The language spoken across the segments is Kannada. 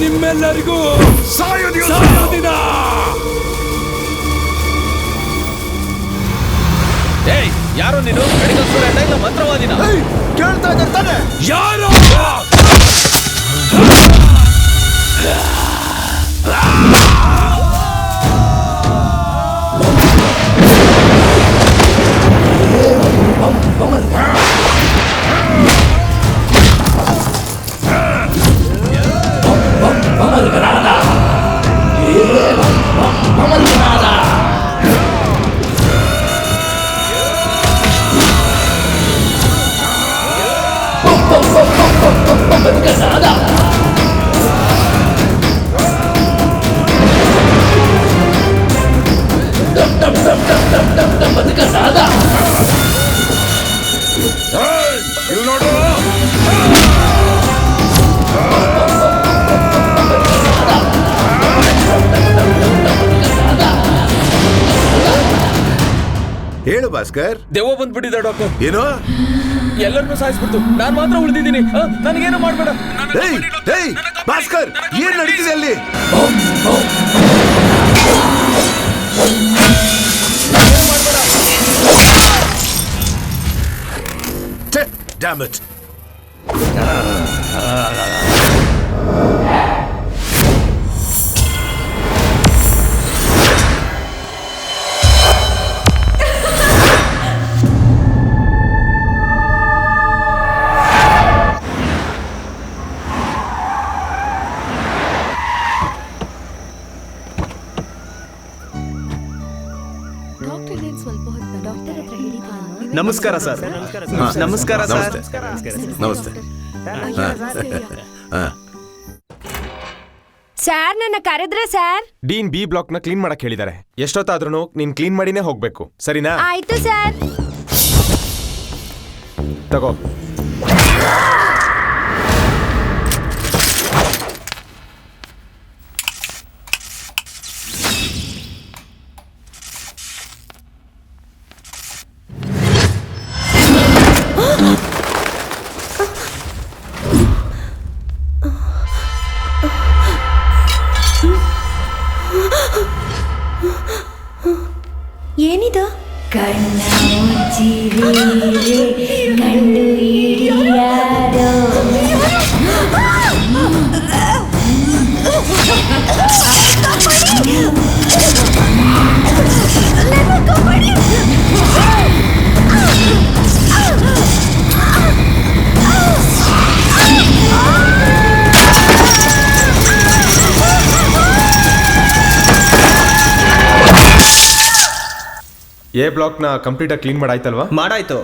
ನಿಮ್ಮೆಲ್ಲರಿಗೂ ಸಾಯೋ ದಿನ. ಏಯ್, ಯಾರೋ ನೀನು? ಇಲ್ಲ ಮಂತ್ರವಾದಿನ? ಕೇಳ್ತಾ ಇದ್ದಾನೆ ಯಾರೋ ಹೇಳು ಭಾಸ್ಕರ್. ದೆವ್ವ ಬಂದ್ಬಿಟ್ಟಿದೆ ಡಾಕ್ಟರ್. ಏನು? ಎಲ್ಲರನ್ನೂ ಸಾಯಿಸ್ಬಿಡ್ತು, ನಾನ್ ಮಾತ್ರ ಉಳಿದಿದ್ದೀನಿ. ನನಗೇನು ಮಾಡ್ಬೇಡ. ಭಾಸ್ಕರ್, ಏನ್ ನಡೀತಿದೆ ಅಲ್ಲಿ? Damn it. ನಮಸ್ಕಾರ ಸರ್. ನಮಸ್ಕಾರ ಸರ್. ನಮಸ್ತೆ. ಸರ್, ನನ್ನ ಕರೆದ್ರೆ ಸರ್? ಡೀನ್ ಬಿ ಬ್ಲಾಕ್ ನ ಕ್ಲೀನ್ ಮಾಡಕ್ ಹೇಳಿದ್ದಾರೆ. ಎಷ್ಟೊತ್ತಾದ್ರೂ ನೀನ್ ಕ್ಲೀನ್ ಮಾಡಿನೇ ಹೋಗ್ಬೇಕು, ಸರಿನಾ? ಆಯ್ತು ಸರ್. ತಗೋ. ಏನಿದು? ಕಣ್ಣ ಮುಚ್ಚಿರಿ ಕಣ್ಣು ಹಿಡಿಯಾರೋ ಎ ಬ್ಲಾಕ್ ನ ಕಂಪ್ಲೀಟ್ ಆಗಿ ಕ್ಲೀನ್ ಮಾಡಾಯ್ತಲ್ವಾ? ಮಾಡಾಯ್ತು.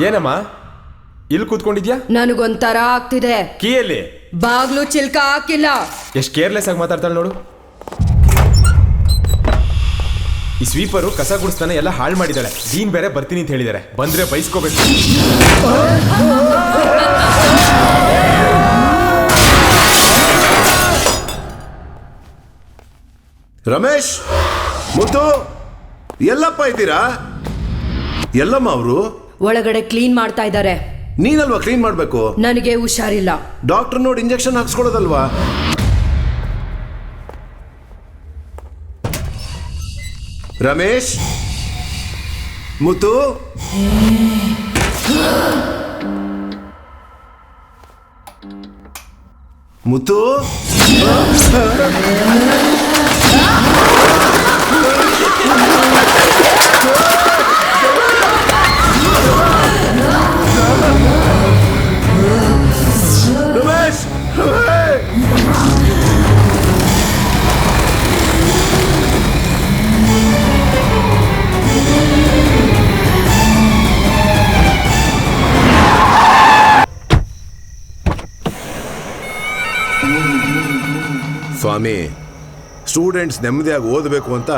ಏನಮ್ಮ ಇಲ್ಲಿ ಕೂತ್ಕೊಂಡಿದ್ಯಾ? ನನಗೊಂಥರ ಆಗ್ತಿದೆ. ಕೀಯಲ್ಲಿ ಬಾಗ್ಲು ಚಿಲ್ಕ ಹಾಕಿಲ್ಲ. ಎಷ್ಟು ಕೇರ್ಲೆಸ್ ಆಗಿ ಮಾತಾಡ್ತಾಳೆ ನೋಡು. ಈ ಸ್ವೀಪರು ಕಸ ಗುಡಿಸ್ತಾನೆ ಎಲ್ಲ ಹಾಳು ಮಾಡಿದಾಳೆ. ಡೀನ್ ಬೇರೆ ಬರ್ತೀನಿ ಅಂತ ಹೇಳಿದಾರೆ, ಬಂದ್ರೆ ಬೈಸ್ಕೋಬೇಕು. ರಮೇಶ್, ಮುತ್ತು, ಎಲ್ಲಪ್ಪ ಇದ್ದೀರಾ? ಎಲ್ಲಮ್ಮ ಅವರು ಒಳಗಡೆ ಕ್ಲೀನ್ ಮಾಡ್ತಾ ಇದ್ದಾರೆ. ನೀನಲ್ವಾ ಕ್ಲೀನ್ ಮಾಡ್ಬೇಕು? ನನಗೆ ಹುಷಾರಿಲ್ಲ. ಡಾಕ್ಟರ್ ನೋಡಿ ಇಂಜೆಕ್ಷನ್ ಹಾಕ್ಸ್ಕೊಡೋದಲ್ವಾ? ರಮೇಶ್, ಮುತ್ತು, ಮುತ್ತು, ರಮೇಶ್, ಸ್ವಾಮಿ, ಸ್ಟೂಡೆಂಟ್ಸ್ ನೆಮ್ಮದಿಯಾಗಿ ಓದಬೇಕು ಅಂತ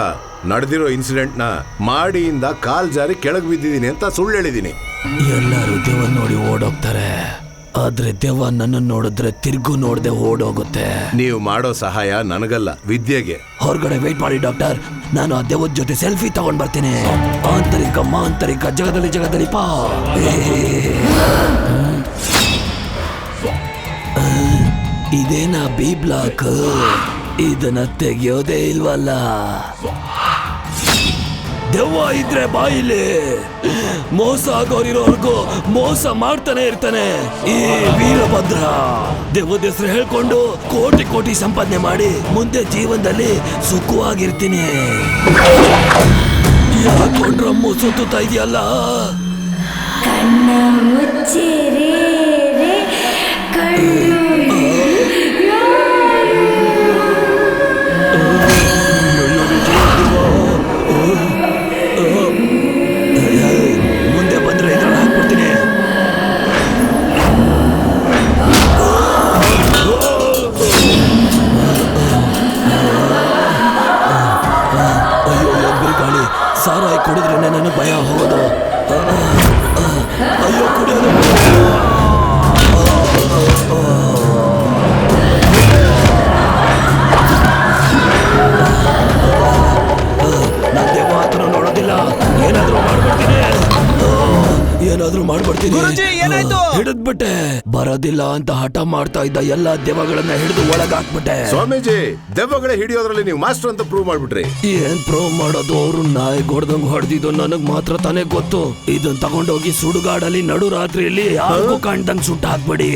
ನಡೆದಿರೋ ಇನ್ಸಿಡೆಂಟ್ನ ಮಾಡಿಯಿಂದ ಕಾಲ್ ಜಾರಿ ಕೆಳಗೆ ಬಿದ್ದಿದ್ದೀನಿ ಅಂತ ಸುಳ್ಳು ಹೇಳಿದ್ದೀನಿ. ಎಲ್ಲರೂ ದೆವ್ವ ನೋಡಿ ಓಡೋಗ್ತಾರೆ, ಆದ್ರೆ ದೆವ್ವ ನನ್ನನ್ನು ನೋಡಿದ್ರೆ ತಿರ್ಗು ನೋಡದೆ ಓಡೋಗುತ್ತೆ. ನೀವು ಮಾಡೋ ಸಹಾಯ ನನಗಲ್ಲ, ವಿದ್ಯೆಗೆ. ಹೊರಗಡೆ ವೇಟ್ ಮಾಡಿ ಡಾಕ್ಟರ್, ನಾನು ಆ ದೆವ್ವದ ಜೊತೆ ಸೆಲ್ಫಿ ತಗೊಂಡ್ ಬರ್ತೀನಿ. ಆಂತರಿಕ ಮಾಂತರಿಕ ಜಗದಲ್ಲಿ ಪಾ. ಇದೇನಾ ಬಿ ಬ್ಲಾಕ್? ಇದನ್ನ ತೆಗಿಯೋದೇ ಇಲ್ವಲ್ಲ. ದೆವ್ವ ಇದ್ರೆ ಬಾಯಿಲಿ ಮೋಸ ಆಗೋರಿರೋರ್ಗೂ ಮೋಸ ಮಾಡ್ತಾನೆ ಇರ್ತಾನೆ ಈ ವೀರಭದ್ರ. ದೆವ್ವದ ಹೆಸರು ಹೇಳ್ಕೊಂಡು ಕೋಟಿ ಕೋಟಿ ಸಂಪಾದನೆ ಮಾಡಿ ಮುಂದೆ ಜೀವನದಲ್ಲಿ ಸುಖವಾಗಿರ್ತೀನಿ. ಯಾಕೊಂಡ್ರ ಸುತ್ತುತ್ತಾ ಇದೆಯಲ್ಲ? ಕಣ್ಣ ಮುಚ್ಚಿರಿ ರೇ ಕಂಡು ಮುಂದೆ ಬಂದ್ರೆ ಇದ್ರಲ್ಲಿ ಹಾಕ್ಬಿಡ್ತೀನಿ. ಅಯ್ಯೋ ಬಿರುಗಾಳಿ, ಸಾರಾಯಿ ಕುಡಿದ್ರೆ ನನಗೆ ಭಯ ಹೋಗೋದು. ಅಯ್ಯೋ ಕುಡಿಯೋದು. ನಾನು ದೆವ್ವ ಹತ್ರ ನೋಡೋದಿಲ್ಲ. ಏನಾದ್ರೂ ಮಾಡ್ಬಿಡ್ತೀನಿ. ಹಿಡಿದ್ಬಿಟ್ಟೆ. ಬರೋದಿಲ್ಲ ಅಂತ ಹಠ ಮಾಡ್ತಾ ಇದ್ದ ಎಲ್ಲಾ ದೆವ್ವಗಳನ್ನ ಹಿಡಿದು ಒಳಗಾಕ್ಬಿಟ್ಟೆ. ಸ್ವಾಮೀಜಿ, ದೆವ್ವಗಳೇ ಹಿಡಿಯೋದ್ರಲ್ಲಿ ನೀವು ಮಾಸ್ಟರ್ ಅಂತ ಪ್ರೂವ್ ಮಾಡ್ಬಿಟ್ರಿ. ಏನ್ ಪ್ರೂವ್ ಮಾಡೋದು? ಅವ್ರು ನಾಯಿ ಹೊಡೆದಂಗ್ ಹೊಡೆದಿದ್ದು ನನಗ್ ಮಾತ್ರ ತಾನೇ ಗೊತ್ತು. ಇದನ್ ತಗೊಂಡೋಗಿ ಸುಡುಗಾಡಲ್ಲಿ ನಡು ರಾತ್ರಿಯಲ್ಲಿ ಯಾರಿಗೂ ಕಾಣ್ದಂಗ್ ಸುಟ್ಟ ಹಾಕ್ಬಿಡಿ.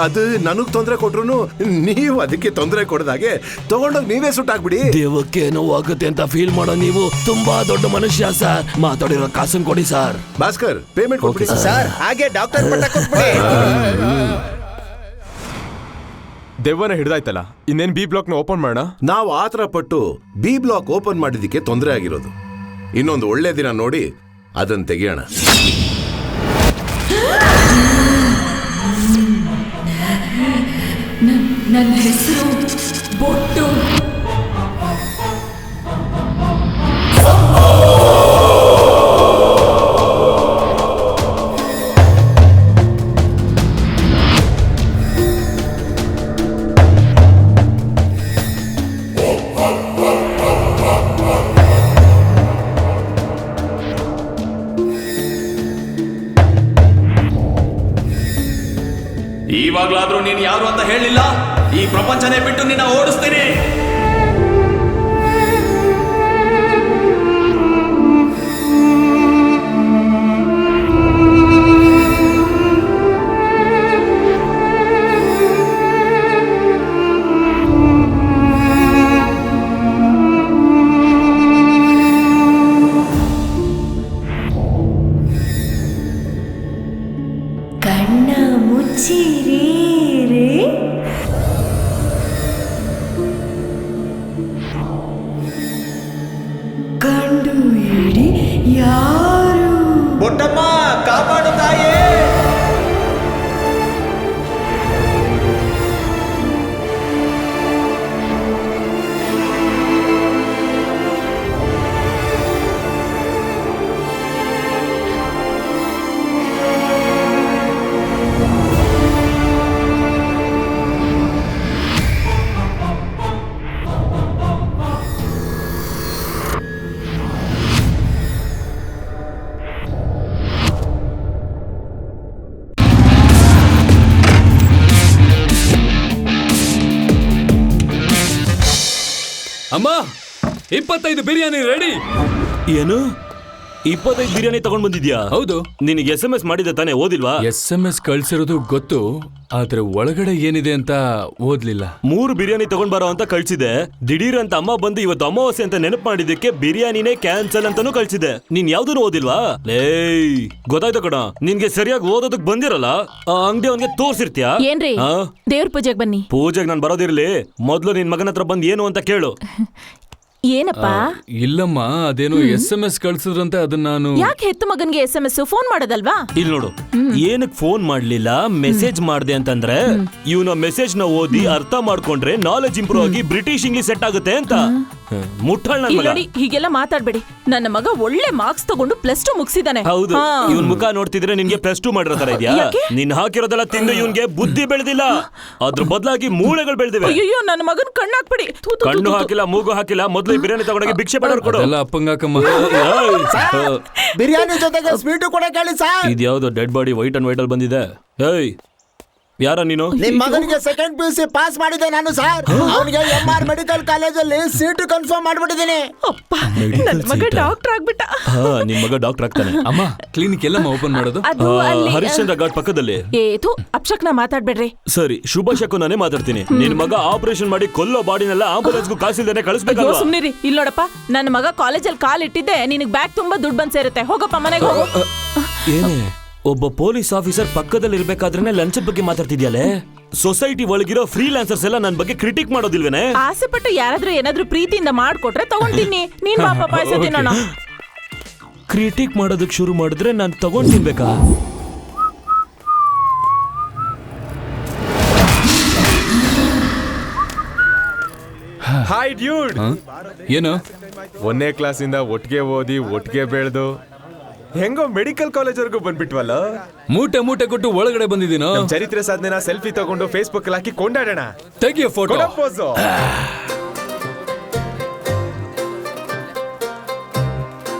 ಅದು ನನಗ್ ತೊಂದರೆ ಕೊಟ್ರು ನೀವು ಅದಕ್ಕೆ ತೊಂದರೆ ಕೊಡದಾಗೆ ತಗೊಂಡೋಗಿ ನೀವೇ ಸುಟ್ಟಾಕ್ಬಿಡಿ. ದೇವಕ್ಕೆ ನೋವಾಗುತ್ತೆ ಅಂತ ಫೀಲ್ ಮಾಡೋ ನೀವು ತುಂಬಾ ದೊಡ್ಡ ಮನುಷ್ಯ ಸರ್. ಮಾತಾಡಿರೋ ಕಾಸನ್ ಕೊಡಿ ಸರ್. ಭಾಸ್ಕರ್, ಪೇಮೆಂಟ್ ಕೊಟ್ಬಿಡಿ ಸರ್. ಹಾಗೆ ಡಾಕ್ಟರ್ ಪಟ್ಟ ಕೊಟ್ಬಿಡಿ. ದೆವ್ವನ ಹಿಡ್ದಾಯ್ತಲ್ಲ, ಇನ್ನೇನ್ ಬಿ ಬ್ಲಾಕ್ ನ ಓಪನ್ ಮಾಡೋಣ. ನಾವು ಆತರ ಪಟ್ಟು ಬಿ ಬ್ಲಾಕ್ ಓಪನ್ ಮಾಡಿದಕ್ಕೆ ತೊಂದರೆ ಆಗಿರೋದು. ಇನ್ನೊಂದು ಒಳ್ಳೆ ದಿನ ನೋಡಿ ಅದನ್ನ ತೆಗಿಯೋಣ. ನನ್ನ ಹೆಸರು ಬೊಟ್ಟು. ಇವಾಗ್ಲಾದ್ರೂ ನೀನ್ ಯಾರು ಅಂತ ಹೇಳಿಲ್ಲ. ಈ ಪ್ರಪಂಚನೇ ಬಿಟ್ಟು ನಿನ್ನ ಓಡಿಸ್ತೀನಿ. ಕಣ್ಣ ಮುಚ್ಚಿರಿ ರೇ ಕಂಡು ಹಿಡಿ ಯಾರು. ಬೊಟ್ಟಮ್ಮ, ಕಾಪಾಡು ತಾಯೇ. ಅಮ್ಮ, 25 ಬಿರಿಯಾನಿ ರೆಡಿ. ಏನು 25 ಬಿರಿಯಾನಿ ತಗೊಂಡ್ ಬಂದಿದ್ಯಾ? ಹೌದು. ನಿನಗೆ SMS ಮಾಡಿದೆ ತಾನೇ, ಓದಿಲ್ವಾ? SMS ಕಳ್ಸಿರೋದು ಗೊತ್ತು, ಆದ್ರೆ ಒಳಗಡೆ ಏನಿದೆ ಅಂತ ಓದ್ಲಿಲ್ಲ. 3 ಬಿರಿಯಾನಿ ತಗೊಂಡ್ ಬರೋ ಅಂತ ಕಳ್ಸಿದೆ. ದಿಢೀರ್ ಅಂತ ಅಮ್ಮ ಬಂದು ಇವತ್ತು ಅಮಾವಾಸ್ಯೆ ಅಂತ ನೆನಪು ಮಾಡಿದಕ್ಕೆ ಬಿರಿಯಾನಿನೇ ಕ್ಯಾನ್ಸಲ್ ಅಂತಾನು ಕಳ್ಸಿದೆ. ನೀನ್ ಯಾವ್ದನ್ನು ಓದಿಲ್ವಾ? ಏಯ್, ಗೊತ್ತಾಯ್ತು ಕಣ. ನಿನ್ಗೆ ಸರಿಯಾಗಿ ಓದೋದಕ್ ಬಂದಿರಲ್ಲ, ಆ ಅಂಗಡಿ ಅವನ್ಗೆ ತೋರ್ಸಿರ್ತೀಯಾ? ಏನ್ರಿ ದೇವ್ರ ಪೂಜೆಗೆ ಬನ್ನಿ. ಪೂಜೆಗೆ ನಾನ್ ಬರೋದಿರ್ಲಿ, ಮೊದ್ಲು ನಿನ್ ಮಗನ ಹತ್ರ ಬಂದ್ ಏನು ಅಂತ ಕೇಳು. ಏನಪ್ಪಾ? ಇಲ್ಲಮ್ಮ, ಅದೇನೋ SMS ಕಳ್ಸಿದ್ರಂತೆ, ಅದನ್ನ ನಾನು. ಯಾಕೆ ಹೆತ್ತು ಮಗನ್ಗೆ SMS ಫೋನ್ ಮಾಡೋದಲ್ವಾ? ಇಲ್ಲಿ ನೋಡು, ಏನಕ್ ಫೋನ್ ಮಾಡ್ಲಿಲ್ಲ, ಮೆಸೇಜ್ ಮಾಡ್ದೆ ಅಂತಂದ್ರೆ ಇವನ ಮೆಸೇಜ್ ನ ಓದಿ ಅರ್ಥ ಮಾಡ್ಕೊಂಡ್ರೆ ನಾಲೆಜ್ ಇಂಪ್ರೂವ್ ಆಗಿ ಬ್ರಿಟಿಷ್ ಇಂಗ್ಲಿಷ್ ಸೆಟ್ ಆಗುತ್ತೆ ಅಂತ. ಮುಟ್ಟಾಳ್ ನನ್ ಮಗ. ನೋಡಿ, ಹೀಗೆಲ್ಲ ಮಾತಾಡ್ಬೇಡಿ. ನನ್ನ ಮಗ ಒಳ್ಳೆ ಮಾರ್ಕ್ಸ್ ತಗೊಂಡು +2 ಮುಗಿಸಿದಾನೆ. ಹೌದು, ಇವನ್ ಮುಖ ನೋಡ್ತಿದ್ರೆ ನಿನ್ಗೆ +2 ಮಾಡಿರೋ ತರ ಇದೆಯಾ? ನೀನ್ ಹಾಕಿರೋದೆಲ್ಲ ತಿಂದು ಇವನ್ಗೆ ಬುದ್ಧಿ ಬೆಳೆದಿಲ್ಲ, ಅದ್ರ ಬದಲಾಗಿ ಮೂಳೆಗಳು ಬೆಳೆದಿವೆ. ಅಯ್ಯೋ, ನನ್ನ ಮಗನ್ ಕಣ್ಣಾಕ್ಬಿಡಿ. ಕಣ್ಣು ಹಾಕಿಲ್ಲ, ಮೂಗು ಹಾಕಿಲ್ಲ, ಮೊದ್ಲು ಬಿರಿಯಾನಿ ತಗೊಂಡೋಗಿ ಭಿಕ್ಷೆ ಬೇಡ ಕೊಡು. ಎಲ್ಲ ಅಪ್ಪಂಗಾಕಮ್ಮ. ಬಿರಿಯಾನಿ ಜೊತೆಗೆ ಸ್ವೀಟು ಕೂಡ ಕೇಳಿ ಸರ್. ಇದ್ಯಾವ್ದು dead body white and white ಅಲ್ಲಿ ಬಂದಿದೆ? ಏಯ್, ಯಾರ ನೀನು? ನಿಮ್ ಮಗನಿಗೆ ಸೆಕೆಂಡ್ PUC ಪಾಸ್ ಮಾಡಿದೆ ನಾನು ಸರ್. ಅವನಿಗೆ MR ಮೆಡಿಕಲ್ ಕಾಲೇಜಲ್ಲಿ ಸೀಟ್ ಕನ್ಫರ್ಮ್ ಮಾಡ್ಬಿಟ್ಟಿದ್ದೀನಿ. ಅಪ್ಪ ನನ್ ಮಗ ಡಾಕ್ಟರ್ ಆಗ್ಬಿಟ್ಟ. ಹಾ, ನಿಮ್ ಮಗ ಡಾಕ್ಟರ್ ಆಗ್ತಾನೆ. ಅಮ್ಮ ಕ್ಲಿನಿಕ್ ಎಲ್ಲಮ್ಮ ಓಪನ್ ಮಾಡೋದು? ಅದು ಅಲ್ಲಿ ಹರಿಶ್ಚಂದ್ರ ಘಾಟ್ ಪಕ್ಕದಲ್ಲಿ. ಏತು ಅಪ್ಶಕ್ನ ಮಾತಾಡ್ಬೇಡ್ರಿ. ಸರಿ, ಶುಭ ಶಕುನಾನೇ ಮಾತಾಡ್ತೀನಿ. ನಿನ್ ಮಗ ಆಪರೇಷನ್ ಮಾಡಿ ಕೊಲ್ಲೋ ಬಾಡಿನೆಲ್ಲ ಆಂಬುಲೆನ್ಸ್ಗೂ ಕಾಸಿಲ್ದೇನೆ ಅಯ್ಯೋ ಕಳಿಸ್ಬೇಕಲ್ವಾ? ಸುಮ್ನಿರಿ. ಇಲ್ಲಿ ನೋಡಪ್ಪ, ನನ್ನ ಮಗ ಕಾಲೇಜಲ್ಲಿ ಕಾಲ್ ಇಟ್ಟಿದ್ದೆ, ನಿನಗ್ ಬ್ಯಾಗ್ ತುಂಬಾ ದುಡ್ಡು ಬಂದ್ ಸೇರುತ್ತೆ. ಹೋಗಪ್ಪ ಮನೆಗೆ ಹೋಗು. ಏನೇ ಒಬ್ಬ ಪೊಲೀಸ್ ಆಫೀಸರ್ ಪಕ್ಕದಲ್ಲಿ ಇರ್ಬೇಕಾದ್ರೆ ಲಂಚದ ಬಗ್ಗೆ ಮಾತಾಡ್ತಿದ್ಯಾಲೆ? ಸೊಸೈಟಿ ಒಳಗಿರೋ ಫ್ರೀಲಾನ್ಸರ್ಸ್ ಎಲ್ಲ ನನ್ ಬಗ್ಗೆ ಕ್ರಿಟಿಕ್ ಮಾಡೋದಿಲ್ವೇನೆ? ಆಸೆ ಪಟ್ಟು ಯಾರಾದ್ರೂ ಏನಾದ್ರೂ ಪ್ರೀತಿಯಿಂದ ಮಾಡ್ಕೊಟ್ರೆ ತಗೊಂತೀನಿ. ನೀನ್ ಪಾಪ ಪಾಯಸ ತಿನ್ನೋಣ. ಕ್ರಿಟಿಕ್ ಮಾಡೋದಕ್ ಶುರು ಮಾಡಿದ್ರೆ ನಾನ್ ತಗೊಂಡ್ ತಿನ್ಬೇಕಾ? Hi dude. ಏನು? 1ನೇ ಕ್ಲಾಸಿಂದ ಒಟ್ಟಿಗೆ ಓದಿ ಒಟ್ಟಿಗೆ ಬೆಳೆದು ಹೆಂಗೋ ಮೆಡಿಕಲ್ ಕಾಲೇಜ್ವರೆಗೂ ಬಂದ್ಬಿಟ್ವಲ್ಲ. ಮೂಟೆ ಮೂಟೆ ಕೊಟ್ಟು ಒಳಗಡೆ ಬಂದಿದ್ದೀನೋ? ನಮ್ ಚರಿತ್ರೆ ಸಾಧನೆನ ಸೆಲ್ಫಿ ತಗೊಂಡು ಫೇಸ್ಬುಕ್ ಅಲ್ಲಿ ಹಾಕಿ ಕೊಂಡಾಡೋಣ. ತೆಗಿಯ ಫೋಟೋ. ಪೋಸು.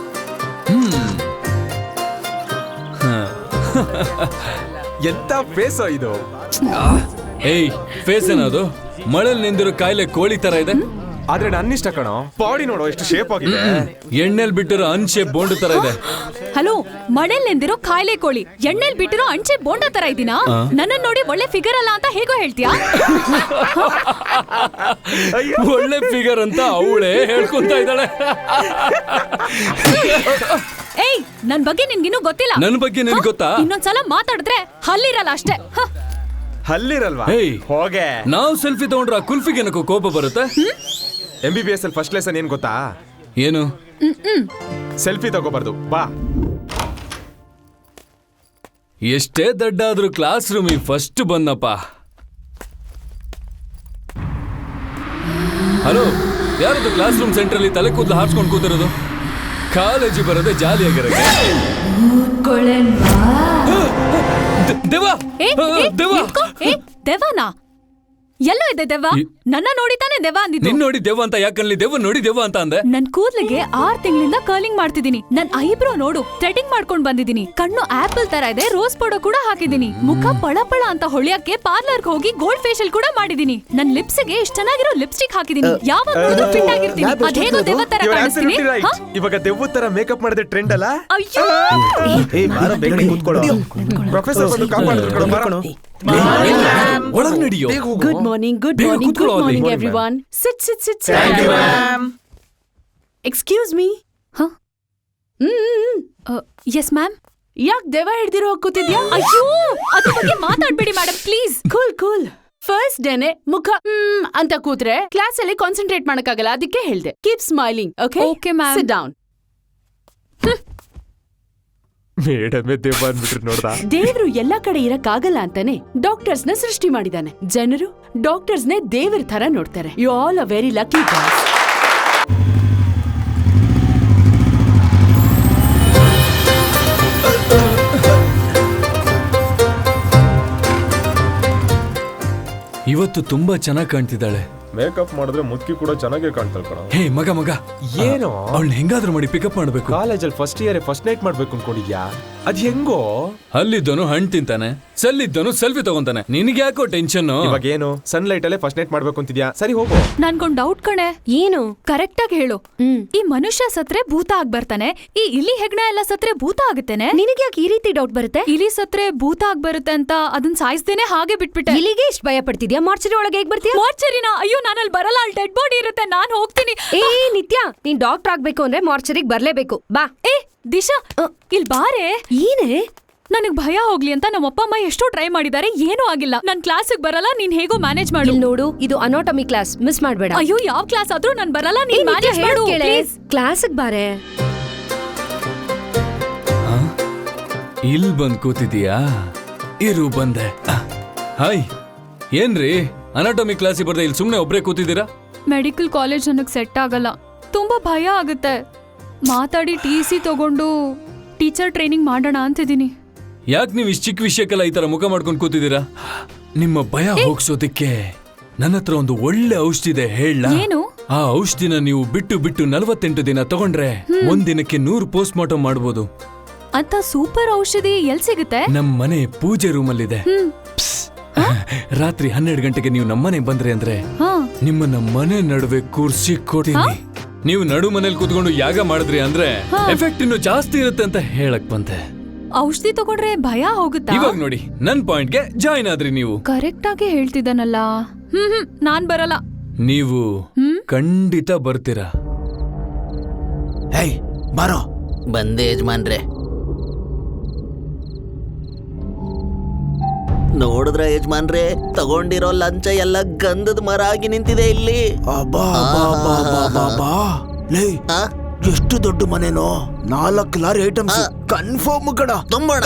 ಎಂತ ಫೇಸೋ ಇದು? ಏಯ್, ಫೇಸ್ ಏನದು? ಮಳೆಲ್ ನಿಂದಿರೋ ಕಾಯಿಲೆ ಕೋಳಿ ತರ ಇದೆ. ಆದ್ರೆ ನನ್ನಿಷ್ಟ ಕಣೋ. ಬಾಡಿ ನೋಡೋ ಎಷ್ಟು ಶೇಪ್ ಆಗಿದೆ. ಎಣ್ಣೆಲ್ ಬಿಟ್ಟಿರೋ ಅನ್ಶೇಪ್ ಬೋಂಡ್ ತರ ಇದೆ. ಹಲೋ, ಮಳೆಲ್ ನಿಂದಿರೋ ಕಾಯಿಲೆ ಕೋಳಿ ಎಣ್ಣೆಲ್ ಬಿಟ್ಟಿರೋ ಅಂಚೆ ಬೋಂಡ ತರ ಇದೀನಾ? ನನ್ನ ನೋಡಿ ಒಳ್ಳೆ ಫಿಗರ್ ಅಲ್ಲ ಅಂತ ಹೇಗೋ ಹೇಳ್ತೀಯಾ? ಒಳ್ಳೆ ಫಿಗರ್ ಅಂತ ಅವಳೇ ಹೇಳ್ಕೊಂತ ಇದ್ದಾಳೆ. ಏಯ್, ನನ್ ಬಗ್ಗೆ ನಿನ್ಗಿನ್ನೂ ಗೊತ್ತಿಲ್ಲ. ನನ್ ಬಗ್ಗೆ ನಿನ್ಗೆ ಗೊತ್ತಾ? ಇನ್ನೊಂದ್ಸಲ ಮಾತಾಡಿದ್ರೆ ಹಲ್ಲಿರಲ್ಲ ಅಷ್ಟೇ. ಹಲ್ಲಿರಲ್ವಾ? ಹೇಯ್, ಹೋಗೆ. ನಾವು ಸೆಲ್ಫಿ ತಗೊಂಡ್ರೆ ಆ ಕುಲ್ಫಿಗೆ ಏನಕ್ಕೋ ಕೋಪ ಬರುತ್ತೆ? MBBS ಅಲ್ಲಿ ಫಸ್ಟ್ ಲೆಸನ್ ಏನ್ ಗೊತ್ತಾ? ಏನು? ಸೆಲ್ಫಿ ತಗೋಬಾರ್ದು. ಬಾ. ಎಷ್ಟೇ ದಡ್ಡಾದ್ರೂ ಕ್ಲಾಸ್ ರೂಮಿಗೆ ಫಸ್ಟ್ ಬಂದಪ್ಪ. ಹಲೋ, ಯಾರದು ಕ್ಲಾಸ್ ರೂಮ್ ಸೆಂಟ್ರಲ್ಲಿ ತಲೆ ಕೂದಲು ಹಾರ್ಸ್ಕೊಂಡು ಕೂತಿರೋದು? ಕಾಲೇಜಿ ಬರೋದೇ ಜಾಲಿಯಾಗಿರೋದು. ದೇವ, ದೇವ, ದೆವ್ವನಾ? ಎಲ್ಲೋ ಇದೆ ದೆವ್ವ? ನನ್ನ ನೋಡಿ ತಾನೇ ದೆವ್ವ ಅಂದಿದ್ದು. ನಿನ್ ನೋಡಿ ದೆವ್ವ ಅಂತ ಯಾಕನ್ಲಿ? ದೆವ್ವ ನೋಡಿ ದೆವ್ವ ಅಂತ ಅಂದೆ. ನನ್ ಕೂದ್ಲಿಗೆ 6 ತಿಂಗಳಿಂದ ಕರ್ಲಿಂಗ್ ಮಾಡ್ತಿದ್ದೀನಿ. ನನ್ ಐಬ್ರೋ ನೋಡು, ಥ್ರೆಡಿಂಗ್ ಮಾಡ್ಕೊಂಡ್ ಬಂದಿದ್ದೀನಿ. ಕಣ್ಣು ಆಪಲ್ ತರ ಇದೆ, ರೋಸ್ ಪೌಡರ್ ಕೂಡ ಹಾಕಿದ್ದೀನಿ. ಮುಖ ಪಳಪಳ ಅಂತ ಹೊಳಿಯಕ್ಕೆ ಪಾರ್ಲರ್ ಹೋಗಿ ಗೋಲ್ಡ್ ಫೇಶಿಯಲ್ ಕೂಡ ಮಾಡಿದೀನಿ. ನನ್ ಲಿಪ್ಸ್ಗೆ ಇಷ್ಟ ಚೆನ್ನಾಗಿರೋ ಲಿಪ್ಸ್ಟಿಕ್ ಹಾಕಿದ್ದೀನಿ. ಯಾವಾಗ ನೋಡಿದ್ರು ಫಿಟ್ ಆಗಿರ್ತೀನಿ. ಅದೇಗೋ ದೆವ್ವ ತರ ಕಾಣಿಸ್ತೀನಿ. ಇವಾಗ ದೆವ್ವ ತರ ಮೇಕಪ್ ಮಾಡಿದ್ರೆ ಟ್ರೆಂಡ್ ಅಲ್ಲ? ಅಯ್ಯೋ, ಪ್ರೊಫೆಸರ್ ಬಂದು ಕಾಪಾಡ್ತಾರೆ. ಒಳಗ್ ನಡಿಯೋ. ಗುಡ್ ಮಾರ್ನಿಂಗ್, ಗುಡ್ ಬೇಗ ಮಾರ್ನಿಂಗ್, ಕೂತ್ಕೊಳ್ಳೋ ಗುಡ್ ಅಲ್ಲಿ. Morning everyone. Sit sit sit. Excuse me. Yes ma'am. ಯಾಕೆ ದೆವ್ವ ಹಿಡ್ದಿರೋ ಕೂತಿದ್ಯಾ? ಅಯ್ಯೋ, ಅದ್ರ ಬಗ್ಗೆ ಮಾತಾಡ್ಬೇಡಿ madam, please. Cool cool. First ಡೇನೆ ಮುಖ ಅಂತ ಕೂತ್ರೆ ಕ್ಲಾಸ್ ಅಲ್ಲಿ ಕಾನ್ಸಂಟ್ರೇಟ್ ಮಾಡಕ್ಕಾಗಲ್ಲ. ಅದಕ್ಕೆ ಹೇಳ್ದೆ keep smiling. Okay Okay, ma'am. Sit down. ಮೇಡಮೇ ದೆವ್ವ ಅಂದ್ಬಿಟ್ರು ನೋಡ್ದ. ದೇವ್ರು ಎಲ್ಲಾ ಕಡೆ ಇರಕ್ಕಾಗಲ್ಲ ಅಂತಾನೆ ಡಾಕ್ಟರ್ಸ್ ನ ಸೃಷ್ಟಿ ಮಾಡಿದಾನೆ. ಜನರು ಡಾಕ್ಟರ್ಸ್ ನೇ ದೇವ್ರ ತರ ನೋಡ್ತಾರೆ. You all are very lucky guys. ಇವತ್ತು ತುಂಬಾ ಚೆನ್ನಾಗಿ ಕಾಣ್ತಿದ್ದಾಳೆ. ಮೇಕಪ್ ಮಾಡಿದ್ರೆ ಮುದ್ಕಿ ಕೂಡ ಚೆನ್ನಾಗಿ ಕಾಣ್ತಾಳೆ ಕಣ. ಹೇ ಮಗ ಮಗ, ಏನು ಅವಳನ್ನ ಹೆಂಗಾದ್ರೂ ಮಾಡಿ ಪಿಕಪ್ ಮಾಡ್ಬೇಕು. ಕಾಲೇಜಲ್ಲಿ ಫಸ್ಟ್ ಇಯರ್ ಫಸ್ಟ್ ನೈಟ್ ಮಾಡ್ಬೇಕು ಅನ್ಕೊಂಡಿದ್ಯಾ? ಅದ್ ಹೆಂಗೋ? ಅಲ್ಲಿದ್ದನು ಹಣ್ಣು ತಿಂತಾನೆ, ಸಲ್ಲಿದ್ದನು ಸೆಲ್ಫಿ ತಗೊಂತಾನೆ. ನಿನಗೆ ಯಾಕೋ ಟೆನ್ಷನ್? ಇವಾಗ ಏನು ಸನ್ಲೈಟ್ ಅಲ್ಲೇ ಫಸ್ಟ್ ನೈಟ್ ಮಾಡ್ಬೇಕು ಅಂತಿದ್ಯಾ? ಸರಿ ಹೋಗು. ನನ್ಗೊಂದ್ ಡೌಟ್ ಕಣೆ. ಏನು? ಕರೆಕ್ಟ್ ಆಗಿ ಹೇಳು. ಈ ಮನುಷ್ಯ ಸತ್ರೆ ಭೂತ ಆಗ್ ಬರ್ತಾನೆ, ಈ ಇಲಿ ಹೆಗ್ಣ ಎಲ್ಲ ಸತ್ರೆ ಭೂತ ಆಗುತ್ತೇನೆ. ನಿನಗೆ ಯಾಕೆ ಈ ರೀತಿ ಡೌಟ್ ಬರುತ್ತೆ? ಇಲಿ ಸತ್ರೆ ಭೂತ ಆಗ್ ಬರುತ್ತೆ ಅಂತ ಅದನ್ನ ಸಾಯಿಸ್ದೇನೆ ಹಾಗೆ ಬಿಟ್ಬಿಟ್ಟೆ. ಇಲ್ಲಿಗೆ ಇಷ್ಟು ಭಯ ಪಡ್ತಿದ್ಯಾ? ಮಾರ್ಚರಿ ಒಳಗೆ ಹೇಗ್ ಬರ್ತೀಯಾ? ಮಾರ್ಚರಿನಾ? ಅಯ್ಯೋ, ನಾನು ಅಲ್ಲಿ ಬರಲ್ಲ. ಅಲ್ಲಿ ಡೆಡ್ ಬಾಡಿ ಇರುತ್ತೆ, ನಾನ್ ಹೋಗ್ತೀನಿ. ಏ ನಿತ್ಯ, ನೀನ್ ಡಾಕ್ಟರ್ ಆಗ್ಬೇಕು ಅಂದ್ರೆ ಮಾರ್ಚರಿಗೆ ಬರ್ಲೇಬೇಕು. ಬಾ. ಏ ದಿಶಾ, ಇಲ್ ಬಾರೆ. ಏನೇ? ನನಗ್ ಭಯ ಹೋಗ್ಲಿ ಅಂತ ನಮ್ಮ ಅಪ್ಪ ಅಮ್ಮ ಎಷ್ಟೋ ಟ್ರೈ ಮಾಡಿದ್ದಾರೆ, ಏನೂ ಆಗಿಲ್ಲ. ನನ್ ಕ್ಲಾಸಿಗೆ ಬರಲ್ಲ, ನೀನ್ ಹೇಗೋ ಮ್ಯಾನೇಜ್ ಮಾಡು. ಇಲ್ಲಿ ನೋಡು, ಇದು ಅನಾಟಮಿ ಕ್ಲಾಸ್, ಮಿಸ್ ಮಾಡ್ಬೇಡ. ಅಯ್ಯೋ, ಯಾವ ಕ್ಲಾಸ್ ಆದ್ರೂ ನಾನ್ ಬರಲ್ಲ, ನೀನ್ ಮ್ಯಾನೇಜ್ ಮಾಡು ಪ್ಲೀಸ್. ಕ್ಲಾಸಿಗೆ ಬಾರೆ. ಇಲ್ ಬಂದ್ ಕೂತಿದೀಯಾ? ಇರು ಬಂದೆ. ಹಾಯ್, ಏನ್ರಿ ಅನಾಟಮಿ ಕ್ಲಾಸಿಗೆ ಬರ್ದೆ ಇಲ್ಲಿ ಸುಮ್ನೆ ಒಬ್ರೇ ಕೂತಿದ್ದೀರಾ? ಮೆಡಿಕಲ್ ಕಾಲೇಜ್ ನನಗ್ ಸೆಟ್ ಆಗಲ್ಲ, ತುಂಬಾ ಭಯ ಆಗುತ್ತೆ. ಮಾತಾಡಿ TC ತಗೊಂಡು ಟೀಚರ್ ಟ್ರೈನಿಂಗ್ ಮಾಡೋಣ ಅಂತಿದ್ದೀನಿ. ಯಾಕೆ ನೀವು ಇಷ್ಟು ಚಿಕ್ಕ ವಿಷಯಕ್ಕೆಲ್ಲ ಈ ತರ ಮುಖ ಮಾಡ್ಕೊಂಡು ಕೂತಿದ್ದೀರಾ? ನಿಮ್ಮ ಭಯ ಹೋಗ್ಸೋದಿಕ್ಕೆ ನನ್ನ ಹತ್ರ ಒಂದು ಒಳ್ಳೆ ಔಷಧಿ ಇದೆ, ಹೇಳ? ಏನು? ಆ ಔಷಧಿನ ನೀವು ಬಿಟ್ಟು 48 ದಿನ ತಗೊಂಡ್ರೆ ಒಂದಿನಕ್ಕೆ 100 ಪೋಸ್ಟ್ ಮಾರ್ಟಮ್ ಮಾಡಬಹುದು. ಅಂತ ಸೂಪರ್ ಔಷಧಿ ಎಲ್ ಸಿಗುತ್ತೆ? ನಮ್ ಮನೆ ಪೂಜೆ ರೂಮ್ ಅಲ್ಲಿ ಇದೆ. ರಾತ್ರಿ 12 ಗಂಟೆಗೆ ನೀವು ನಮ್ಮನೆ ಬಂದ್ರೆ ಅಂದ್ರೆ ಹಾ ನಿಮ್ಮನ್ನ ಮನೆ ನಡುವೆ ಕೂರ್ಸಿ ಕೊಡ್ತೀನಿ. ನೀವು ನಡು ಮನೇಲಿ ಕೂತ್ಕೊಂಡು ಯಾಗ ಮಾಡಿದ್ರಿ ಅಂದ್ರೆ ಎಫೆಕ್ಟ್ ಇನ್ನು ಜಾಸ್ತಿ ಇರುತ್ತೆ ಅಂತ ಹೇಳಕ್ ಬಂದೆ. ಔಷಧಿ ತಗೊಂಡ್ರೆ ಭಯ ಹೋಗುತ್ತಾ? ಇವಾಗ ನೋಡಿ ನನ್ ಪಾಯಿಂಟ್ಗೆ ಜಾಯಿನ್ ಆದ್ರಿ ನೀವು. ಕರೆಕ್ಟ್ ಆಗಿ ಹೇಳ್ತಿದ್ದಾನಲ್ಲ. ನಾನ್ ಬರಲ್ಲ. ನೀವು ಖಂಡಿತ ಬರ್ತೀರಾ. ಹೇಯ್ ಬಾರೋ. ಬಂದೆ ಯಜಮಾನ್ರೆ. ನೋಡಿದ್ರ ಯಜಮಾನ್ರೆ, ತಗೊಂಡಿರೋ ಲಂಚ ಎಲ್ಲ ಗಂಧದ ಮರ ಆಗಿ ನಿಂತಿದೆ ಇಲ್ಲಿ. ಲೇ ಎಷ್ಟು ದೊಡ್ಡ ಮನೆನೋ, 4 ಲಾರಿ ಐಟಮ್ಸ್ ಕನ್ಫರ್ಮ್ ಕಡ. ತುಂಬೋಣ.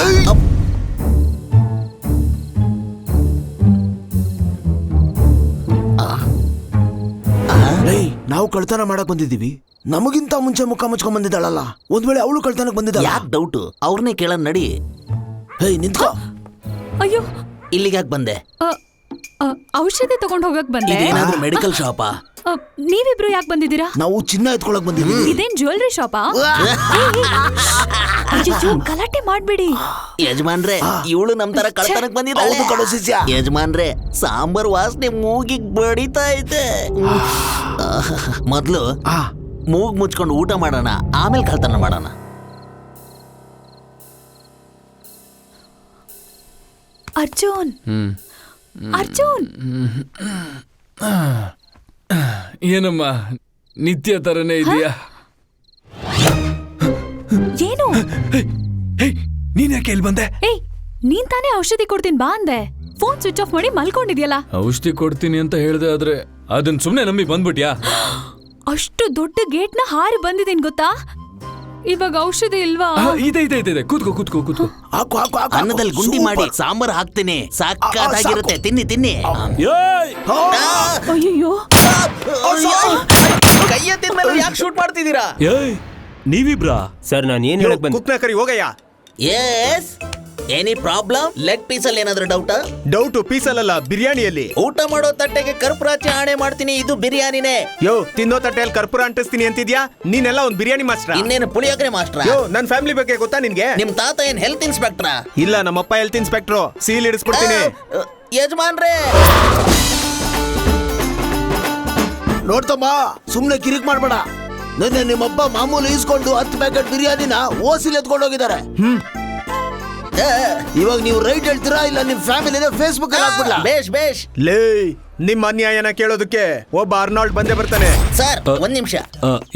ಲೇ ನಾವು ಕಳ್ತನ ಮಾಡಕ್ ಬಂದಿದೀವಿ, ನಮಗಿಂತ ಮುಂಚೆ ಮುಖ ಮುಚ್ಕೊಂಡ್ ಬಂದಿದ್ದಾಳಲ್ಲ, ಒಂದ್ ವೇಳೆ ಅವಳು ಕಳ್ತನಕ್ ಬಂದಿದ್ದಾಳ? ಯಾಕೆ ಡೌಟ್? ಅವ್ರನ್ನೇ ಕೇಳ ನಡಿ. ಹೇಯ್ ನಿಂತ್ಕೋ. ಅಯ್ಯೋ, ಇಲ್ಲಿಗೆ ಯಾಕೆ ಬಂದೆ? ಔಷಧಿ ತಗೊಂಡ್ ಹೋಗಕ್ ಬಂದೆ. ಇದೇನಾದ್ರೂ ಮೆಡಿಕಲ್ ಶಾಪಾ? ನೀವಿಬ್ರು ಯಾಕೆ ಬಂದಿದ್ದೀರಾ? ನಾವು ಚಿನ್ನ ಎತ್ಕೊಳಕ್ ಬಂದಿದ್ದೀವಿ. ಇದೇನ್ ಜ್ಯುವೆಲ್ರಿ ಶಾಪಾ? ಅಯ್ಯೋ, ಗಲಾಟೆ ಮಾಡ್ಬೇಡಿ ಯಜಮಾನ್ರೆ. ಇವಳು ನಮ್ ತರ ಕಳ್ತನಕ್ ಬಂದಿದ್ದಾಳೆ. ಯಜಮಾನ್ರೆ, ಸಾಂಬಾರ್ ವಾಸನೆ ಮೂಗಿಗ್ ಬಡಿತಾ ಐತೆ. ಮೊದ್ಲು ಮೂಗ್ ಮುಚ್ಕೊಂಡು ಊಟ ಮಾಡೋಣ, ಆಮೇಲೆ ಕಳ್ತನ ಮಾಡೋಣ. ಅರ್ಜುನ್, ಅರ್ಜುನ್. ಏನಮ್ಮ ನಿತ್ಯ ತರನೇ ಇದೆಯಾ? ಏನು? ನೀನ್ ಯಾಕೆ ಇಲ್ಲಿ ಬಂದೆ? ಏಯ್, ನೀನ್ ತಾನೇ ಔಷಧಿ ಕೊಡ್ತೀನಿ ಬಾ ಅಂದೆ. ಫೋನ್ ಸ್ವಿಚ್ ಆಫ್ ಮಾಡಿ ಮಲ್ಕೊಂಡಿದ್ಯಲ್ಲ. ಔಷಧಿ ಕೊಡ್ತೀನಿ ಅಂತ ಹೇಳ್ದೆ, ಆದ್ರೆ ಅದನ್ ಸುಮ್ನೆ ನಂಬಿ ಬಂದ್ಬಿಟ್ಯಾ? ಅಷ್ಟು ದೊಡ್ಡ ಗೇಟ್ ನ ಹಾರಿ ಬಂದಿದ್ದೀನಿ ಗೊತ್ತಾ? ಇವಾಗ ಔಷಧಿ ಇಲ್ವಾ? ಇದೆ. ಕೂತ್ಕೋ. ಅನ್ನದಲ್ಲಿ ಗುಂಡಿ ಮಾಡಿ ಸಾಂಬಾರ್ ಹಾಕ್ತೀನಿ, ಸಾಕಾಗಿರುತ್ತೆ. ತಿನ್ನಿ. ಅಯ್ಯೋ, ಕೈ ಎತ್ತಿದ ಮೇಲೆ ಯಾಕೆ ಶೂಟ್ ಮಾಡ್ತಿದ್ದೀರಾ? ನೀವಿಬ್ರಾ? ಸರ್ ನಾನು ಏನ್ ಹೇಳಕ್ ಬಂದೆ? ಕುಕ್ನಾಕರಿ ಹೋಗಯ್ಯ. Yes, any problem? Leg piece ಅಲ್ಲಿ ಏನಾದ್ರೂ ಡೌಟಾ? ಡೌಟ್ ಪೀಸಲ್ಲ, ಬಿರಿಯಾನಿಯಲ್ಲಿ. ಊಟ ಮಾಡೋ ತಟ್ಟೆಗೆ ಕರ್ಪೂರಾಚಿ ಆಣೆ ಮಾಡ್ತೀನಿ, ಇದು ಬಿರಿಯಾನಿನೇ. ಯೋ, ತಿನ್ನೋ ತಟ್ಟೆಯಲ್ಲಿ ಕರ್ಪೂರ ಅಂಟಿಸ್ತೀನಿ ಅಂತಿದ್ಯಾ? ನೀನೆಲ್ಲ ಒಂದ್ ಬಿರಿಯಾನಿ ಮಾಸ್ಟ್ರಾ? ಇನ್ನೇನು ಪುಳಿಯೋಗರೆ ಮಾಸ್ಟ್ರಾ? ಯೋ, ನನ್ ಫ್ಯಾಮಿಲಿ ಬಗ್ಗೆ ಗೊತ್ತಾ ನಿನ್ಗೆ? ನಿಮ್ ತಾತ ಏನ್ ಹೆಲ್ತ್ ಇನ್ಸ್ಪೆಕ್ಟ್ರಾ? ಇಲ್ಲ, ನಮ್ಮಪ್ಪ ಹೆಲ್ತ್ ಇನ್ಸ್ಪೆಕ್ಟ್ರು. ಸೀಲ್ ಇಡಿಸ್ಬಿಡ್ತೀನಿ. ಯಜಮಾನ್ರೇ, ನೋಡ್ತಮ್ಮ, ಸುಮ್ನೆ ಕಿರಿಕ್ ಮಾಡ್ಬೇಡ. ನಿನ್ನೆ ನಿಮ್ಮಪ್ಪ ಮಾಮೂಲು ಈಸ್ಕೊಂಡು 10 ಪ್ಯಾಕೆಟ್ ಬಿರಿಯಾನಿನ ಓಸಿಲ್ ಎತ್ಕೊಂಡು ಹೋಗಿದ್ದಾರೆ. ಇವಾಗ ನೀವು ರೈಟ್ ಹೇಳ್ತೀರಾ ಇಲ್ಲ ನಿಮ್ ಫ್ಯಾಮಿಲಿನ ಫೇಸ್ಬುಕ್ ಅಲ್ಲಿ ಹಾಕ್ಬಿಡ್ಲಾ? ಬೇಷ್. ಲೇ, ನಿಮ್ಮ ಅನ್ಯಾಯನ ಕೇಳೋದಕ್ಕೆ ಒಬ್ಬ ಅರ್ನಾಲ್ಡ್ ಬಂದೇ ಬರ್ತಾನೆ. ಸರ್, ಒಂದ್ ನಿಮಿಷ.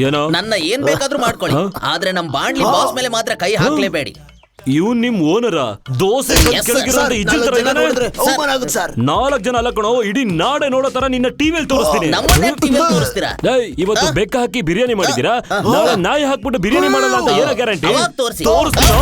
ಏನೋ? ನನ್ನ ಏನ್ ಬೇಕಾದ್ರೂ ಮಾಡ್ಕೊಳ್ಳಿ, ಆದ್ರೆ ನಮ್ ಬಾಂಡ್ಲಿ ಬಾಸ್ ಮೇಲೆ ಮಾತ್ರ ಕೈ ಹಾಕ್ಲೇಬೇಡಿ. ಇವ್ ನಿಮ್ ಓನರ? ದೋಸೆ ಕೆಳಗಿರೋಂತ ಇಜ್ಜಲ್ ತರ ಇದಾನೆ. 4 ಜನ ಅಲ್ಲ ಕಣೋ, ಇಡೀ ನಾಡೆ ನೋಡೋ ತರ ನಿನ್ನ ಟಿವಿಯಲ್ಲಿ ತೋರಿಸ್ತೀನಿ. ನಮ್ಮನ್ನೇ ಟಿವಿಯಲ್ಲಿ ತೋರಿಸ್ತೀರಾ? ಇವತ್ತು ಬೆಕ್ಕ ಹಾಕಿ ಬಿರಿಯಾನಿ ಮಾಡಿದೀರಾ, ನಾಳೆ ನಾಯಿ ಹಾಕ್ಬಿಟ್ಟು ಬಿರಿಯಾನಿ ಮಾಡಲ್ಲ ಅಂತ ಏನೋ ಗ್ಯಾರಂಟಿ? ತೋರಿಸ್ತೀರಾ?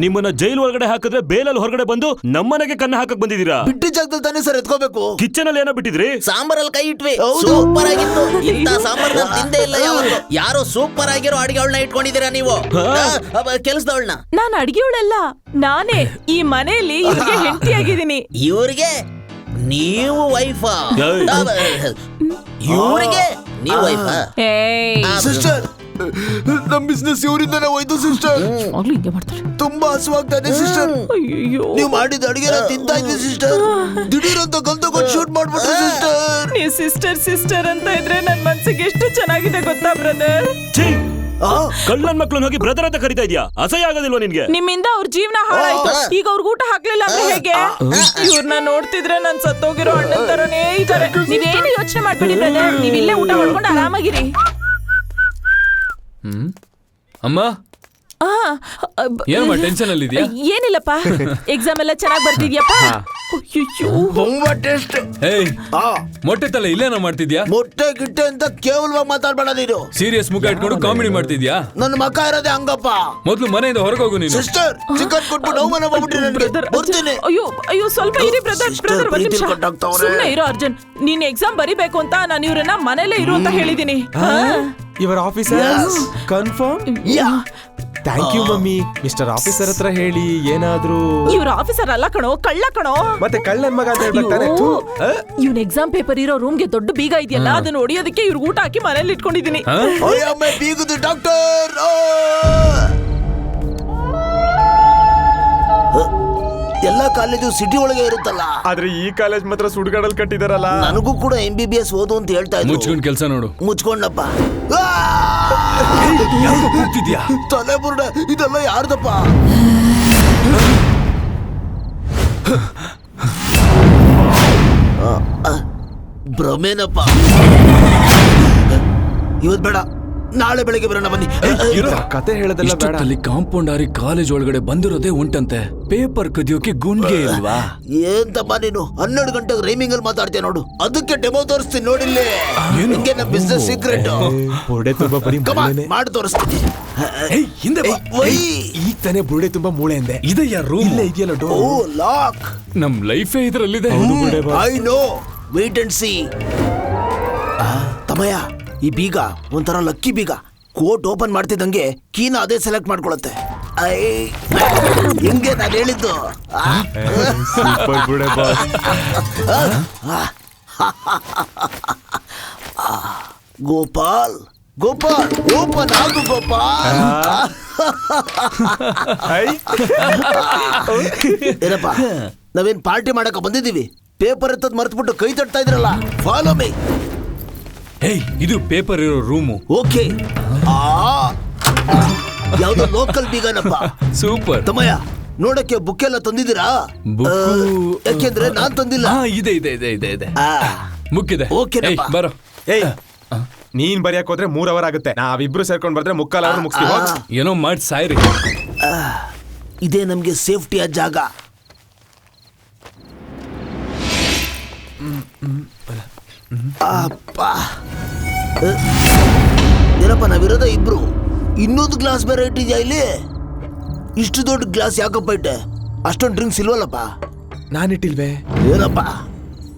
ನಿಮ್ಮನ್ನ ಜೈಲ್ ಒಳಗಡೆ ಹಾಕಿದ್ರೆ ಬೇಲಲ್ಲಿ ಹೊರಗಡೆ ಬಂದು ನಮ್ಮನೆಗೆ ಕನ್ನ ಹಾಕಕ್ ಬಂದಿದ್ದೀರಾ? ಬಿಟ್ಟಿ ಜಾಗದಲ್ಲಿ ತಾನೇ ಸರ್ ಎತ್ಕೋಬೇಕು. ಕಿಚನ್ ಅಲ್ಲಿ ಏನೋ ಬಿಟ್ಟಿದ್ರಿ? ಸಾಂಬಾರಲ್ಲಿ ಕೈ ಇಟ್ವಿ, ಸೂಪರ್ ಆಗಿತ್ತು. ಇಂತ ಸಾಂಬಾರ್ ತಿಂದೇ ಇಲ್ಲ ಯಾವತ್ತು. ಯಾರೋ ಸೂಪರ್ ಆಗಿರೋ ಅಡಿಗೆಗಳನ್ನ ಇಟ್ಕೊಂಡಿದ್ದೀರಾ ನೀವು, ಕೆಲಸದವಳನ್ನ. ನಾನು ಅಡಿಗೆವಳಲ್ಲ, ನಾನೇ ಈ ಮನೆಯಲ್ಲಿ ಇವ್ರಿಗೆ ಹೆಂಡತಿ ಆಗಿದ್ದೀನಿ. ಇವ್ರಿಗೆ ನೀವು ವೈಫಾ? ಇವ್ರಿಗೆ ನೀವು ವೈಫಾ? ಸಿಸ್ಟರ್, ನಮ್ ಬಿಸ್ನೆಸ್ ಇವರಿಂದನೇ ಹೋಯ್ತು ಸಿಸ್ಟರ್. ತುಂಬಾ ಹಸುವಾಗ್ತಾ ಇದೆ ಸಿಸ್ಟರ್. ನೀವು ಮಾಡಿದ ಅಡಿಗೆನ ತಿಂತಾ ಇದ್ವಿ ಸಿಸ್ಟರ್, ದಿಢೀರ್ ಅಂತ ಗಲ್ ತಗೊಂಡು ಶೂಟ್ ಮಾಡ್ಬಿಟ್ರಿ ಸಿಸ್ಟರ್. ನೀವು ಸಿಸ್ಟರ್ ಅಂತ ಇದ್ರೆ ನನ್ ಮನ್ಸಿಗೆ ಎಷ್ಟು ಚೆನ್ನಾಗಿದೆ ಗೊತ್ತಾ ಬ್ರದರ್? ಕಳ್ಳನ್ ಮಕ್ಳನ್ನ ಹೋಗಿ ಬ್ರದರ್ ಅಂತ ಕರಿತಾ ಇದ್ಯಾ? ಅಸಹ್ಯ ಆಗೋದಿಲ್ವಾ ನಿನ್ಗೆ? ನಿಮ್ಮಿಂದ ಅವ್ರ ಜೀವನ ಹಾಳಾಯ್ತು, ಈಗ ಅವ್ರಿಗೆ ಊಟ ಹಾಕ್ಲಿಲ್ಲ ಅಂದ್ರೆ ಹೇಗೆ? ಇವ್ರನ್ನ ನೋಡ್ತಿದ್ರೆ ನನ್ ಸತ್ತೋಗಿರೋ ಅಣ್ಣನ್ ತರನೇ ಇದಾರೆ. ನೀವೇನು ಯೋಚನೆ ಮಾಡ್ಬೇಡಿ ಬ್ರದರ್, ನೀವ್ ಇಲ್ಲೇ ಊಟ ಮಾಡ್ಕೊಂಡು ಆರಾಮಾಗಿರಿ. ಅಮ್ಮ, ಏನಮ್ಮ ಟೆನ್ಷನ್ ಅಲ್ಲಿ ಇದೆಯಾ? ಏನಿಲ್ಲಪ್ಪ, ಎಕ್ಸಾಮ್ ಎಲ್ಲ ಚೆನ್ನಾಗಿ ಬರ್ತಿದ್ಯಪ್ಪ. ತುಂಬಾ ಟೇಸ್ಟ್. ಮೊಟ್ಟೆ ತಲೆ ಇಲ್ಲೇನೋ ಮಾಡ್ತಿದ್ಯಾ? ಮೊಟ್ಟೆ ಗಿಟ್ಟೆ ಅಂತ ಕೇವಲವಾಗಿ ಮಾತಾಡ್ಬೇಡ ನೀನು. ಸೀರಿಯಸ್ ಮುಖ ಇಟ್ಕೊಂಡು ಕಾಮಿಡಿ ಮಾಡ್ತಿದ್ಯಾ? ನನ್ನ ಮಕ್ಕ ಇರೋದೇ ಹಂಗಪ್ಪ. ಮೊದ್ಲು ಮನೆಯಿಂದ ಹೊರಗೆ ಹೋಗು ನೀನು. ಸಿಸ್ಟರ್, ಚಿಕನ್ ಕೊಟ್ಬಿಟ್ಟು ಅವಮಾನ ಮಾಡ್ಬಿಟ್ರಿ ನನಗೆ. ಬರ್ತೀನಿ. ಅಯ್ಯೋ ಸ್ವಲ್ಪ ಇರಿ ಬ್ರದರ್, ಒಂದ್ ನಿಮಿಷ ಸುಮ್ಮನೆ ಇರೋ ಅರ್ಜುನ್. ನೀನ್ ಎಕ್ಸಾಮ್ ಬರಿಬೇಕು ಅಂತ ನಾನು ಇವ್ರನ್ನ ಮನೇಲೇ ಇರು ಅಂತ ಹೇಳಿದೀನಿ. ಇವರ officer confirm? Thank you mummy. Mr officer ಹತ್ರ ಹೇಳಿ ಏನಾದ್ರೂ. ಇವ್ರ ಆಫೀಸರ್ ಅಲ್ಲ ಕಣೋ, ಕಳ್ಳ ಕಣೋ. ಮತ್ತೆ ಕಳ್ಳನ್ ಮಗ ಅಂತ ಹೇಳ್ತಾನೆ. ಇವ್ನ ಎಕ್ಸಾಮ್ ಪೇಪರ್ ಇರೋ ರೂಮ್ಗೆ ದೊಡ್ಡ ಬೀಗ ಇದೆಯಲ್ಲ, ಅದನ್ನ ಹೊಡಿಯೋದಕ್ಕೆ ಇವ್ರು ಊಟ ಹಾಕಿ ಮನೇಲಿ ಇಟ್ಕೊಂಡಿದೀನಿ. ಬೀಗದ ಡಾಕ್ಟರ್. ಎಲ್ಲಾ ಕಾಲೇಜು ಸಿಟಿ ಒಳಗೆ ಇರುತ್ತಲ್ಲ. ಆದ್ರೆ ಈ ಕಾಲೇಜ್ ಮಾತ್ರ ಸುಡ್ಗಾಡಲ್ಲಿ ಕಟ್ಟಿದಾರಲ್ಲ. ನನಗೂ ಕೂಡ MBBS ಓದು ಅಂತ ಹೇಳ್ತಾ ಇದ್ರು. ಮುಚ್ಕೊಂಡ್ ಕೆಲಸ ನೋಡು. ಮುಚ್ಕೊಂಡಪ್ಪ. ಕೂತಿದ್ಯಾ? ತಲೆ ಬುರುಡ, ಇದೆಲ್ಲ ಯಾರ್ದಪ್ಪ? ಭ್ರಮೇನಪ್ಪ. ಇವತ್ ಬೇಡ, ನಾಳೆ ಬೆಳಗ್ಗೆ ಬರೋಣ ಬನ್ನಿ. ಕತೆ ಹೇಳೋದೆಲ್ಲ ಬೇಡ. ಅಲ್ಲಿ ಕಾಂಪೌಂಡ್ ಆರಿ ಕಾಲೇಜ್ ಒಳಗಡೆ ಬಂದಿರೋದೇ ಉಂಟಂತೆ. ಪೇಪರ್ ಕದಿಯೋಕೆ ಗುಂಡ್ಗೆ ಇಲ್ವಾ? ಏಂತಮ್ಮ ನೀನು 12 ಗಂಟೆಗೆ ರೈಮಿಂಗ್ ಅಲ್ಲಿ ಮಾತಾಡ್ತೀಯ ನೋಡು. ಅದಕ್ಕೆ ಡೆಮೋ ತೋರಿಸ್ತೀನಿ ನೋಡಿಲ್ಲಿ. ನಿಂಗೆ ನಮ್ಮ ಬಿಸ್ನೆಸ್ ಸೀಕ್ರೆಟ್ ಬುರುಡೆ ತುಂಬಾ ಬರೀ ಮಾಡಿ ತೋರಿಸ್ತೀನಿ. ಹಿಂದೆ ಈಗ ತಾನೇ ಬುರುಡೆ ತುಂಬಾ ಮೂಳೆ ಅಂದೆ. ಇದೆಯಾ ರೂಮ್? ಇಲ್ಲ ಇದೆಯಲ್ಲ ಓ ಡೋರ್. ಲಾಕ್. ನಮ್ ಲೈಫೇ ಇದ್ರಲ್ಲಿದೆ. I know, wait and see. ತಮಯ, ಈ ಬೀಗ ಒಂಥರ ಲಕ್ಕಿ ಬೀಗ. ಕೋಟ್ ಓಪನ್ ಮಾಡ್ತಿದ್ದಂಗೆ ಕೀನ ಅದೇ ಸೆಲೆಕ್ಟ್ ಮಾಡ್ಕೊಳತ್ತೆ. ಹಿಂಗೆ ನಾನು ಹೇಳಿದ್ದು. ಸೂಪರ್ ಬುರುಡೆ ಬಾಸ್. ಗೋಪಾಲ್, ಗೋಪಾಲ್ ಓಪನ್ ಆಗು ಗೋಪಾಲ್. ಏನಪ್ಪ, ನಾವೇನ್ ಪಾರ್ಟಿ ಮಾಡಕ ಬಂದಿದ್ದೀವಿ? ಪೇಪರ್ ಎತ್ತದ್ ಮರ್ತ್ಬಿಟ್ಟು ಕೈ ತಟ್ತಾ ಇದ್ರಲ್ಲ. Follow me. ಹೇಯ್, ಇದು ಪೇಪರ್ ಇರೋ ರೂಮು. ಓಕೆ. ಯಾವ್ದೋ ಲೋಕಲ್ ಬೀಗನಪ್ಪ. ಸೂಪರ್. ತಮಯ, ನೋಡಕ್ಕೆ ಬುಕ್ ಎಲ್ಲ ತಂದಿದ್ದೀರಾ? ಯಾಕೆಂದ್ರೆ ನಾನ್ ತಂದಿಲ್ಲ. ಇದೆ ಇದೆ ಇದೆ ಇದೆ ಇದೆ. ಮುಕ್ಕಿದೆ. ಓಕೆನಪ್ಪ. ಬರೋ. ಏಯ್, ನೀನ್ ಬರೆಯಕ್ ಹೋದ್ರೆ 3 ಅವರ್ ಆಗುತ್ತೆ. ನಾವಿಬ್ರು ಸೇರ್ಕೊಂಡ್ ಬರ್ದ್ರೆ 3/4 ಅವರ್ ಮುಗಿಸ್ತೀವಿ. ಏನೋ ಮಾಡಿ ಸಾಯ್ರಿ. ಇದೇ ನಮ್ಗೆ ಸೇಫ್ಟಿಯ ಜಾಗ. ಅಪ್ಪ, ಏನಪ್ಪ ನಾವಿರೋದ ಇಬ್ರು. ಇನ್ನೊಂದು ಗ್ಲಾಸ್ ಬೇರೆ ಇಟ್ಟಿದ್ಯಾ ಇಲ್ಲಿ? ಇಷ್ಟು ದೊಡ್ಡ ಗ್ಲಾಸ್ ಯಾಕಪ್ಪ ಇಟ್ಟೆ? ಅಷ್ಟೊಂದು ಡ್ರಿಂಕ್ಸ್ ಇಲ್ವಲ್ಲಪ್ಪ? ನಾನಿಟ್ಟಿಲ್ವೇ? ಏನಪ್ಪ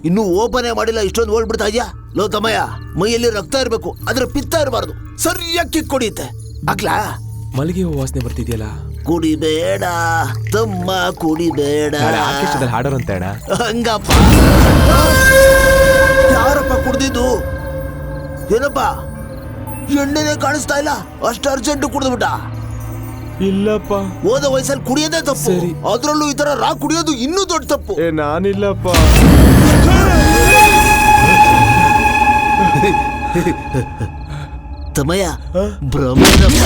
ಇನ್ನೂ ಓಪನೇ ಮಾಡಿಲ್ಲ, ಇಷ್ಟೊಂದು ಓಡ್ಬಿಡ್ತಾ ಇದ್ಯಾ? ಲೋ ತಮಯ, ಮೈಯಲ್ಲಿ ರಕ್ತ ಇರ್ಬೇಕು, ಆದ್ರೆ ಪಿತ್ತ ಇರಬಾರ್ದು. ಸರಿಯಾಗಿ ಕಿಕ್ ಕೊಡಿಯುತ್ತೆ. ಹಾಕ್ಲಾ? ಮಲ್ಲಿಗೆ ಹೂ ವಾಸನೆ ಬರ್ತಿದ್ಯಲ್ಲ. ಕುಡಿಬೇಡ ತಮ್ಮ, ಕುಡಿಬೇಡ. ಆರ್ಕೆಸ್ಟ್ರಾದಲ್ಲಿ ಹಾಡೋರು ಅಂತ ಹೇಳ. ಹಂಗಪ್ಪ. ಯಾರಪ್ಪ ಕುಡ್ದಿದ್ದು? ಏನಪ್ಪ ಎಣ್ಣೆನೆ ಕಾಣಿಸ್ತಾ ಇಲ್ಲ, ಅಷ್ಟು ಅರ್ಜೆಂಟ್ ಕುಡಿದ್ಬಿಟ್ಟ. ಇಲ್ಲಪ್ಪ, ಓದ ವಯಸ್ಸಲ್ಲಿ ಕುಡಿಯೋದೇ ತಪ್ಪು. ಸರಿ. ಅದ್ರಲ್ಲೂ ಈ ತರ ಕುಡಿಯೋದು ಇನ್ನೂ ದೊಡ್ಡ ತಪ್ಪು. ನಾನಿಲ್ಲಪ್ಪ. ತಮಯ, ಭ್ರಮೇನಪ್ಪ.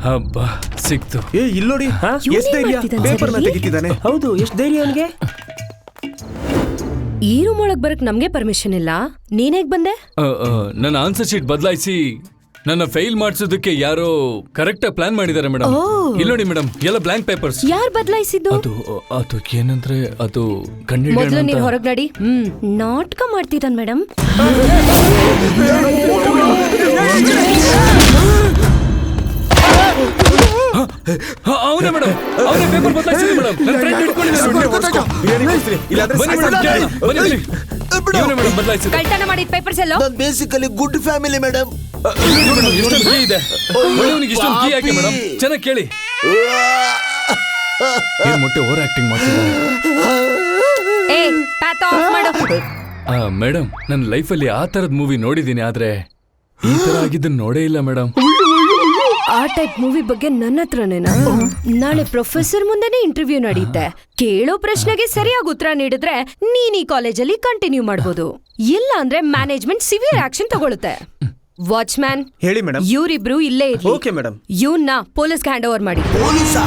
ಹಬ್ಬ ಸಿಕ್ತು. ಇಲ್ಲೋಡಿ, ಎಷ್ಟು ಧೈರ್ಯ ಪೇಪರ್ ನ ತೆಗಿತಿದ್ದಾನೆ. ಹೌದು, ಎಷ್ಟು ಧೈರ್ಯ ಅವನಿಗೆ. ಈ ರೂಮ್ ಒಳಗ್ ಬರಕ್ ನಮ್ಗೆ ಪರ್ಮಿಷನ್ ಇಲ್ಲ, ನೀನೇಗ್ ಬಂದೆ? ನನ್ನ ಆನ್ಸರ್ ಶೀಟ್ ಬದಲಾಯಿಸಿ ನನ್ನ ಫೈಲ್ ಮಾಡಿಸೋದಕ್ಕೆ ಯಾರೋ ಕರೆಕ್ಟ್ ಪ್ಲಾನ್ ಮಾಡಿದ್ದಾರೆ ಮೇಡಮ್. ಇಲ್ಲ ನೋಡಿ ಮೇಡಮ್, ಎಲ್ಲ ಬ್ಲಾಂಕ್ ಪೇಪರ್ಸ್. ಯಾರ್ ಬದಲಾಯಿಸಿದ್ದು? ಅದು ಏನಂದ್ರೆ ಅದು ಮೊದಲು ನೀನ್ ಹೊರಗ್ ನಡಿ. ನಾಟಕ ಮಾಡ್ತಿದ್ದಾನ್ ಮೇಡಮ್. ಅವನೇ ಮೇಡಮ್, ಅವನೇ ಪೇಪರ್ ಬದಲಾಯಿಸಿದ ಮೇಡಮ್. ನನ್ನ ಫ್ರೆಂಡ್ ಬದಲಾಯಿಸಿದ. ಕಳ್ತನ ಮಾಡಿದ ಪೇಪರ್ಸ್ ಎಲ್ಲ. ನಾನು ಬೇಸಿಕಲಿ ಗುಡ್ ಫ್ಯಾಮಿಲಿ ಮೇಡಮ್. ಇಷ್ಟೊಂದು ಕೀ ಇದೆ. ಒಳ್ಳೆಯವನಿಗೆ ಇಷ್ಟೊಂದು ಕೀ ಯಾಕೆ ಮೇಡಮ್? ಚೆನ್ನಾಗಿ ಕೇಳಿ. ಏನ್ ಮೊಟ್ಟೆ ಓವರ್ ಆಕ್ಟಿಂಗ್ ಮಾಡ್ತಿದ್ದಾರೆ. ಮೇಡಮ್, ನನ್ನ ಲೈಫಲ್ಲಿ ಆ ತರದ ಮೂವಿ ನೋಡಿದೀನಿ, ಆದ್ರೆ ಈ ತರ ಆಗಿದ್ದನ್ನ ನೋಡೇ ಇಲ್ಲ ಮೇಡಮ್. ಆ ಟೈಪ್ ಮೂವಿ ಬಗ್ಗೆ ನನ್ನ ಹತ್ರನೇನಾ? ನಾಳೆ ಪ್ರೊಫೆಸರ್ ಮುಂದೆನೆ ಇಂಟರ್ವ್ಯೂ ನಡೆಯುತ್ತೆ. ಕೇಳೋ ಪ್ರಶ್ನೆಗೆ ಸರಿಯಾಗಿ ಉತ್ತರ ನೀಡಿದ್ರೆ ನೀನ್ ಈ ಕಾಲೇಜಲ್ಲಿ ಕಂಟಿನ್ಯೂ ಮಾಡ್ಬೋದು. ಇಲ್ಲ ಅಂದ್ರೆ ಮ್ಯಾನೇಜ್ಮೆಂಟ್ ಸಿವಿಯರ್ ಆಕ್ಷನ್ ತಗೊಳುತ್ತೆ. ವಾಚ್ಮ್ಯಾನ್ ಹೇಳಿ ಮೇಡಮ್. ಇವರಿಬ್ರು ಇಲ್ಲೇ ಇರ್ಲಿ. Okay madam. ಇವ್ನ ಪೊಲೀಸ್ಗೆ ಹ್ಯಾಂಡ್ ಓವರ್ ಮಾಡಿ. ಪೊಲೀಸಾ?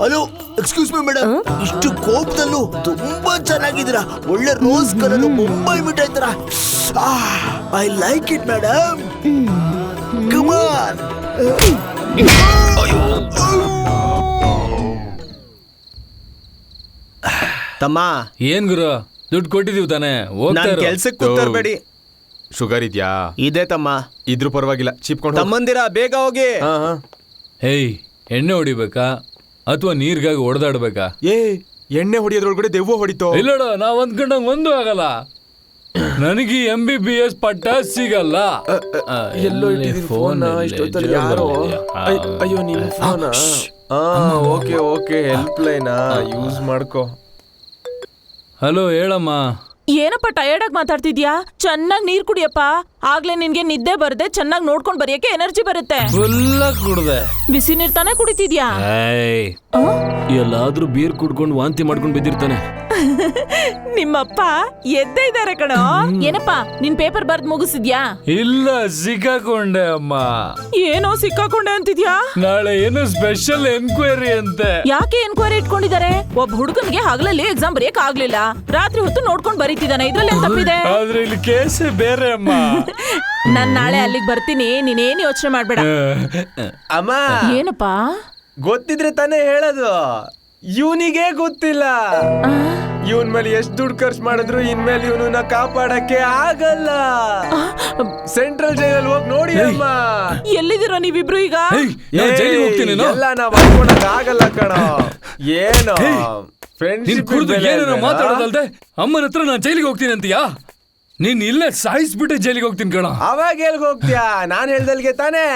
Hello, excuse me madam. ಇಷ್ಟು ಕೋಪದಲ್ಲೂ ತುಂಬಾ ಚೆನ್ನಾಗಿದ್ದೀರಾ. ಒಳ್ಳೆ ರೋಸ್ ಕಲರ್ ಮುಂಬೈ ಮಿಠಾಯಿ ತರ. I like it madam. Come on. ತಮ್ಮ, ಏನ್ ಗುರು, ದುಡ್ಡು ಕೊಟ್ಟಿದೀವಿ ತಾನೆ? ಕೆಲ್ಸಕ್ಕೆ ಕೂತರ್ಬೇಡಿ. ಶುಗರ್ ಇದ್ಯಾ? ಇದೆ ತಮ್ಮ. ಇದ್ರೂ ಪರವಾಗಿಲ್ಲ, ಚಿಪ್ಕೊಂಡು ತಮ್ಮಂದಿರ ಬೇಗ ಹೋಗಿ. ಹೇಯ್, ಎಣ್ಣೆ ಹೊಡಿಬೇಕಾ ಅಥವಾ ನೀರ್ಗಾಗಿ ಹೊಡೆದಾಡ್ಬೇಕಾ? ಎಣ್ಣೆ ಹೊಡಿಯೋದ್ರೊಳಗಡೆ ದೆವ್ವ ಹೊಡಿತೋ. ಇಲ್ಲೋಡ, ನಾವ್ ಅಂದ್ಕೊಂಡಂಗ್ ಒಂದು ಆಗಲ್ಲ. ನನಗೆ MBBS ಪಟ್ಟ ಸಿಗಲ್ಲ. ಎಲ್ಲೋ ಫೋನ್. ಇಷ್ಟೊತ್ತಲ್ಲಿ ಯಾರೋ. ಅಯ್ಯೋ, ನೀವು ಫೋನ್. ಓಕೆ ಓಕೆ ಹೆಲ್ಪ್ ಲೈನಾ ಯೂಸ್ ಮಾಡ್ಕೋ. ಹಲೋ ಹೇಳಮ್ಮ. ಏನಪ್ಪ ಟಯರ್ಡ್ ಆಗಿ ಮಾತಾಡ್ತಿದ್ಯಾ? ಚೆನ್ನಾಗಿ ನೀರ್ ಕುಡಿಯಪ್ಪ, ಆಗ್ಲೇ ನಿನ್ಗೆ ನಿದ್ದೆ ಬರ್ದೆ ಚೆನ್ನಾಗಿ ನೋಡ್ಕೊಂಡ್ ಬರೆಯಕ್ಕೆ ಎನರ್ಜಿ ಬರುತ್ತೆ. ಫುಲ್ಲ ಕುಡ್ದೆ. ಬಿಸಿ ನೀರ್ ತಾನೇ ಕುಡಿತಿದ್ಯಾ? ಎಲ್ಲಾದ್ರೂ ಬೀರ್ ಕುಡ್ಕೊಂಡು ವಾಂತಿ ಮಾಡ್ಕೊಂಡು ಬಿದ್ದಿರ್ತಾನೆ. ನಿಮ್ಮಪ್ಪ ಎದ್ದೇ ಇದಾರೆ ಕಣೋ. ಏನಪ್ಪ ನಿನ್ ಪೇಪರ್ ಬರ್ದ್ ಮುಗಿಸಿದ್ಯಾ? ಇಲ್ಲ, ಸಿಕ್ಕಾಕೊಂಡೆ ಅಮ್ಮ. ಏನೋ ಸಿಕ್ಕಾಕೊಂಡೆ ಅಂತಿದ್ಯಾ? ನಾಳೆ ಏನು ಸ್ಪೆಷಲ್ ಎನ್ಕ್ವೈರಿ ಅಂತೆ. ಯಾಕೆ ಎನ್ಕ್ವೈರಿ ಇಟ್ಕೊಂಡಿದ್ದಾರೆ? ಒಬ್ಬ ಹುಡುಗನ್ಗೆ ಹಗಲಲ್ಲಿ ಎಕ್ಸಾಮ್ ಬರೆಯಕ್ ಆಗ್ಲಿಲ್ಲ, ರಾತ್ರಿ ಹೊತ್ತು ನೋಡ್ಕೊಂಡ್ ಬರೀತಿದ್ದಾನೆ. ಇದ್ರಲ್ಲಿ ಏನ್ ತಪ್ಪಿದೆ? ಆದ್ರೆ ಇಲ್ಲಿ ಕೇಸೇ ಬೇರೆ ಅಮ್ಮ. ನಾನ್ ನಾಳೆ ಅಲ್ಲಿಗೆ ಬರ್ತೀನಿ, ನೀನೇನ್ ಯೋಚನೆ ಮಾಡ್ಬೇಡ. ಅಮ್ಮ ಏನಪ್ಪ? ಗೊತ್ತಿದ್ರೆ ತಾನೇ ಹೇಳೋದು. ಇವನಿಗೆ ಗೊತ್ತಿಲ್ಲ. ಇವನ್ ಮೇಲೆ ಎಷ್ಟು ದುಡ್ಡು ಖರ್ಚು ಮಾಡಿದ್ರು ಇನ್ಮೇಲೆ ಇವನನ್ನ ಕಾಪಾಡಕ್ಕೆ ಆಗಲ್ಲ. ಸೆಂಟ್ರಲ್ ಜೈಲಲ್ಲಿ ಹೋಗಿ ನೋಡಿ ಅಮ್ಮ. ಎಲ್ಲಿದ್ದೀರೋ ನೀವಿಬ್ರು ಈಗ? ಜೈಲಿಗೆ ಹೋಗ್ತೀನಿ. ಎಲ್ಲ ನಾವ್ ಅನ್ಕೊಂಡಾಗ ಆಗಲ್ಲ ಕಣ. ಏನೋ ಫ್ರೆಂಡ್ಶಿಪ್ ಏನಾರ ಮಾತಾಡೋದಲ್ದೆ ಅಮ್ಮನ ಹತ್ರ ನಾನು ಜೈಲಿಗೆ ಹೋಗ್ತೀನಿ ಅಂತೀಯಾ? ನೀನ್ ಇಲ್ಲೇ ಸಾಯಿಸ್ಬಿಟ್ಟೆ ಜೈಲಿಗೆ ಹೋಗ್ತೀನಿ ಕಣ. ಅವಾಗ ಎಲ್ಗ ಹೋಗ್ತೀಯಾ? ನಾನ್ ಹೇಳ್ದಲ್ಗೆ ತಾನೇ.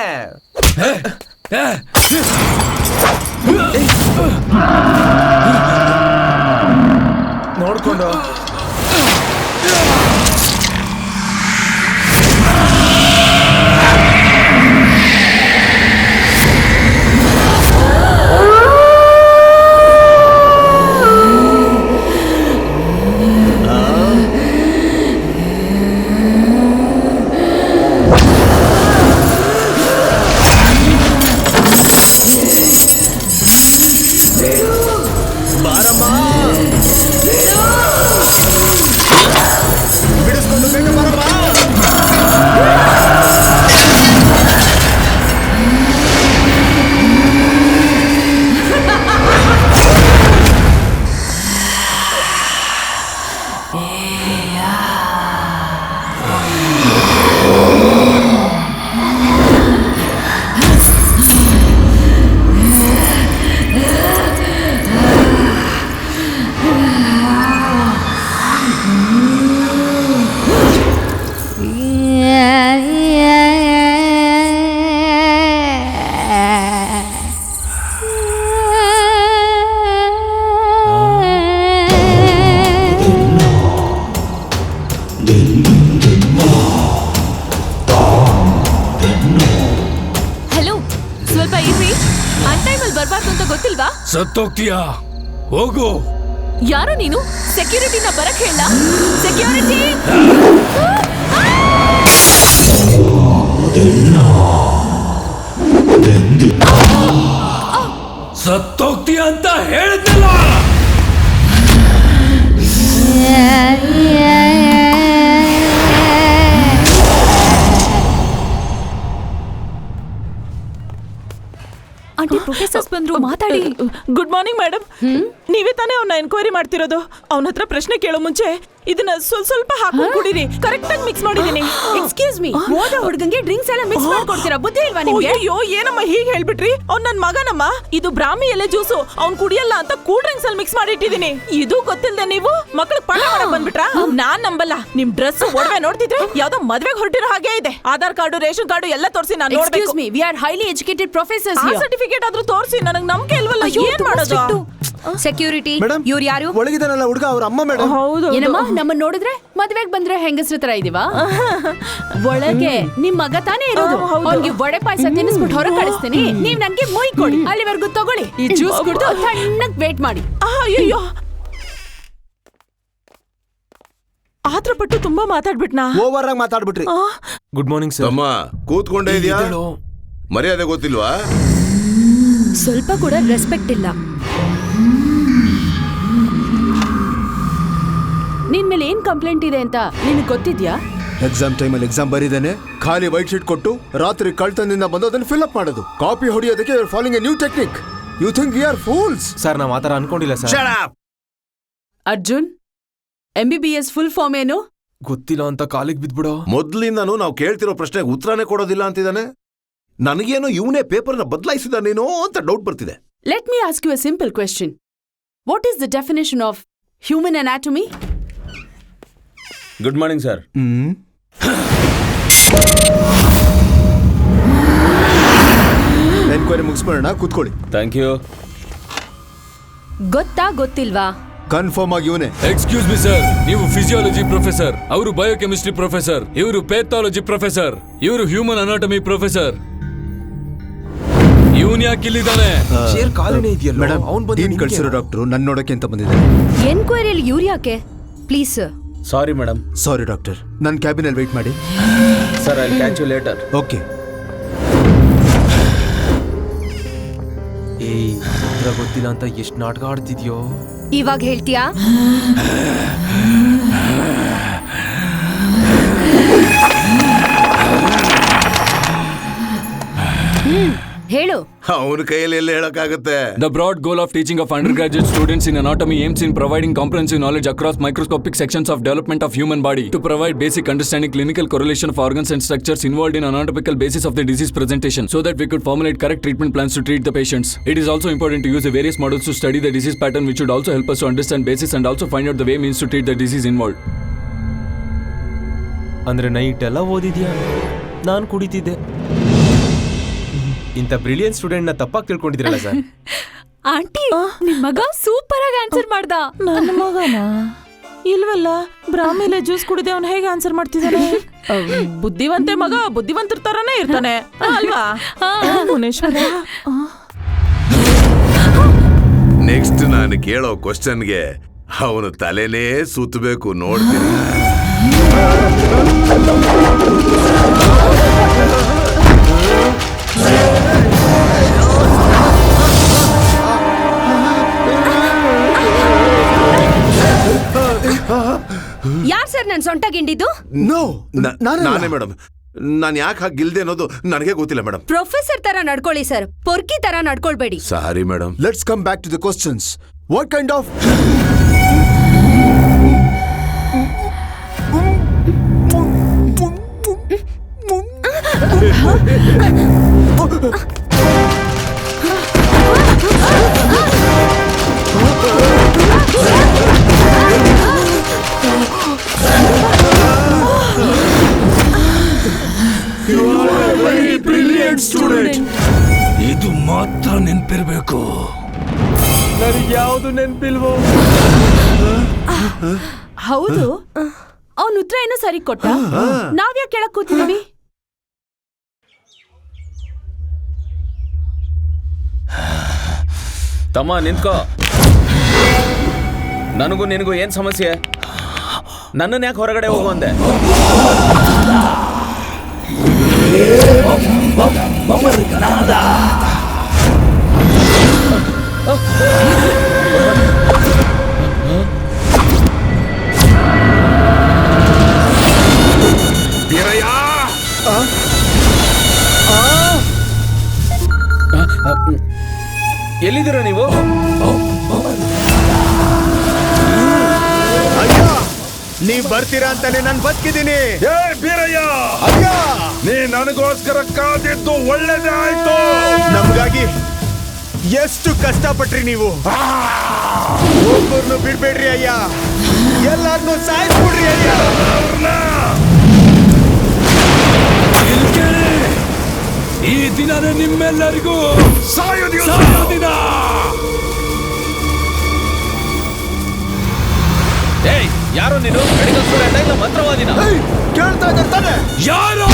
ನೋಡ್ಕೊಂಡು ಸತ್ತೋಗ್ತೀಯಾ? ಹೋಗು. ಯಾರು ನೀನು? ಸೆಕ್ಯೂರಿಟಿನ ಬರಕ್ ಹೇಳ. ಸೆಕ್ಯೂರಿಟಿ ಸತ್ತೋಗ್ತೀಯಾ ಅಂತ ಹೇಳಿದ್ನಲ್ಲ. ಆಂಟಿ ಪ್ರೊಫೆಸರ್ಸ್ ಬಂದ್ರು, ಮಾತಾಡಿ. Good morning madam. ನೀವೇ ತಾನೇ ಅವನ್ನ ಎನ್ಕ್ವೈರಿ ಮಾಡ್ತಿರೋದು? ಅವನ ಹತ್ರ ಪ್ರಶ್ನೆ ಕೇಳೋ ಮುಂಚೆ ಇದನ್ನ ಸ್ವಲ್ಪ ಹಾಕೊಂಡು ಕುಡೀರಿ. ಕರೆಕ್ಟ್ ಆಗಿ ಮಿಕ್ಸ್ ಮಾಡಿದೀನಿ. ಎಕ್ಸ್ಕ್ಯೂಸ್ ಮೀ, ಓದೋ ಹುಡುಗಂಗೆ ಡ್ರಿಂಕ್ಸ್ ಎಲ್ಲ ಮಿಕ್ಸ್ ಮಾಡ್ಕೊಡ್ತೀರಾ? ಬುದ್ಧಿ ಇಲ್ವಾ ನಿಮ್ಗೆ? ಅಯ್ಯೋ ಏನಮ್ಮ ಹೀಗೆ ಹೇಳ್ಬಿಟ್ರಿ? ಅವ್ನ್ ನನ್ ಮಗನಮ್ಮ. ಇದು ಬ್ರಾಹ್ಮಿ ಎಲೆ ಜ್ಯೂಸು, ಅವ್ನ್ ಕುಡಿಯಲ್ಲ ಅಂತ ಕೂಲ್ ಡ್ರಿಂಕ್ಸ್ ಅಲ್ಲಿ ಮಿಕ್ಸ್ ಮಾಡಿ ಇಟ್ಟಿದೀನಿ. ಇದು ಗೊತ್ತಿಲ್ಲದೆ ನೀವು ಮಕ್ಳು ಪಾಠ ಮಾಡಕ್ ಬಂದ್ಬಿಟ್ರಾ? ನಾನ್ ನಂಬಲ್ಲ. ನಿಮ್ ಡ್ರೆಸ್ ಒಡವೆ ನೋಡ್ತಿದ್ರೆ ಯಾವ್ದೋ ಮದ್ವೆಗೆ ಹೊರಟಿರೋ ಹಾಗೆ ಇದೆ. ಆಧಾರ್ ಕಾರ್ಡು, ರೇಷನ್ ಕಾರ್ಡು ಎಲ್ಲ ತೋರಿಸಿ ನಾನು ನೋಡ್ಬೇಕು. Excuse me, we are highly educated professors here. Certificate ಆದ್ರೂ ತೋರಿಸಿ, ನನಗೆ ನಂಬಿಕೆ ಇಲ್ವಲ್ಲ. ಏನ್ ಮಾಡೋದು? ಸೆಕ್ಯೂರಿಟಿ, ಇವ್ರು ಯಾರು? ಒಳಗಿದಾನಲ್ಲ ಹುಡುಗ, ಅವ್ರ ಅಮ್ಮ ಮೇಡಮ್. ಹೌದು. ಏನಮ್ಮ, ನಮ್ಮನ್ನ ನೋಡಿದ್ರೆ ಮದ್ವೆಗ್ ಬಂದ್ರೆ ಹೆಂಗಸ್ರ ತರ ಇದೀವಾ? ಒಳಗೆ ನಿಮ್ ಮಗ ತಾನೇ ಇರೋದು. ಅವ್ನಿಗೆ ವಡೆ ಪಾಯಸ ತಿನ್ನಿಸ್ಬಿಟ್ಟು ಹೊರ ಕಳಿಸ್ತೀನಿ. ನೀವ್ ನನ್ಗೆ ಮೊಯ್ ಕೊಡಿ. ಅಲ್ಲಿವರೆಗೂ ತಗೊಳ್ಳಿ. ಈ ಜ್ಯೂಸ್ ಕುಡ್ದು ತಣ್ಣಗ್ ವೇಟ್ ಮಾಡಿ. ಅಯ್ಯೋ, ಆತ್ರ ಪಟ್ಟು ತುಂಬಾ ಮಾತಾಡ್ಬಿಟ್ನಾ? ಓವರ್ ಆಗಿ ಮಾತಾಡ್ಬಿಟ್ರಿ. Good morning sir. ಅಮ್ಮ ಕೂತ್ಕೊಂಡೇ ಇದೆಯಾ? ಮರ್ಯಾದೆ ಗೊತ್ತಿಲ್ವಾ? ಸ್ವಲ್ಪ ಕೂಡ ರೆಸ್ಪೆಕ್ಟ್ ಇಲ್ಲ. ನಿನ್ ಮೇಲೆ ಏನ್ ಕಂಪ್ಲೇಂಟ್ ಇದೆ ಅಂತ ನಿನಗೆ ಗೊತ್ತಿದ್ಯಾ? ಎಕ್ಸಾಮ್ ಟೈಮಲ್ಲಿ ಎಕ್ಸಾಮ್ ಬರೀದೇನೆ ಖಾಲಿ ವೈಟ್ ಶೀಟ್ ಕೊಟ್ಟು ರಾತ್ರಿ ಕಳ್ತನದಿಂದ ಬಂದು ಅದನ್ನು ಫಿಲ್ ಅಪ್ ಮಾಡೋದು. ಕಾಪಿ ಹೊಡಿಯೋದಕ್ಕೆ following a new technique. You think we are fools? Sir ನಾವ್ ಆತರ ಅನ್ಕೊಂಡಿಲ್ಲ sir. Arjun, MBBS full form ಏನು? ಗೊತ್ತಿಲ್ಲ ಅಂತ ಕಾಲಿಗೆ ಬಿದ್ಬಿಡೋ. ಮೊದ್ಲಿಂದಾನು ನಾವು ಕೇಳ್ತಿರೋ ಪ್ರಶ್ನೆಗೆ ಉತ್ತರನೇ ಕೊಡೋದಿಲ್ಲ ಅಂತಿದ್ದಾನೆ. ನನಗೇನೋ ಇವನೇ ಪೇಪರ್ನ ಬದಲಾಯಿಸಿದಾನೇನೋ ಅಂತ ಡೌಟ್ ಬರ್ತಿದೆ. Let me ask you a simple question. What is the definition of human anatomy? Good morning sir. Enquiry ಮುಗಿಸ್ಬಿಡೋಣ, ಕೂತ್ಕೊಳ್ಳಿ. Thank you. ಗೊತ್ತಾ ಗೊತ್ತಿಲ್ವಾ? ಕನ್ಫರ್ಮ್ ಆಗಿ ಇವನೇ. ಎಕ್ಸ್ಕ್ಯೂಸ್ ಮಿ ಸರ್, ನೀವು ಫಿಸಿಯಾಲಜಿ ಪ್ರೊಫೆಸರ್, ಅವರು ಬಯೋಕೆಮಿಸ್ಟ್ರಿ ಪ್ರೊಫೆಸರ್, ಇವರು ಪೇಥಾಲಜಿ ಪ್ರೊಫೆಸರ್, ಇವರು ಹ್ಯೂಮನ್ ಅನಾಟಮಿ ಪ್ರೊಫೆಸರ್. ಇವನ್ ಯಾಕೆ ಇಲ್ಲಿದ್ದಾನೆ? ಮೇಡಮ್, ಡೀನ್ ಕಳ್ಸಿರೋ ಡಾಕ್ಟ್ರು ನನ್ನ ನೋಡಕ್ಕೆ ಅಂತ ಬಂದಿದ್ದಾರೆ. ಎನ್ಕ್ವೈರಿಯಲ್ಲಿ ಇವ್ರು ಯಾಕೆ? Please sir. Sorry madam. Sorry doctor, ನನ್ನ ಕ್ಯಾಬಿನಲ್ಲಿ ವೆಯ್ಟ್ ಮಾಡಿ. Sir, I catch you later. Okay. ಗೊತ್ತಿಲ್ಲ ಅಂತ ಎಷ್ಟು ನಾಟಕ ಆಡ್ತಿದ್ಯೋ. ಇವಾಗ ಹೇಳ್ತೀಯಾ? ಹೇಳು. ಅವನ ಕೈಯಲ್ಲಿ ಎಲ್ಲ ಹೇಳಕ್ಕಾಗುತ್ತೆ. The broad goal of teaching of undergraduate students in anatomy aims in providing comprehensive knowledge across microscopic sections of development of human body to provide basic understanding clinical correlation of organs and structures involved in anatomical basis of the disease presentation so that we could formulate correct treatment plans to treat the patients. It is also important to use the various models to study the disease pattern which would also help us to understand basis and also find out the way means to treat the disease involved. ಅಂದ್ರೆ ನೈಟ್ ಎಲ್ಲ ಓದಿದ್ಯಾ? ನಾನು ಕುಡಿತಿದ್ದೆ. ಇಂಥ ಬ್ರಿಲಿಯಂಟ್ ಸ್ಟೂಡೆಂಟ್ ನ ತಪ್ಪಾಗಿ ತಿಳ್ಕೊಂಡಿದ್ರಲ್ಲ ಸರ್. ಆಂಟಿ, ನಿಮ್ ಮಗ ಸೂಪರ್ ಆಗಿ ಆನ್ಸರ್ ಮಾಡ್ದ. ನನ್ನ ಮಗನ ಇಲ್ವಲ್ಲ, ಬ್ರಾಹ್ಮಿಲೆ ಜ್ಯೂಸ್ ಕುಡಿದೆ ಅವ್ನು ಹೇಗೆ ಆನ್ಸರ್ ಮಾಡ್ತಿದ್ದಾನೆ? ಬುದ್ಧಿವಂತೆ ಮಗ ಬುದ್ಧಿವಂತರ ತರನೇ ಇರ್ತಾನೆ ಅಲ್ವಾ ಮುನೇಶ್ವರ? ನೆಕ್ಸ್ಟ್ ನಾನು ಕೇಳೋ ಕ್ವಶನ್ಗೆ ಅವನು ತಲೆನೇ ಸುತ್ತಬೇಕು, ನೋಡ್ತೀನಿ. ಯಾರ್ ಸರ್ ನನ್ ಸೊಂಟ ಗಿಂಡಿದ್ದು? ನಾನೇ ಮೇಡಮ್. ನಾನು ಯಾಕೆ ಹಾಗೆ ಗಿಲ್ದೆ ಅನ್ನೋದು ನನಗೆ ಗೊತ್ತಿಲ್ಲ ಮೇಡಮ್. ಪ್ರೊಫೆಸರ್ ತರ ನಡ್ಕೊಳ್ಳಿ ಸರ್, ಪೊರ್ಕಿ ತರ ನಡ್ಕೊಳ್ಬೇಡಿ. Sorry madam. Let's come back to the questions. What kind of ಇದು ಮಾತ್ರ ನೆನ್ಪಿರ್ಬೇಕು. ನನಗೆ ಯಾವುದು ನೆನ್ಪಿಲ್ವೋ. ಹೌದು, ಅವನ್ ಉತ್ತರ ಏನೋ ಸರಿ ಕೊಟ್ಟ, ನಾವ್ಯಾಕೆ ಕೇಳಕ್ ಕೂತಿದೀವಿ? ತಮ್ಮ ನಿಂತ್ಕೋ. ನನಗೂ ನಿನಗೂ ಏನ್ ಸಮಸ್ಯೆ? ನನ್ನನ್ನು ಯಾಕೆ ಹೊರಗಡೆ ಹೋಗು ಅಂದೆ? ಎಲ್ಲಿದ್ದೀರಾ ನೀವು? ನೀವ್ ಬರ್ತೀರಾ ಅಂತಾನೆ ನಾನು ಬದುಕಿದ್ದೀನಿ. ಬೀರಯ್ಯ, ನೀ ನನಗೋಸ್ಕರ ಕಾದಿದ್ದು ಒಳ್ಳೇದೇ ಆಯ್ತು. ನಮ್ಗಾಗಿ ಎಷ್ಟು ಕಷ್ಟಪಟ್ರಿ ನೀವು. ಒಬ್ಬರನ್ನು ಬಿಡ್ಬೇಡ್ರಿ ಅಯ್ಯ, ಎಲ್ಲಾರನ್ನೂ ಸಾಯಿಸ್ಬಿಡ್ರಿ ಅಯ್ಯ. ಈ ದಿನನೇ ನಿಮ್ಮೆಲ್ಲರಿಗೂ ಸಾಯೋ ದಿನ. ಏಯ್, ಯಾರೋ ನೀನು? ಮೆಡಿಕಲ್ ಸ್ಟೂಡೆಂಟ್ ಇಲ್ಲ ಮಂತ್ರವಾದಿನ? ಕೇಳ್ತಾ ಇದ್ದಾರೆ ತಾನೆ? ಯಾರೋ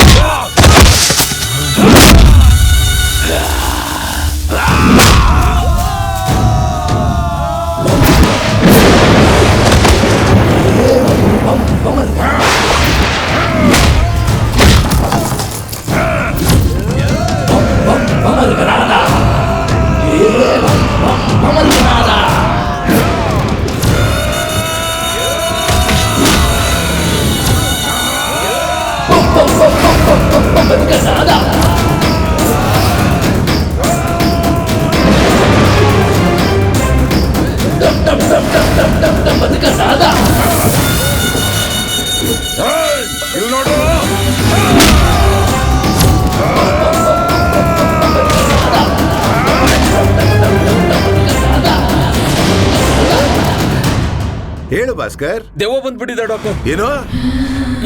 ಹೇಳು ಭಾಸ್ಕರ್. ದೆವ್ವ ಬಂದ್ಬಿಟ್ಟಿದೆ ಡಾಕ್ಟರ್. ಏನೋ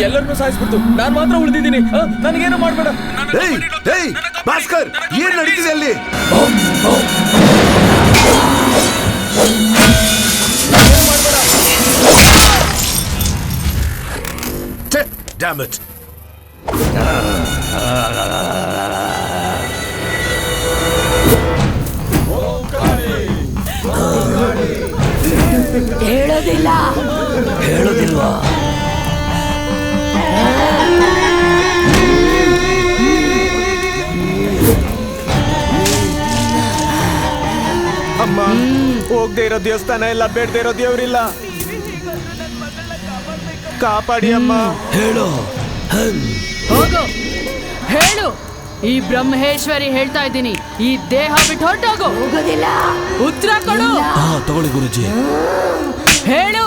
ಎಲ್ಲರನ್ನೂ ಸಾಯಿಸ್ಬಿಡ್ತು. ನಾನ್ ಮಾತ್ರ ಉಳಿದಿದ್ದೀನಿ. ನನಗೇನು ಮಾಡ್ಬೇಡ. ಏಯ್ ಏಯ್ ಭಾಸ್ಕರ್, ಏನ್ ನಡೀತಿದೆ ಅಲ್ಲಿ? Damn it. ಹೇಳೋದಿಲ್ವಾ? ಅಮ್ಮ, ಹೋಗದೆ ಇರೋ ದೇವಸ್ಥಾನ ಇಲ್ಲ, ಬೇಡದೆ ಇರೋ ದೇವ್ರಿಲ್ಲ. ಕಾಪಾಡಿ ಅಮ್ಮ. ಹೇಳೋ. ಹೋಗು, ಹೇಳು. ಈ ಬ್ರಹ್ಮೇಶ್ವರಿ ಹೇಳ್ತಾ ಇದ್ದೀನಿ, ಈ ದೇಹ ಬಿಟ್ಟು ಹೊರಟೋಗು. ಹೋಗೋದಿಲ್ಲ. ಉತ್ತರ ಕೊಡು. ತಗೊಳ್ಳಿ ಗುರುಜಿ. ಹೇಳು,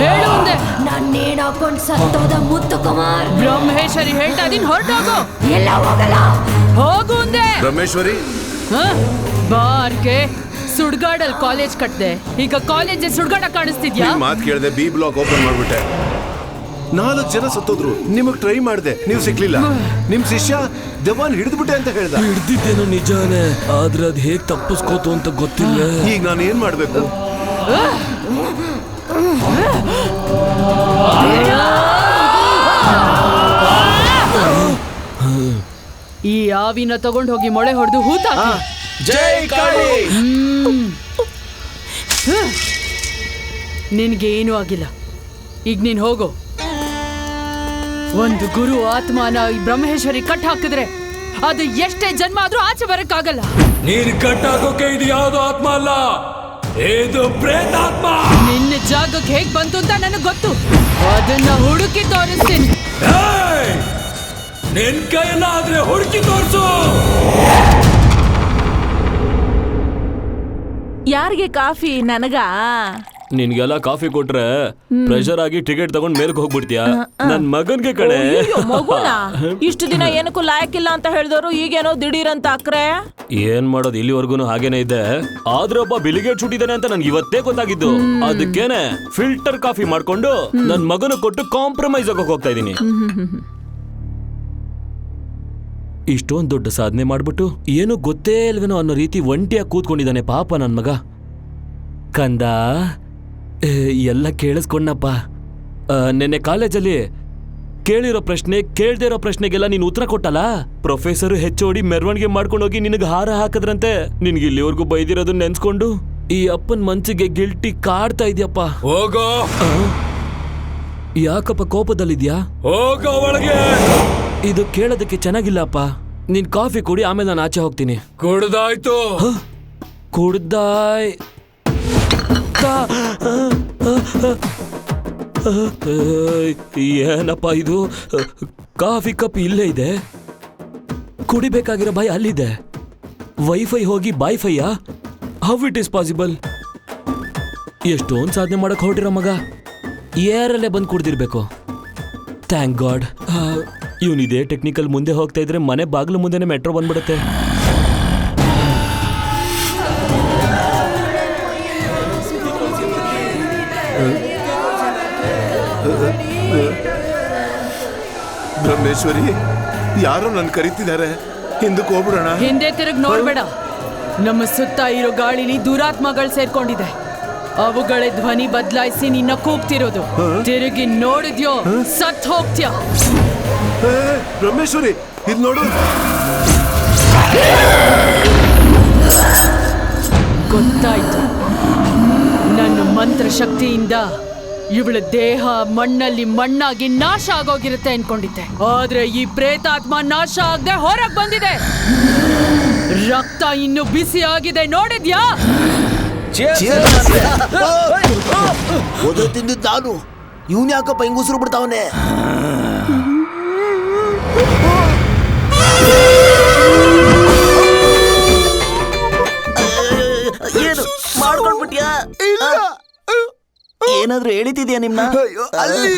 ಹೇಳು ಅಂದೆ. ನನ್ನೇನ್ ಹಾಕೊಂಡ್ ಸತ್ತೋದ ಮುತ್ತು ಕುಮಾರ್. ಬ್ರಹ್ಮೇಶ್ವರಿ ಹೇಳ್ತಾ ಇದ್ದೀನಿ, ಹೊರಟೋಗು. ಎಲ್ಲ ಹೋಗಲ್ಲ. ಹೋಗು ಅಂದೆ. ಬ್ರಹ್ಮೇಶ್ವರಿ, ಬಾರ್ಗೆ ಸುಡ್ಗಾಡಲ್ ಕಾಲೇಜ್ ಕಟ್ದೆ, ಈಗ ಕಾಲೇಜ್ ಸುಡ್ಗಾಡ ಕಾಣಿಸ್ತಿದ್ಯಾ? ಮಾತು ಕೇಳದೆ ಬಿ ಬ್ಲಾಕ್ ಓಪನ್ ಮಾಡ್ಬಿಟ್ಟೆ. 4 ಜನ ಸತ್ತೋದ್ರು, ನಿಮಗ್ ಟ್ರೈ ಮಾಡ್ದೆ, ನೀವು ಸಿಕ್ಲಿಲ್ಲ. ನಿಮ್ ಶಿಷ್ಯ ದೆವ್ವನ್ ಹಿಡಿದ್ಬಿಟ್ಟೆ ಅಂತ ಹೇಳ್ದ. ಹಿಡ್ದಿದ್ದೇನೋ ನಿಜಾನೇ, ಆದ್ರೆ ಅದ್ ಹೇಗ್ ತಪ್ಪಿಸ್ಕೋತು ಅಂತ ಗೊತ್ತಿಲ್ಲ. ಈಗ ನಾನು ಏನ್ ಮಾಡ್ಬೇಕು? ಈ ಆವಿನ ತಗೊಂಡ್ ಹೋಗಿ ಮೊಳೆ ಹೊಡೆದು ಹೂತ. ಜೈ ಕಾಳಿ. ನಿನ್ಗೆ ಏನೂ ಆಗಿಲ್ಲ, ಈಗ ನೀನ್ ಹೋಗು. ಒಂದು ಗುರು ಆತ್ಮನ ಈ ಬ್ರಹ್ಮೇಶ್ವರಿ ಕಟ್ ಹಾಕಿದ್ರೆ ಅದು ಎಷ್ಟೇ ಜನ್ಮ ಆದ್ರೂ ಆಚೆ ಬರಕ್ಕಾಗಲ್ಲ. ನೀನ್ ಕಟ್ಟಾಕೋಕೆ ಇದು ಯಾವ್ದು ಆತ್ಮ ಅಲ್ಲ, ಇದು ಪ್ರೇತಾತ್ಮ. ನಿನ್ನ ಜಾಗಕ್ಕೆ ಹೇಗ್ ಬಂತು ಅಂತ ನನಗೆ ಗೊತ್ತು, ಅದನ್ನ ಹುಡುಕಿ ತೋರಿಸ್ತೀನಿ. ನಿನ್ ಕೈಯಲ್ಲ ಆದ್ರೆ ಹುಡುಕಿ ತೋರಿಸು. ಯಾರಿಗೆ ಕಾಫಿ? ನನಗ. ನಿನ್ಗೆಲ್ಲ ಕಾಫಿ ಕೊಟ್ರೆ ಪ್ರೆಷರ್ ಆಗಿ ಟಿಕೆಟ್ ತಗೊಂಡ್ ಮೇಲ್ಕ್ ಹೋಗ್ಬಿಡ್ತೀಯಾ? ನನ್ ಮಗನ್ಗೆ ಕಡೆ. ಮಗುನ ಇಷ್ಟು ದಿನ ಏನಕ್ಕೂ ಲಾಯಕ್ಕಿಲ್ಲ ಅಂತ ಹೇಳಿದವರು ಈಗೇನೋ ದಿಢೀರ್ ಅಂತ ಅಕ್ರೆ. ಏನ್ ಮಾಡೋದು, ಇಲ್ಲಿವರೆಗೂ ಹಾಗೇನೆ ಇದೆ. ಆದ್ರೆ ಒಬ್ಬ ಬಿಲಿಗೇಟ್ ಶೂಟಿದ್ದಾನೆ ಅಂತ ನನ್ಗೆ ಇವತ್ತೇ ಗೊತ್ತಾಗಿದ್ದು. ಅದಕ್ಕೇನೆ ಫಿಲ್ಟರ್ ಕಾಫಿ ಮಾಡ್ಕೊಂಡು ನನ್ ಮಗನ ಕೊಟ್ಟು ಕಾಂಪ್ರಮೈಸ್ ಆಗಕ್ ಹೋಗ್ತಾ ಇದೀನಿ. ಇಷ್ಟೊಂದ್ ದೊಡ್ಡ ಸಾಧನೆ ಮಾಡ್ಬಿಟ್ಟು ಏನು ಗೊತ್ತೇ ಇಲ್ವೇನೋ ಅನ್ನೋ ರೀತಿ ಒಂಟಿಯಾಗಿ ಕೂತ್ಕೊಂಡಿದ್ದಾನೆ ಪಾಪ ನನ್ ಮಗ. ಕಂದ, ಎಲ್ಲ ಕೇಳಿಸ್ಕೊಂಡಪ್ಪ. ನೆನ್ನೆ ಕಾಲೇಜಲ್ಲಿ ಕೇಳಿರೋ ಪ್ರಶ್ನೆ ಕೇಳ್ದೇ ಇರೋ ಪ್ರಶ್ನೆಗೆಲ್ಲ ನೀನು ಉತ್ತರ ಕೊಟ್ಟಲ್ಲ. ಪ್ರೊಫೆಸರ್ HOD ಮೆರವಣಿಗೆ ಮಾಡ್ಕೊಂಡು ಹೋಗಿ ನಿನಗೆ ಹಾರ ಹಾಕದ್ರಂತೆ. ನಿನ್ಗೆ ಇಲ್ಲಿವರೆಗೂ ಬೈದಿರೋದನ್ನ ನೆನ್ಸ್ಕೊಂಡು ಈ ಅಪ್ಪನ್ ಮನ್ಸಿಗೆ ಗಿಲ್ಟಿ ಕಾಡ್ತಾ ಇದೆಯಪ್ಪ. ಹೋಗೋ. ಯಾಕಪ್ಪ ಕೋಪದಲ್ಲಿದ್ಯಾ? ಹೋಗೋ ಒಳಗೆ. ಇದು ಕೇಳೋದಕ್ಕೆ ಚೆನ್ನಾಗಿಲ್ಲಪ್ಪ. ನೀನ್ ಕಾಫಿ ಕುಡಿ, ಆಮೇಲೆ ನಾನು ಆಚೆ ಹೋಗ್ತೀನಿ. ಕುಡ್ದಾಯ್ತು. ಕುಡ್ದಾಯ್. ಏನಪ್ಪ ಇದು? ಕಾಫಿ ಕಪ್ ಇಲ್ಲೇ ಇದೆ, ಕುಡಿಬೇಕಾಗಿರೋ ಬಾಯಿ ಅಲ್ಲಿದೆ. ವೈಫೈ ಹೋಗಿ ಬಾಯ್ಫೈಯಾ? How it is possible? ಎಷ್ಟೊಂದು ಸಾಧನೆ ಮಾಡಕ್ ಹೊರಟಿರೋ ಮಗ ಏರಲ್ಲೇ ಬಂದು ಕುಡ್ದಿರ್ಬೇಕು. Thank god. ಇವನಿದೆ ಟೆಕ್ನಿಕಲ್ ಮುಂದೆ ಹೋಗ್ತಾ ಇದ್ರೆ ಮನೆ ಬಾಗಿಲು ಮುಂದೆನೆ ಮೆಟ್ರೋ ಬಂದ್ಬಿಡುತ್ತೆ. ಬ್ರಹ್ಮೇಶ್ವರಿ, ಯಾರೋ ನನ್ ಕರೀತಿದ್ದಾರೆ, ಹಿಂದಕ್ಕೆ ಹೋಗ್ಬಿಡೋಣ. ಹಿಂದೆ ತಿರುಗಿ ನೋಡ್ಬೇಡ. ನಮ್ಮ ಸುತ್ತ ಇರೋ ಗಾಳಿಲಿ ದುರಾತ್ಮಗಳು ಸೇರ್ಕೊಂಡಿದೆ. ಅವುಗಳೇ ಧ್ವನಿ ಬದಲಾಯಿಸಿ ನಿನ್ನ ಕೂಗ್ತಿರೋದು. ತಿರುಗಿ ನೋಡಿದ್ಯೋ ಸತ್ ಹೋಗ್ತ್ಯಾ. ಬ್ರಹ್ಮೇಶ್ವರಿ, ಇದು ನೋಡು. ಗೊತ್ತಾಯ್ತು, ನನ್ನ ಮಂತ್ರ ಶಕ್ತಿಯಿಂದ ಇವಳ ದೇಹ ಮಣ್ಣಲ್ಲಿ ಮಣ್ಣಾಗಿ ನಾಶ ಆಗೋಗಿರುತ್ತೆ ಅನ್ಕೊಂಡಿದ್ದೆ. ಆದ್ರೆ ಈ ಪ್ರೇತಾತ್ಮ ನಾಶ ಆಗದೆ ಹೊರಗ್ ಬಂದಿದೆ. ರಕ್ತ ಇನ್ನು ಬಿಸಿ ಆಗಿದೆ, ನೋಡಿದ್ಯಾ? ಓದೋ ತಿಂದಿದ್ ನಾನು, ಇವನ್ ಯಾಕಪ್ಪ ಹಿಂಗ್ ಉಸಿರು ಬಿಡ್ತಾವನೆ? ಏನು ಮಾಡ್ಕೊಂಡ್ಬಿಟ್ಯಾ? ಏನಾದ್ರೂ ಹೇಳಿತಿದ್ಯಾ ನಿಮ್ನ? ಅಲ್ಲಿ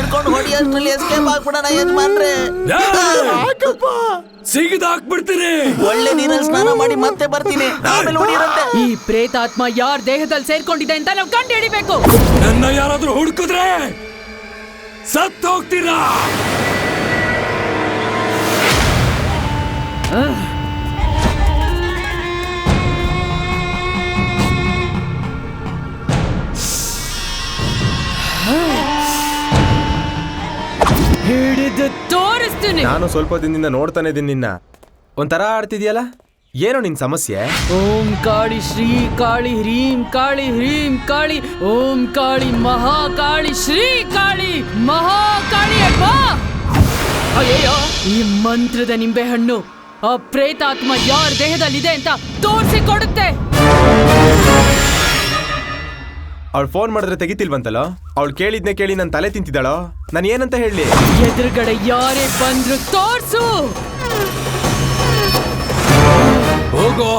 ಹಿಡ್ಕೊಂಡು ಹೊಡಿಯೋಷ್ಟ್ರಲ್ಲಿ ಎಸ್ಕೇಪ್ ಆಗ್ಬಿಡೋಣ ಯಜಮಾನ್ರೆ. ಸಿಗದಾಕ್ಬಿಡ್ತೀನಿ. ಒಳ್ಳೆ ನೀರಲ್ಲಿ ಸ್ನಾನ ಮಾಡಿ ಮತ್ತೆ ಬರ್ತೀನಿ, ಆಮೇಲೆ ಹೊಡಿರುತ್ತೆ. ಈ ಪ್ರೇತಾತ್ಮ ಯಾರ ದೇಹದಲ್ಲಿ ಸೇರ್ಕೊಂಡಿದೆ ಅಂತ ನಾವು ಕಂಡು ಹಿಡಿಬೇಕು. ನನ್ನ ಯಾರಾದ್ರೂ ಹುಡುಕಿದ್ರೆ ಸತ್ತು ಹೋಗ್ತೀರಾ. ಹಿಡಿದು ತೋರಿಸ್ತೀನಿ. ನಾನು ಸ್ವಲ್ಪ ದಿನದಿಂದ ನೋಡ್ತಾನೆ ಇದೀನಿ ನಿನ್ನ. ಒಂಥರ ಆಡ್ತಿದ್ಯಲ್ಲ, ಏನೋ ನಿನ್ ಸಮಸ್ಯೆ? ಓಂ ಕಾಳಿ ಶ್ರೀ ಕಾಳಿ ಹ್ರೀಂ ಕಾಳಿ ಹ್ರೀಂ ಕಾಳಿ ಓಂ ಕಾಳಿ ಮಹಾಕಾಳಿ ಶ್ರೀ ಕಾಳಿ ಮಹಾಕಾಳಿ ಅಬ್ಬ. ಅಯ್ಯಯ್ಯೋ, ಈ ಮಂತ್ರದ ನಿಂಬೆ ಹಣ್ಣು ಆ ಪ್ರೇತಾತ್ಮ ಯಾರ ದೇಹದಲ್ಲಿದೆ ಅಂತ ತೋರಿಸಿ ಕೊಡುತ್ತೆ. ಅವಳು ಫೋನ್ ಮಾಡಿದ್ರೆ ತೆಗಿತಿಲ್ವಂತಲ್ಲ. ಅವಳು ಕೇಳಿದ್ನೆ ಕೇಳಿ ನನ್ನ ತಲೆ ತಿಂತಿದ್ದಾಳೋ. ನಾನು ಏನಂತ ಹೇಳಿ? ಎದುರುಗಡೆ ಯಾರೇ ಬಂದ್ರು ತೋರ್ಸು. ಹೋಗೋ.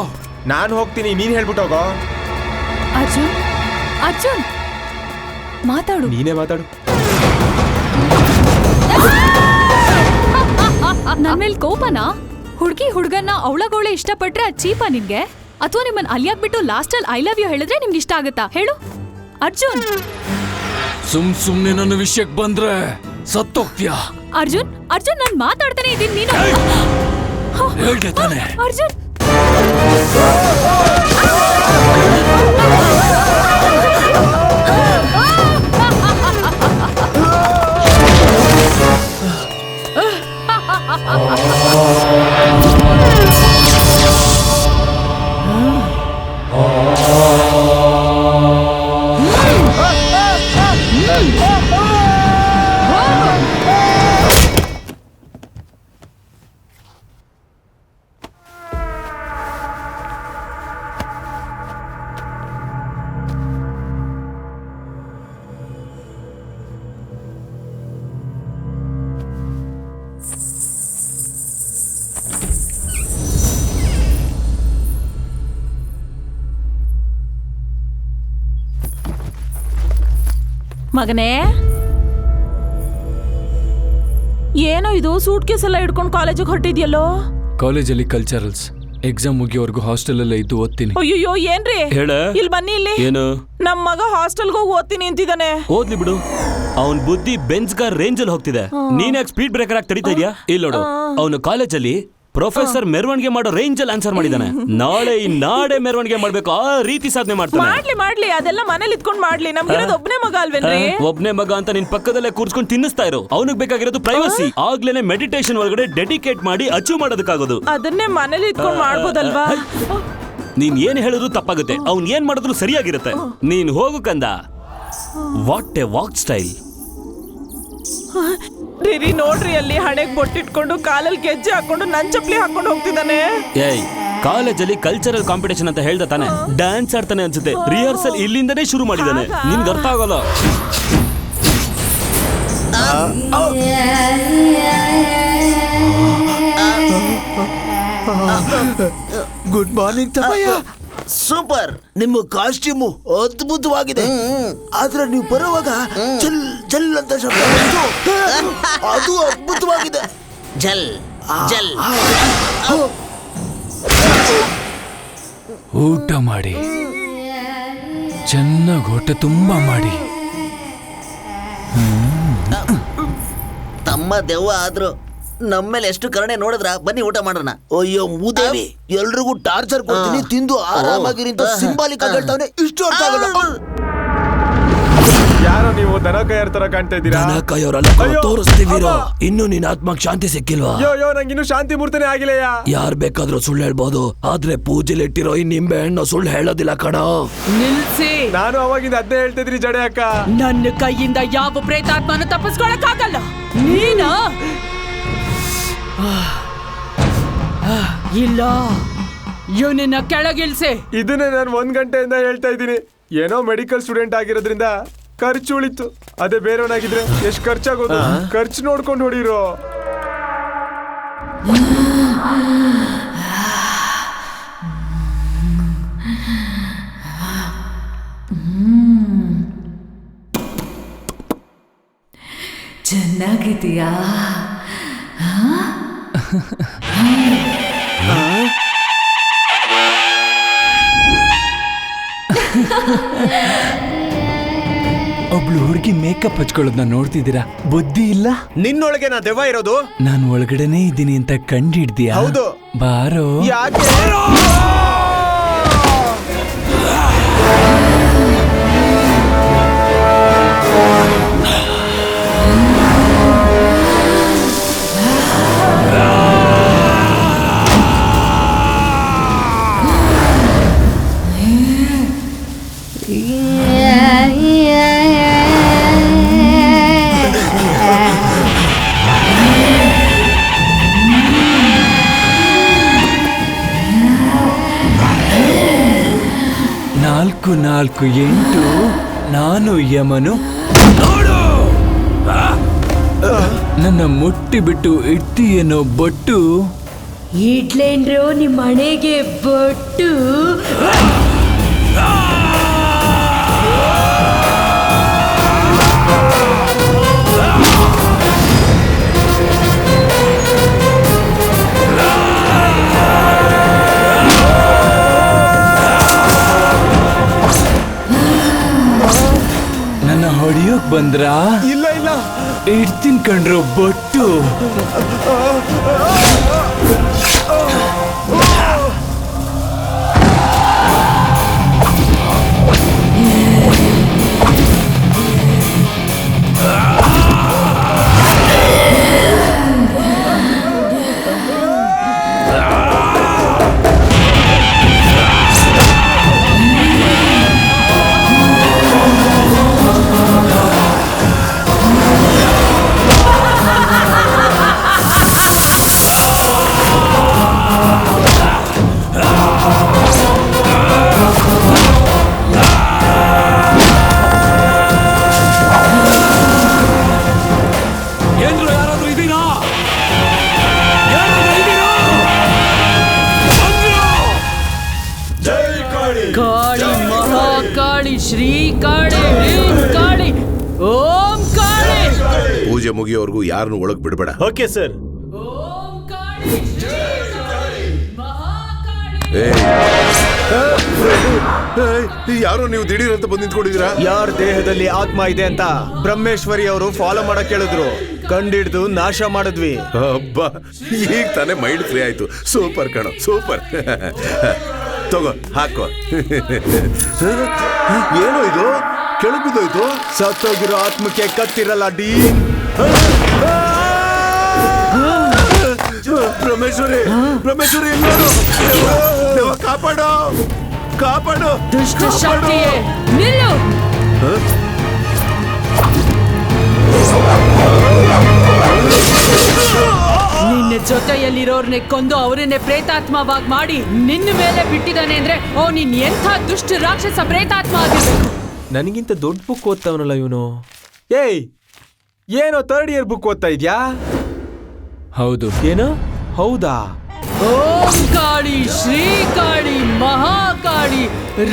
ನಾನು ಹೋಗ್ತೀನಿ, ನೀನ್ ಹೇಳ್ಬಿಟ್ಟು ಹೋಗೋ. ಅರ್ಜುನ್, ಅರ್ಜುನ್ ಮಾತಾಡು. ನೀನೇ ಮಾತಾಡು. ನನ್ ಮೇಲ್ ಕೋಪನಾ? ಹುಡ್ಗಿ ಹುಡ್ಗನ್ನ ಅವಳಗೋಳೆ ಇಷ್ಟಪಟ್ರೆ ಅದ್ ಚೀಪ ನಿನ್ಗೆ? ಅಥವಾ ನಿಮ್ಮನ್ ಅಲ್ಲಿಯಾಗ್ಬಿಟ್ಟು ಲಾಸ್ಟ್ ಅಲ್ಲಿ ಐ ಲವ್ ಯು ಹೇಳಿದ್ರೆ ನಿಮ್ಗೆ ಇಷ್ಟ ಆಗುತ್ತಾ ಹೇಳು ಅರ್ಜುನ್? ಸುಮ್ನೆ ನನ್ನ ವಿಷಯಕ್ಕೆ ಬಂದ್ರೆ ಸತ್ತೋಗ್ತೀಯಾ. ಅರ್ಜುನ್, ಅರ್ಜುನ್ ನಾನ್ ಮಾತಾಡ್ತಾನೆ ಇದೀನಿ, ನೀನು ಹೇಳ್ದೆ ತಾನೆ. ಅರ್ಜುನ್ ಮಗನೇ, ಏನೋ ಇದು ಸೂಟ್ ಕೇಸ್ ಎಲ್ಲ ಹಿಡ್ಕೊಂಡು ಕಾಲೇಜಿಗೆ ಹೊರಟಿದ್ಯಲ್ಲೋ? ಕಾಲೇಜಲ್ಲಿ ಕಲ್ಚರಲ್ಸ್ ಎಕ್ಸಾಮ್ ಮುಗಿಯೋವರೆಗೂ ಹಾಸ್ಟೆಲ್ ಅಲ್ಲೇ ಇದ್ದು ಓದ್ತೀನಿ. ಅಯ್ಯೋ ಏನ್ರಿ, ಹೇಳ. ಇಲ್ಲಿ ಬನ್ನಿ. ಇಲ್ಲಿ ಏನು? ನಮ್ ಮಗ ಹಾಸ್ಟೆಲ್ಗೆ ಹೋಗಿ ಓದ್ತೀನಿ ಅಂತಿದ್ದಾನೆ. ಓದ್ಲಿ ಬಿಡು, ಅವನ್ ಬುದ್ಧಿ ಬೆಂಚ್ ಕಾರ್ ರೇಂಜ್ ಅಲ್ಲಿ ಹೋಗ್ತಿದೆ. ನೀನ್ ಯಾಕೆ ಸ್ಪೀಡ್ ಬ್ರೇಕರ್ ಆಗಿ ತಡೀತಾ ಇದೀಯಾ? ಇಲ್ಲಿ ನೋಡು, ಅವನು ಕಾಲೇಜಲ್ಲಿ ಪ್ರೊಫೆಸರ್ ಮೆರವಣಿಗೆ ಮಾಡೋ ರೇಂಜ್ ಅಲ್ಲಿ ಆನ್ಸರ್ ಮಾಡಿದಾನೆ. ನಾಡೆ ಮೆರವಣಿಗೆ ಮಾಡ್ಬೇಕು, ಆ ರೀತಿ ಸಾಧನೆ ಮಾಡ್ತಾನೆ. ಮಾಡ್ಲಿ ಅದೆಲ್ಲ ಮನೇಲಿ ಇದ್ಕೊಂಡ್ ಮಾಡ್ಲಿ. ನಮ್ಗಿರೋದು ಒಬ್ನೇ ಮಗ ಅಲ್ವೇನ್ರಿ? ಒಬ್ನೇ ಮಗ ಅಂತ ನಿನ್ ಪಕ್ಕದಲ್ಲೇ ಕೂರ್ಸ್ಕೊಂಡು ತಿನ್ನಿಸ್ತಾ ಇರೋ. ಅವನಿಗೆ ಬೇಕಾಗಿರೋದು ಪ್ರೈವಸಿ. ಆಗ್ಲೇನೆ ಮೆಡಿಟೇಷನ್ ಒಳಗಡೆ ಡೆಡಿಕೇಟ್ ಮಾಡಿ ಅಚೀವ್ ಮಾಡೋದಕ್ಕಾಗೋದು. ಅದನ್ನೇ ಮನೇಲಿ ಇದ್ಕೊಂಡ್ ಮಾಡ್ಬೋದಲ್ವಾ? ನೀನ್ ಏನ್ ಹೇಳಿದ್ರು ತಪ್ಪಾಗುತ್ತೆ, ಅವ್ನ್ ಏನ್ ಮಾಡಿದ್ರು ಸರಿಯಾಗಿರುತ್ತೆ. ನೀನ್ ಹೋಗು ಕಂದ. What A walk style. ರೀ ನೋಡ್ರಿ, ಅಲ್ಲಿ ಹಣೆಗ್ ಬೊಟ್ಟಿಟ್ಕೊಂಡು ಕಾಲಲ್ಲಿ ಗೆಜ್ಜೆ ಹಾಕೊಂಡು ನನ್ ಚಪ್ಲಿ ಹಾಕೊಂಡು ಹೋಗ್ತಿದ್ದಾನೆ. ಏಯ್, ಕಾಲೇಜಲ್ಲಿ ಕಲ್ಚರಲ್ ಕಾಂಪಿಟೇಷನ್ ಅಂತ ಹೇಳ್ದ ತಾನೆ, ಡ್ಯಾನ್ಸ್ ಆಡ್ತಾನೆ ಅನ್ಸುತ್ತೆ. ರಿಹರ್ಸಲ್ ಇಲ್ಲಿಂದನೇ ಶುರು ಮಾಡಿದಾನೆ. ನಿನ್ಗೆ ಅರ್ಥ ಆಗಲ್ಲ. ಗುಡ್ ಮಾರ್ನಿಂಗ್ ತಮ್ಮಯ್ಯ. ಸೂಪರ್. ನಿಮ್ಮ ಕಾಸ್ಟ್ಯೂಮು ಅದ್ಭುತವಾಗಿದೆ. ಆದ್ರೆ ನೀವು ಬರುವಾಗ ಜಲ್ ಜಲ್ ಅಂತ ಶಬ್ದ ಬಂತು. ಅದು ಅದ್ಭುತವಾಗಿದೆ. ಜಲ್ ಜಲ್. ಊಟ ಮಾಡಿ, ಚೆನ್ನಾಗಿ ಹೊಟ್ಟೆ ತುಂಬಾ ಮಾಡಿ. ತಮ್ಮ ದೆವ್ವ ಆದ್ರು ನಮ್ಮೇಲೆ ಎಷ್ಟು ಕರುಣೆ ನೋಡಿದ್ರ. ಬನ್ನಿ ಊಟ ಮಾಡೋಣ. ಅಯ್ಯೋ ಮೂದೇವಿ, ಎಲ್ರಿಗೂ ಟಾರ್ಚರ್ ಕೊಡ್ತೀನಿ, ತಿಂದು ಆರಾಮಾಗಿರಿ ಅಂತ ಸಿಂಬಾಲಿಕ್ ಆಗಿ ಹೇಳ್ತಾವನೆ. ಇಷ್ಟು ಅರ್ಥ ಆಗಲ್ಲ. ಯಾರೋ ನೀವು ದನ ಕಾಯರ್ ತರ ಕಾಣ್ತಾ ಇದ್ದೀರಾ? ತೋರಿಸ್ತೀವಿರೋ. ಇನ್ನು ನಿನ್ ಆತ್ಮಕ್ ಶಾಂತಿ ಸಿಕ್ಕಿಲ್ವಾ? ಅಯ್ಯೋ ನಂಗಿನ್ನು ಶಾಂತಿ ಮೂರ್ತನೆ ಆಗಿಲ್ಲಯ್ಯ. ಯಾರ್ ಬೇಕಾದ್ರೂ ಸುಳ್ಳು ಹೇಳ್ಬೋದು, ಆದ್ರೆ ಪೂಜೆಲಿ ಇಟ್ಟಿರೋ ಈ ನಿಂಬೆ ಹಣ್ಣು ಸುಳ್ಳು ಹೇಳೋದಿಲ್ಲ ಕಣೋ. ನಿಲ್ಸಿ. ನಾನು ಅವಾಗಿಂದ ಅದ್ದೇ ಹೇಳ್ತಿದ್ರಿ ಜಡೆ ಅಕ್ಕ. ನನ್ನ ಕೈಯಿಂದ ಯಾವ ಪ್ರೇತಾತ್ಮನ ತಪ್ಪಿಸ್ಕೊಳಕ್ಕಾಗಲ್ಲ. ನೀನು ಇಲ್ಲ, ಇವನನ್ನ ಕೆಳಗಿಳಿಸಿ. ಇದನ್ನೇ ನಾನು 1 ಗಂಟೆಯಿಂದ ಹೇಳ್ತಾ ಇದ್ದೀನಿ. ಏನೋ ಮೆಡಿಕಲ್ ಸ್ಟೂಡೆಂಟ್ ಆಗಿರೋದ್ರಿಂದ ಖರ್ಚು ಉಳಿತು. ಅದೇ ಬೇರೆಯವನಾಗಿದ್ರೆ ಎಷ್ಟು ಖರ್ಚಾಗೋದು. ಖರ್ಚು ನೋಡ್ಕೊಂಡು ಹೊಡಿರೋ. ಚೆನ್ನಾಗಿದೆಯಾ? ಒಬ್ಳು ಹುಡುಗಿ ಮೇಕಪ್ ಹಚ್ಕೊಳ್ಳೋದನ್ನ ನೋಡ್ತಿದ್ದೀರಾ? ಬುದ್ಧಿ ಇಲ್ಲ? ನಿನ್ನೊಳಗೆ ನಾ ದೆವ್ವ ಇರೋದು? ನಾನು ಒಳಗಡೆನೆ ಇದ್ದೀನಿ ಅಂತ ಕಂಡಿಡ್ತೀಯಾ? ಹೌದು. ಬಾರೋ. ಯಾಕೆ? ನಾಲ್ಕು 8 ನಾನು ಯಮನು. ನೋಡು, ನನ್ನ ಮುಟ್ಟಿ ಬಿಟ್ಟು ಇಡ್ತೀಯೇನೋ ಬೊಟ್ಟು. ಇಡ್ಲೇನ್ರೋ ನಿಮ್ಮ ಮನೆಗೆ ಬೊಟ್ಟು. ನನ್ನ ಹೊಡಿಯೋಕ್ ಬಂದ್ರಾ? ಇಲ್ಲ ಇಲ್ಲ, ಇಡ್ತೀನಿ ಕಣ್ರೋ ಬೊಟ್ಟು. ಕಾಳಿ ಮಹಾಕಾಳಿ ಶ್ರೀ ಕಾಳಿ ರೀಂ ಕಾಳಿ ಓಂ ಕಾಳಿ. ಪೂಜೆ ಮುಗಿಯೋವರೆಗೂ ಯಾರನ್ನು ಒಳಗ್ ಬಿಡಬೇಡ. Okay sir. ಓಂ ಕಾಳಿ ಶ್ರೀ ಕಾಳಿ ಮಹಾಕಾಳಿ. ಯಾರೋ ನೀವು ದಿಢೀರ್ ಅಂತ ಬಂದು ನಿಂತ್ಕೊಂಡಿದ್ದೀರಾ? ಯಾರ ದೇಹದಲ್ಲಿ ಆತ್ಮ ಇದೆ ಅಂತ ಬ್ರಹ್ಮೇಶ್ವರಿ ಅವರು ಫಾಲೋ ಮಾಡಕ್ ಹೇಳಿದ್ರು. ಕಂಡಿಡ್ದು ನಾಶ ಮಾಡಿದ್ವಿ. ಅಬ್ಬಾ, ಈಗ ತಾನೇ ಮೈಂಡ್ ಫ್ರೀ ಆಯ್ತು. ಸೂಪರ್ ಕಣೋ, ಸೂಪರ್. ತಗೋ ಹಾಕೋ. ಏನೋ ಇದು ಕೆಳಗ್ ಬಿದ್ದೋಯ್ತು. ಸತ್ತೋಗಿರೋ ಆತ್ಮಕ್ಕೆ ಕತ್ತಿರಲ್ಲ ಡಿ. ಬ್ರಹ್ಮೇಶ್ವರಿ, ಬ್ರಹ್ಮೇಶ್ವರಿ, ಕಾಪಾಡೋ, ಕಾಪಾಡೋ. ದುಷ್ಟ ಶಕ್ತಿಯೇ ನಿಲ್ಲು. ನಿನ್ನ ಜೊತೆಯಲ್ಲಿರೋರ್ನೆ ಕೊಂದು ಅವರನ್ನೇ ಪ್ರೇತಾತ್ಮವಾಗಿ ಮಾಡಿ ನಿನ್ನ ಮೇಲೆ ಬಿಟ್ಟಿದ್ದಾನೆ ಅಂದ್ರೆ ನೀನ್ ಎಂಥ ದುಷ್ಟ ರಾಕ್ಷಸ ಪ್ರೇತಾತ್ಮ ಆಗಿರ್ಬೇಕು. ನನಗಿಂತ ದೊಡ್ಡ ಬುಕ್ ಓದ್ತಾವನಲ್ಲ ಇವನು. ಏಯ್, ಏನೋ 3rd ಇಯರ್ ಬುಕ್ ಓದ್ತಾ ಇದ್ಯಾ? ಹೌದು. ಏನು? ಹೌದಾ? ಓಂ ಕಾಳಿ ಶ್ರೀ ಕಾಳಿ ಮಹಾಕಾಳಿ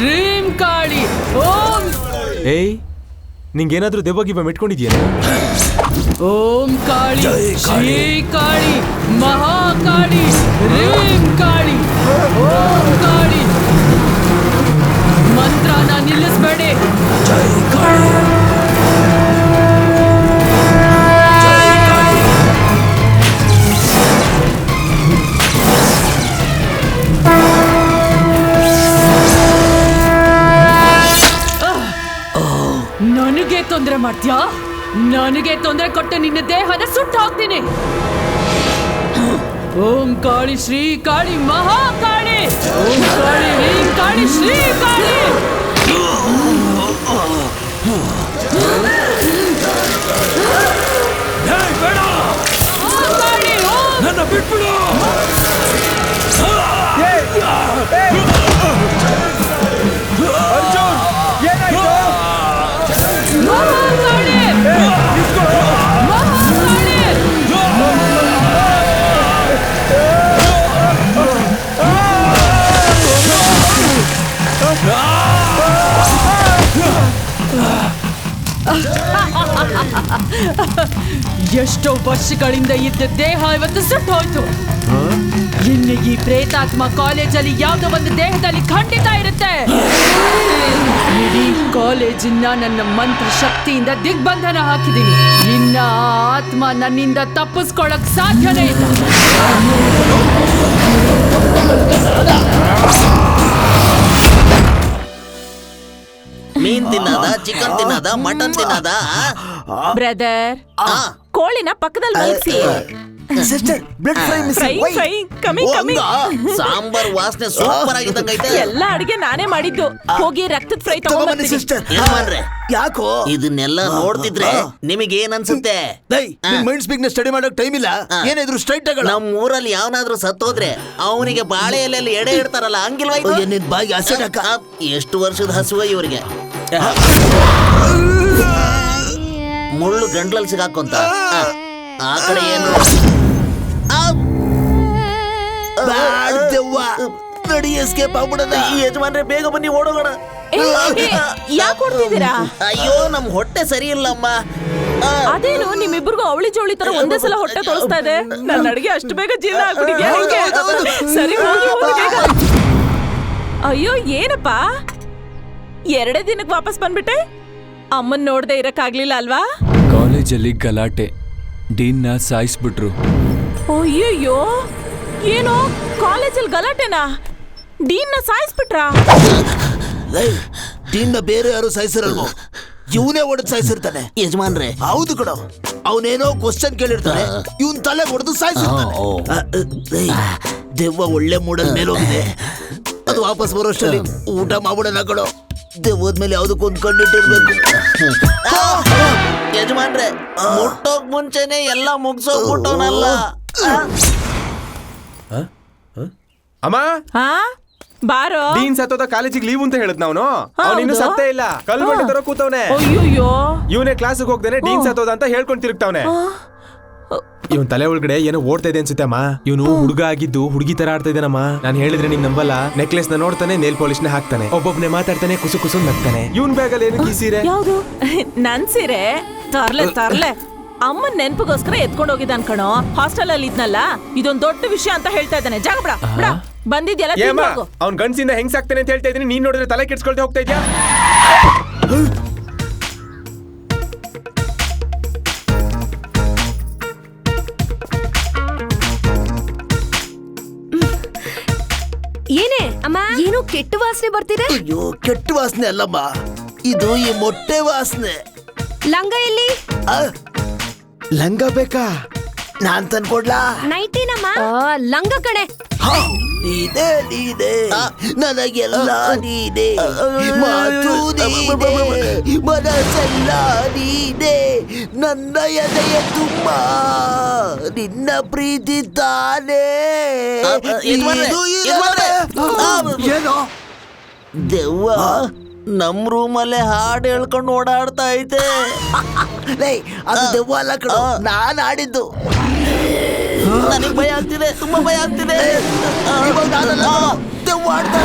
ರೀಂ ಕಾಳಿ ಓಂ. ಏಯ್, ನಿಂಗೇನಾದ್ರೂ ದೆವ್ವ ಗಿವ್ವ ಮೆಟ್ಕೊಂಡಿದ್ಯಾ? ಓಂ ಕಾಳಿ ಶ್ರೀ ಕಾಳಿ ಮಹಾಕಾಳಿ ರೀಂ ಕಾಳಿ ಓಂ ಕಾಳಿ. ಮಂತ್ರನ ನಿಲ್ಲಿಸ್ಬೇಡಿ. ನನಗೆ ತೊಂದರೆ ಮಾಡ್ತೀಯಾ? ನನಗೆ ತೊಂದರೆ ಕೊಟ್ಟು ನಿನ್ನ ದೇಹದ ಸುಟ್ಟು ಹೋಗ್ತೀನಿ. ಓಂ ಕಾಳಿ ಶ್ರೀ ಕಾಳಿ ಮಹಾಕಾಳಿ ಓಂ ಕಾಳಿ ರೀಂ ಕಾಳಿ ಶ್ರೀ ಕಾಳಿ. ನನ್ನ ಬಿಟ್ಬಿಡು. ಅರ್ಜುನ್, ಏನಾಯ್ತು? ಮಹಾಕಾಳಿ ಮಹಾಕಾಳಿ. ಎಷ್ಟೋ ವರ್ಷಗಳಿಂದ ಇದ್ದ ದೇಹ ಇವತ್ತು ಸುಟ್ಟು ಹೋಯ್ತು. ಇನ್ನು ಈ ಪ್ರೇತಾತ್ಮ ಕಾಲೇಜಲ್ಲಿ ಯಾವುದೋ ಒಂದು ದೇಹದಲ್ಲಿ ಖಂಡಿತ ಇರುತ್ತೆ. ಇಡೀ ಕಾಲೇಜಿನ ನನ್ನ ಮಂತ್ರ ಶಕ್ತಿಯಿಂದ ದಿಗ್ಬಂಧನ ಹಾಕಿದ್ದೀನಿ. ಇನ್ನ ಆ ಆತ್ಮ ನನ್ನಿಂದ ತಪ್ಪಿಸ್ಕೊಳಕ್ ಸಾಧ್ಯನೇ ಇಲ್ಲ. ಮೀನ್ ತಿನ್ನದ, ಚಿಕನ್ ತಿನ್ನದ, ಮಟನ್ ತಿನ್ನದ. ಬ್ರದರ್, ಕೋಳಿನ ಪಕ್ಕದಲ್ಲಿ ಮಲಗಿಸಿ. ಸಿಸ್ಟರ್ ಬ್ಲಡ್ ಫ್ರೈ ಫ್ರೈ ಕಮ್ಮಿ. ಸಾಂಬಾರ್ ವಾಸನೆ ಸೂಪರ್ ಆಗಿದ್ದಂಗೈತೆ. ಎಲ್ಲ ಅಡಿಗೆ ನಾನೇ ಮಾಡಿದ್ದು. ಹೋಗಿ ರಕ್ತದ ಫ್ರೈ ತಗೊಂಡ್ಬರ್ತೀನಿ. ಸಿಸ್ಟರ್. ಯಜಮಾನ್ರೆ, ಯಾಕೋ ಇದನ್ನೆಲ್ಲ ನೋಡ್ತಿದ್ರೆ ನಿಮಗೆ ಏನ್ ಅನ್ಸುತ್ತೆ? ಮೈಂಡ್ ಸ್ಪೀಕ್ ನ ಸ್ಟಡಿ ಮಾಡೋಕ್ ಟೈಮ್ ಇಲ್ಲ. ಏನಿದ್ರು ಸ್ಟ್ರೈಟ್ ಆಗ. ನಮ್ ಊರಲ್ಲಿ ಯಾವನಾದ್ರೂ ಸತ್ತೋದ್ರೆ ಅವನಿಗೆ ಬಾಳೆ ಎಲೆಯಲ್ಲಿ ಎಡೆ ಇಡ್ತಾರಲ್ಲ, ಹಂಗಿಲ್ವಾ ಇದು? ನಿನ್ ಬಾಯಿಗೆ ಆಸಿಡ್ ಹಾಕ. ಎಷ್ಟು ವರ್ಷದ ಹಸುವ ಇವ್ರಿಗೆ. ಮುಳ್ಳು ಗಂಟ್ಲಲ್ಲಿ ಸಿಗಾಕೊಂತ. ಆ ಕಡೆ ಏನು ನಡಿ ಎಸ್ಕೇಪ್ ಆಗ್ಬಿಡದ. ಯಜಮಾನ್ರೆ, ಬೇಗ ಬನ್ನಿ, ಓಡೋಗೋಣ. ಯಾಕೆ ಕೊಡ್ತಿದ್ದೀರಾ? ಅಯ್ಯೋ, ನಮ್ ಹೊಟ್ಟೆ ಸರಿ ಇಲ್ಲಮ್ಮ. ಅದೇನು ನಿಮ್ಮಿಬ್ರಿಗೂ ಅವಳಿ ಜೋಳಿ ತರ ಒಂದೇ ಸಲ ಹೊಟ್ಟೆ ತೋರಿಸ್ತಾ ಇದೆ? ನನ್ನ ಅಡಿಗೆ ಅಷ್ಟು ಬೇಗ ಜೀರ್ಣ ಆಗ್ಬಿಟ್ಟಿದ್ಯಾ? ಸರಿ, ಹೋಗಿ ಬೇಗ. ಅಯ್ಯೋ, ಏನಪ್ಪ 2 ದಿನಕ್ಕೆ ವಾಪಸ್ ಬಂದ್ಬಿಟ್ಟೆ? ಅಮ್ಮನ್ ನೋಡ್ದೆ ಇರಕ್ಕಾಗ್ಲಿಲ್ಲ ಅಲ್ವಾ? ಕಾಲೇಜಲ್ಲಿ ಗಲಾಟೆ, ಡೀನ್ನ ಸಾಯಿಸ್ಬಿಟ್ರು. ಅಯ್ಯಯ್ಯೋ, ಏನೋ ಕಾಲೇಜಲ್ಲಿ ಗಲಾಟೆನಾ? ಡೀನ್ನ ಸಾಯಿಸ್ಬಿಟ್ರಾ? ಡೀನ್ನ ಬೇರೆ ಯಾರು ಸಾಯಿಸಿರಲ್ವೋ, ಇವನೇ ಹೊಡೆದು ಸಾಯಿಸಿರ್ತಾನೆ. ಯಜಮಾನ್ರೆ, ಹೌದು ಕಣ. ಅವನೇನೋ ಕ್ವಶನ್ ಕೇಳಿರ್ತಾನೆ, ಇವನ್ ತಲೆ ಹೊಡೆದು ಸಾಯಿಸಿರ್ತಾನೆ. ದೆವ್ವ ಒಳ್ಳೆ ಮೂಡಲ್ ಮೇಲೋಗಿದೆ. ಅದು ವಾಪಸ್ ಬರೋಷ್ಟರಲ್ಲಿ ಊಟ ಮಾಡ್ಬಿಡೋಣ ಕಣೋ. ದೆವ್ವದ್ಮೇಲೆ ಯಾವ್ದಕ್ಕೊಂದು ಕಂಡಿಟ್ಟಿರ್ಬೇಕು. ಯಜಮಾನ್ರೆ, ಮುಟ್ಟೋಕ್ ಮುಂಚೆನೆ ಎಲ್ಲ ಮುಗ್ಸೋಗ್ಬಿಟ್ಟವನಲ್ಲ. ಅಮ್ಮ, ಬಾರೋ. ಡೀನ್ ಸತ್ತೋದ ಕಾಲೇಜಿಗೆ ಲೀವ್ ಅಂತ ಹೇಳಿದ್ ನಾವು. ಅವನಿನ್ನು ಸತ್ತೇ ಇಲ್ಲ, ಕಲ್ಮಟ್ಟಿ ತರ ಕೂತವನೆ. ಅಯ್ಯೋ, ಇವನೇ ಕ್ಲಾಸಿಗೆ ಹೋಗ್ದೇನೆ ಡೀನ್ ಸತ್ತೋದ ಅಂತ ಹೇಳ್ಕೊಂಡ್ ತಿರುಗ್ತಾವನೆ. ಇವನ್ ತಲೆ ಒಳಗಡೆ ಏನೋ ಓಡ್ತಾ ಇದೆ ಅನ್ಸುತ್ತೆ ಅಮ್ಮ. ಇವನು ಹುಡುಗ ಆಗಿದ್ದು ಹುಡುಗಿ ತರ ಆಡ್ತಾ ಇದ್ದಾನಮ್ಮ. ನಾನು ಹೇಳಿದ್ರೆ ನೀನ್ ನಂಬಲ್ಲ. ನೆಕ್ಲೆಸ್ ನ ನೋಡ್ತಾನೆ, ನೇಲ್ ಪಾಲಿಶ್ ನ ಹಾಕ್ತಾನೆ, ಒಬ್ಬೊಬ್ನೇ ಮಾತಾಡ್ತಾನೆ, ಕುಸು ಕುಸು ನಗ್ತಾನೆ. ಇವನ್ ಬ್ಯಾಗಲ್ಲಿ ಏನು ಈ ಸೀರೆ? ಯಾವ್ದು? ನನ್ ಸೀರೆ ತರ್ಲೆ. ಅಮ್ಮನ್ ನೆನ್ಪಿಗೋಸ್ಕರ ಎತ್ಕೊಂಡ್ ಹೋಗಿದ್ದಾನ್ ಕಣೋ. ಹಾಸ್ಟೆಲ್ ಅಲ್ಲಿ ಇದ್ನಲ್ಲ, ಇದೊಂದ್ ದೊಡ್ಡ ವಿಷಯ ಅಂತ ಹೇಳ್ತಾ ಇದ್ದಾನೆ. ಜಾಗ ಬಿಡ. ಬಂದಿದ್ಯಲ್ಲ, ಅವ್ನ್ ಗಂಡ್ಸಿಂದ ಹೆಂಗ್ ಸಾಕ್ತಾನೆ ಅಂತ ಹೇಳ್ತಾ ಇದೀನಿ. ನೀನ್ ನೋಡಿದ್ರೆ ತಲೆ ಕೆಡ್ಸ್ಕೊಳ್ತಾ ಹೋಗ್ತಾ ಇದ್ಯಾ? ಏನೇ ಅಮ್ಮ, ಏನೋ ಕೆಟ್ಟ ವಾಸನೆ ಬರ್ತಿದೆ. ಅಯ್ಯೋ, ಕೆಟ್ಟ ವಾಸನೆ ಅಲ್ಲಮ್ಮ, ಇದು ಈ ಮೊಟ್ಟೆ ವಾಸನೆ. ಲಂಗ ಎಲ್ಲಿ? ಲಂಗ ಬೇಕಾ? ನಾನ್ ತಂದ್ಕೊಡ್ಲಾ? ನೈಟಿನಮ್ಮ. ಲಂಗ ಕಣೆ. ನೀನೇ ನನಗೆಲ್ಲ ನೀನೇ, ಮಾತು ನೀನೇ, ಮನಸ್ಸೆಲ್ಲ ನೀನೇ, ನನ್ನ ಎದೆಯ ತುಂಬ ನಿನ್ನ ಪ್ರೀತಿ ತಾನೇ. ಏನೋ ದೆವ್ವ ನಮ್ ರೂಮಲ್ಲೇ ಹಾಡು ಹೇಳ್ಕೊಂಡು ಓಡಾಡ್ತಾ ಐತೆ. ಅದು ದೆವ್ವ ಅಲ್ಲ ಕಣೋ, ನಾನ್ ಆಡಿದ್ದು. ನನಗ್ ಭಯ ಆಗ್ತಿದೆ, ತುಂಬಾ ಭಯ ಆಗ್ತಿದೆ. ಇವಾಗ ನಾನಲ್ಲ, ದೆವ್ವ ಆಡ್ತಾ.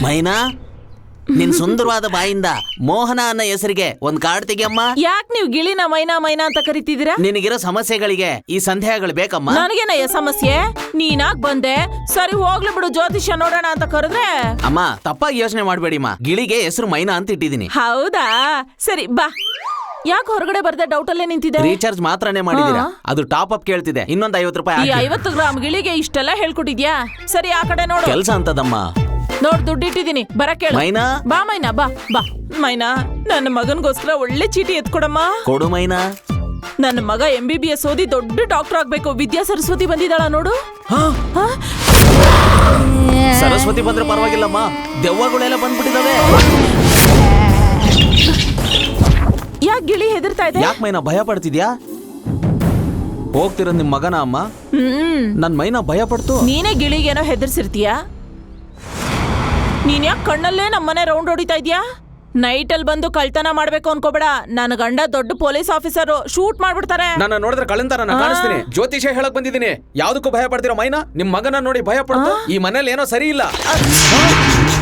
ಮೈನಾ, ನಿನ್ ಸುಂದರವಾದ ಬಾಯಿಂದ ಮೋಹನ ಅನ್ನೋ ಹೆಸರಿಗೆ ಒಂದ್ ಕಾರ್ಡ್ ತೆಗಿಯಮ್ಮ. ಯಾಕೆ ನೀವು ಗಿಳಿನ ಮೈನಾ ಅಂತ ಕರಿತಿದ್ದೀರಾ? ನಿನಗಿರೋ ಸಮಸ್ಯೆಗಳಿಗೆ ಈ ಸಂದೇಹಗಳು ಬೇಕಮ್ಮ. ನನಗೇನಯ್ಯ ಸಮಸ್ಯೆ? ನೀನಾಗ್ ಬಂದೆ, ಸರಿ ಹೋಗ್ಲಿ ಬಿಡು, ಜ್ಯೋತಿಷ್ಯ ನೋಡೋಣ ಅಂತ ಕರೆದ್ರೆ. ಅಮ್ಮ, ತಪ್ಪಾಗಿ ಯೋಚನೆ ಮಾಡ್ಬೇಡಿಮ್ಮ. ಗಿಳಿಗೆ ಹೆಸರು ಮೈನಾ ಅಂತ ಇಟ್ಟಿದ್ದೀನಿ. ಹೌದಾ, ಸರಿ ಬಾ. ಯಾಕೆ ಹೊರಗಡೆ ಬರ್ದೆ ಡೌಟ್ ಅಲ್ಲೇ ನಿಂತಿದೆ? ರೀಚಾರ್ಜ್ ಮಾತ್ರನೇ ಮಾಡಿದೀರಾ? ಅದು ಟಾಪ್ ಅಪ್ ಕೇಳ್ತಿದೆ, ಇನ್ನೊಂದ್ 50 ರೂಪಾಯಿ. ಈ 50 ಗ್ರಾಮ್ ಗಿಳಿಗೆ ಇಷ್ಟೆಲ್ಲ ಹೇಳ್ಕೊಟ್ಟಿದ್ಯಾ? ಸರಿ, ಆ ಕಡೆ ನೋಡು. ಕೆಲ್ಸ ಅಂತದಮ್ಮ. ನೋಡ್, ದುಡ್ಡು ಇಟ್ಟಿದ್ದೀನಿ, ಬರಕ್ ಹೇಳು. ಮೈನಾ, ಬಾ ಮೈನಾ, ಬಾ. ಮೈನಾ, ನನ್ನ ಮಗನ್ಗೋಸ್ಕರ ಒಳ್ಳೆ ಚೀಟಿ ಎತ್ಕೊಡಮ್ಮ. ಕೊಡು ಮೈನಾ. ನನ್ನ ಮಗ MBBS ಓದಿ ದೊಡ್ಡ ಡಾಕ್ಟರ್ ಆಗ್ಬೇಕು. ವಿದ್ಯಾ ಸರಸ್ವತಿ ಬಂದಿದ್ದಾಳ ನೋಡು. ಸರಸ್ವತಿ ಬಂದ್ರೆ ಪರವಾಗಿಲ್ಲಮ್ಮ, ದೆವ್ವಗಳೆಲ್ಲ ಬಂದ್ಬಿಟ್ಟಿದಾವೆ. ಯಾಕೆ ಗಿಳಿ ಹೆದರ್ತಾ ಇದೆ? ಯಾಕೆ ಮೈನಾ ಭಯ ಪಡ್ತಿದ್ಯಾ? ಹೋಗ್ತಿರೋದ್ ನಿಮ್ ಮಗನ ಅಮ್ಮ? ನನ್ ಮೈನಾ ಭಯ ಪಡ್ತು. ನೀನೇ ಗಿಳಿಗೇನೋ ಹೆದರ್ಸಿರ್ತೀಯ. ನೀನ್ ಯಾಕೆ ಕಣ್ಣಲ್ಲೇ ನಮ್ಮನೆ ರೌಂಡ್ ಹೊಡಿತಾ ಇದ್ಯಾ? ನೈಟ್ ಅಲ್ಲಿ ಬಂದು ಕಳ್ತನ ಮಾಡ್ಬೇಕು ಅನ್ಕೋಬೇಡ. ನನ್ನ ಗಂಡ ದೊಡ್ಡ ಪೊಲೀಸ್ ಆಫೀಸರ್, ಶೂಟ್ ಮಾಡ್ಬಿಡ್ತಾರೆ. ನನ್ನ ನೋಡಿದ್ರೆ ಕಳ್ಳಂತರ ಕಾಣಿಸ್ತೀನಿ. ಜ್ಯೋತಿಷ ಹೇಳಕ್ ಬಂದಿದ್ದೀನಿ. ಯಾವ್ದಕ್ಕೂ ಭಯ ಪಡ್ತಿರೋ ಮೈನಾ, ನಿಮ್ ಮಗನ ನೋಡಿ ಭಯ ಪಡ್ತು. ಈ ಮನೇಲಿ ಏನೋ ಸರಿ ಇಲ್ಲ.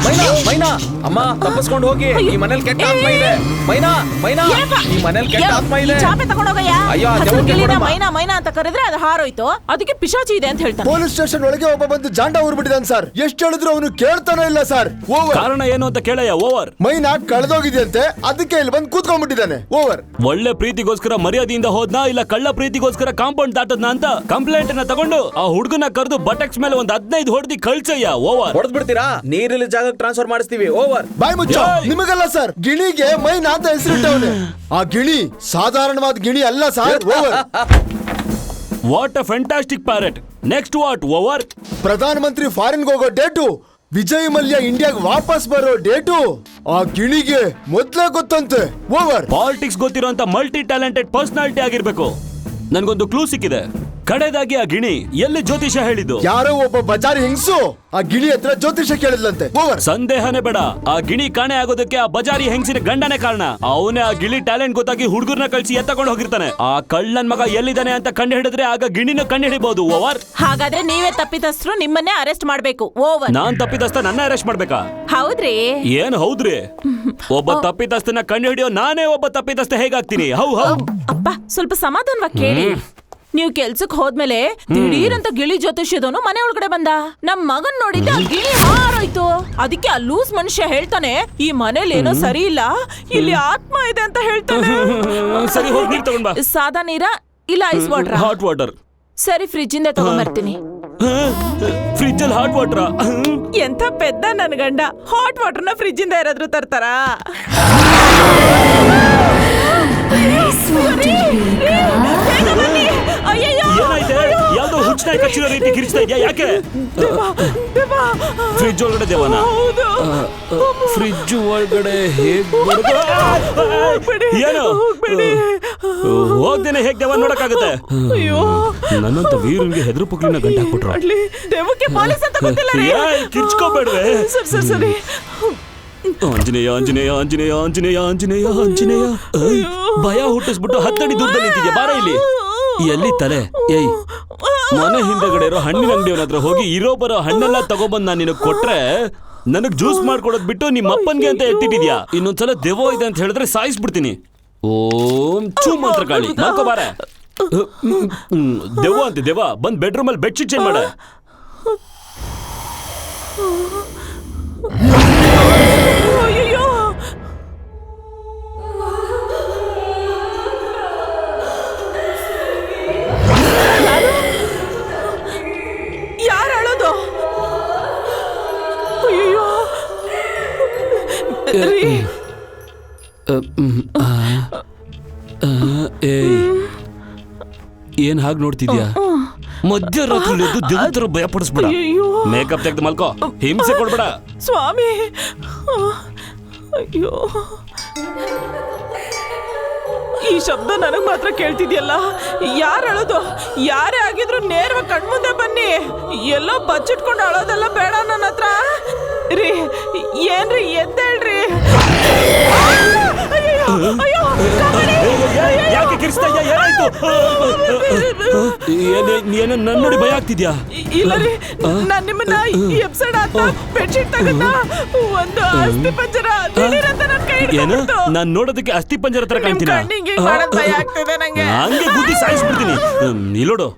ಮೈನಾ, ಮೈನಾ, ಅಮ್ಮ ತಪ್ಪಿಸ್ಕೊಂಡು ಹೋಗಿ. ಈ ಮನೇಲಿ ಕೆಟ್ಟ ಆತ್ಮ ಇದೆ. ಮೈನಾ, ಮೈನಾ, ಈ ಮನೇಲಿ ಕೆಟ್ಟ ಆತ್ಮ ಇದೆ. ಚಾಪೆ ತಗೊಂಡೋಗಯ್ಯ. ಅಯ್ಯೋ, ಹಸು ಗಿಳಿನ ಮೈನಾ ಮೈನಾ ಅಂತ ಕರೆದ್ರೆ ಅದು ಹಾರೋಯ್ತು. ಅದಕ್ಕೆ ಪಿಶಾಚಿ ಇದೆ ಅಂತ ಹೇಳ್ತಾನೆ. ಪೊಲೀಸ್ ಸ್ಟೇಷನ್ ಒಳಗೆ ಒಬ್ಬ ಬಂದು ಜಾಂಡ ಊರ್ಬಿಟ್ಟಿದ್ದಾನೆ ಸರ್. ಎಷ್ಟು ಹೇಳಿದ್ರು ಅವನು ಕೇಳ್ತಾನೆ ಇಲ್ಲ ಸರ್. ಓವರ್. ಕಾರಣ ಏನು ಅಂತ ಕೇಳಯ್ಯ. ಓವರ್. ಮೈನಾ ಕಳೆದೋಗಿದೆಯಂತೆ, ಅದಕ್ಕೆ ಇಲ್ಲಿ ಬಂದು ಕೂತ್ಕೊಂಡ್ಬಿಟ್ಟಿದ್ದಾನೆ. ಓವರ್. ಒಳ್ಳೆ ಪ್ರೀತಿಗೋಸ್ಕರ ಮರ್ಯಾದೆಯಿಂದ ಹೋದ್ನಾ ಇಲ್ಲ ಕಳ್ಳ ಪ್ರೀತಿಗೋಸ್ಕರ ಕಾಂಪೌಂಡ್ ದಾಟದ್ನಾ ಅಂತ ಕಂಪ್ಲೇಂಟ್ ಅನ್ನ ತಗೊಂಡು ಆ ಹುಡುಗನ ಕರೆದು ಬಟಕ್ಸ್ ಮೇಲೆ ಒಂದ್ 15 ಹೊಡೆದಿ ಕಳ್ಸಯ್ಯ. ಓವರ್. ಹೊಡೆದ್ಬಿಡ್ತೀರಾ? ನೀರಿನ ಜಾಗಕ್ಕೆ ಟ್ರಾನ್ಸ್ಫರ್ ಮಾಡಿಸ್ತೀವಿ. ಓವರ್. ಬಾಯ್ ಮುಚ್ಚ. ನಿಮಗಲ್ಲ ಸರ್, ಗಿಣಿಗೆ ಮೈನಾ ಅಂತ ಹೆಸರಿಟ್ಟವನೆ. ಆ ಗಿಣಿ ಸಾಧಾರಣವಾದ ಗಿಣಿ ಅಲ್ಲ sir. Over. What a fantastic parrot. Next what? Over. Pradhan Mantri foreign ಹೋಗೋ ಡೇಟು, ವಿಜಯ್ ಮಲ್ಯ ಇಂಡಿಯಾಗೆ ವಾಪಸ್ ಬರೋ ಡೇಟು ಆ ಗಿಣಿಗೆ ಮೊದ್ಲೇ ಗೊತ್ತಂತೆ. ಓವರ್. ಪಾಲಿಟಿಕ್ಸ್ ಗೊತ್ತಿರುವಂತ ಮಲ್ಟಿ ಟ್ಯಾಲೆಂಟೆಡ್ ಪರ್ಸನಾಲಿಟಿ ಆಗಿರ್ಬೇಕು. ನನ್ಗೊಂದು ಕ್ಲೂ ಸಿಕ್ಕಿದೆ. ಕಡೆದಾಗಿ ಆ ಗಿಣಿ ಎಲ್ಲಿ ಜ್ಯೋತಿಷ ಹೇಳಿದ್ದು? ಯಾರೋ ಒಬ್ಬ ಬಜಾರಿ ಹೆಂಗ್ಸು ಆ ಗಿಣಿ ಹತ್ರ ಜ್ಯೋತಿಷ ಕೇಳಿದ್ಲಂತೆ. ಓವರ್. ಸಂದೇಹನೇ ಬೇಡ, ಆ ಗಿಣಿ ಕಾಣೆ ಆಗೋದಕ್ಕೆ ಆ ಬಜಾರಿ ಹೆಂಗಸಿನ ಗಂಡನೇ ಕಾರಣ. ಅವನೇ ಆ ಗಿಳಿ ಟ್ಯಾಲೆಂಟ್ ಗೊತ್ತಾಗಿ ಹುಡುಗರ್ನ ಕಳ್ಸಿ ಎತ್ತಕೊಂಡು ಹೋಗಿರ್ತಾನೆ. ಆ ಕಳ್ಳನ್ ಮಗ ಎಲ್ಲಿದ್ದಾನೆ ಅಂತ ಕಂಡು ಹಿಡಿದ್ರೆ ಆಗ ಗಿಣಿನ ಕಂಡು ಹಿಡಿಬಹುದು. ಓವರ್. ಹಾಗಾದ್ರೆ ನೀವೇ ತಪ್ಪಿತಸ್ಥರು, ನಿಮ್ಮನ್ನೇ ಅರೆಸ್ಟ್ ಮಾಡ್ಬೇಕು. ಓವರ್. ನಾನ್ ತಪ್ಪಿತಸ್ಥ ನನ್ನ ಅರೆಸ್ಟ್ ಮಾಡ್ಬೇಕಾ? ಹೌದ್ರಿ? ಏನ್ ಹೌದ್ರಿ? ಒಬ್ಬ ತಪ್ಪಿತಸ್ಥನ ಕಂಡು ಹಿಡಿಯೋ ನಾನೇ ಒಬ್ಬ ತಪ್ಪಿತಸ್ಥ ಹೇಗಾಗ್ತೀನಿ? How how. ಅಪ್ಪ ಸ್ವಲ್ಪ ಸಮಾಧಾನವಾಗಿ ಕೇಳಿ. ನೀವು ಕೆಲ್ಸಕ್ ಹೋದ್ಮೇಲೆ ದಿಢೀರ್ ಅಂತ ಗಿಳಿ ಜ್ಯೋತಿಷ್ಯದವನು ಮನೆ ಒಳಗಡೆ ಬಂದ. ನಮ್ ಮಗನ್ ನೋಡಿದ್ದೆ ಆ ಗಿಳಿ ಹಾರೋಯ್ತು. ಅದಕ್ಕೆ ಆ ಲೂಸ್ ಮನುಷ್ಯ ಹೇಳ್ತಾನೆ, ಈ ಮನೇಲಿ ಏನೋ ಸರಿ ಇಲ್ಲ, ಇಲ್ಲಿ ಆತ್ಮ ಇದೆ ಅಂತ ಹೇಳ್ತಾನೆ. ಸರಿ, ಹೋಗಿ ನೀರ್ ತಗೊಂಡ್ ಬಾ. ಸಾದಾ ನೀರ ಇಲ್ಲ ಐಸ್ ವಾಟರ್? Hot water. ಸರಿ, ಫ್ರಿಜ್ ಇಂದ ತಗೊಂಡ್ಬರ್ತೀನಿ. ಫ್ರಿಜ್ ಅಲ್ಲಿ ಹಾಟ್ ವಾಟರ್? ಎಂತ ಪೆದ್ದ ನನ್ ಗಂಡ. ಹಾಟ್ ವಾಟರ್ನ ಫ್ರಿಜ್ ಇಂದ ಯಾರಾದ್ರೂ ತರ್ತಾರಾ? ಏನಾಯ್ತೆ? ಯಾವ್ದೋ ಹುಚ್ಚನಾಯಿ ಕಚ್ಚಿರೋ ರೀತಿ ಕಿರಿಚ್ತಾ ಇದ್ಯಾ? ಯಾಕೆ? ಫ್ರಿಜ್ ಒಳಗಡೆ ದೇವನ? ಫ್ರಿಜ್ ಒಳಗಡೆ ಏನು? ಹೋಗ್ದೇನೆ ಹೇಗ್ ದೇವ ನೋಡಕ್ಕಾಗತ್ತೆ? ನನ್ನಂತ ವೀರನ್ಗೆ ಹೆದ್ರು ಪುಕ್ಲಿನ ಗಂಟೆ ಹಾಕ್ಬಿಟ್ರು. ಕಿರ್ಚ್ಕೋಬೇಡ್ವೆ. ಸರಿ. ಆಂಜನೇಯ ಆಂಜನೇಯ ಆಂಜನೇಯ ಆಂಜನೇಯ ಆಂಜನೇಯ ಆಂಜನೇಯ. ಭಯ ಹುಟ್ಟಿಸ್ಬಿಟ್ಟು 10 ಅಡಿ ದೂರದಲ್ಲಿ ನಿಂತಿದ್ಯಾ. ಬಾರ ಇಲ್ಲಿ. ಎಲ್ಲಿ ತಲೆ? ಏಯ್, ಮನೆ ಹಿಂದೆಗಡೆ ಇರೋ ಹಣ್ಣಿನ ಅಂಗಡಿಯವನ ಹತ್ರ ಹೋಗಿ ಇರೋ ಬರೋ ಹಣ್ಣೆಲ್ಲ ತಗೊಬಂದ್ ನಾನು ನಿನಗ್ ಕೊಟ್ರೆ ನನಗ್ ಜ್ಯೂಸ್ ಮಾಡ್ಕೊಡೋದ್ ಬಿಟ್ಟು ನಿಮ್ಮ ಅಪ್ಪನ್ಗೆ ಅಂತ ಎತ್ತಿಟ್ಟಿದ್ಯಾ. ಇನ್ನೊಂದ್ಸಲ ದೆವ್ವ ಇದೆ ಅಂತ ಹೇಳಿದ್ರೆ ಸಾಯಿಸ್ಬಿಡ್ತೀನಿ. ಓಂ ಚೂ ಮಂತ್ರ ಕಾಳಿ. ನಾಕೋ ಬಾರ. ದೆವ್ವ ಅಂತೆ. ದೆವ್ವ ಬಂದ್ ಬೆಡ್ರೂಮ್ ಅಲ್ಲಿ ಬೆಡ್ಶೀಟ್ ಚೇಂಜ್ ಮಾಡ. ಅಯ್ಯೋ, ಯಾರು ಅಳೋದು? ಅಯ್ಯೋ, ಏನ್ ಹಾಗೆ ನೋಡ್ತಿದ್ಯಾ? ಮಧ್ಯರಾತ್ರಿ ಎದ್ದು ದೇವ್ರ ತರ ಭಯ ಪಡಿಸ್ಬೇಡ. ಮೇಕಪ್ ತೆಗೆದು ಮಲ್ಕೋ. ಹಿಂಸೆ ಕೊಡ್ಬೇಡ ಸ್ವಾಮಿ. ಅಯ್ಯೋ, ಈ ಶಬ್ದ ನನಗ್ ಮಾತ್ರ ಕೇಳ್ತಿದ್ಯಲ್ಲ. ಯಾರು ಅಳೋದು? ಯಾರೇ ಆಗಿದ್ರು ನೇರವಾಗಿ ಕಣ್ಮುಂದೆ ಬನ್ನಿ. ಎಲ್ಲೋ ಬಚ್ಚಿಟ್ಕೊಂಡು ಅಳೋದೆಲ್ಲ ಬೇಡ ನನ್ನ ಹತ್ರ ರೀ. ಏನ್ರಿ ಎದ್ದೇಳ್ರಿ. ಯಾಕೆ ಕಿರಿಸ್ತಾ ಇದ್ಯಾ? ಏನಾಯ್ತು? ಏನು ನನ್ನ ನೋಡಿ ಭಯ ಆಗ್ತಿದ್ಯಾ? ಇಲ್ಲ ರೀ, ನಾನ್ ನಿಮ್ಮನ್ನ ಎಪ್ಸೈಡ್ ಅಂತ ಬೆಡ್ಶೀಟ್ ತಗದ ಒಂದು ಅಸ್ಥಿ ಪಂಜರ ದಿಢೀರಂತ ನನ್ನ ಕೈ ಏನು? ನಾನ್ ನೋಡೋದಕ್ಕೆ ಅಸ್ಥಿ ಪಂಜರ ತರ ಕಾಣ್ತೀನ? ಭಯ ಆಗ್ತಿದೆ ನಂಗೆ. ಹಂಗೆ ಗುದ್ದಿ ಸಾಯಿಸ್ಬಿಡ್ತೀನಿ. ಇಲ್ಲೋಡು,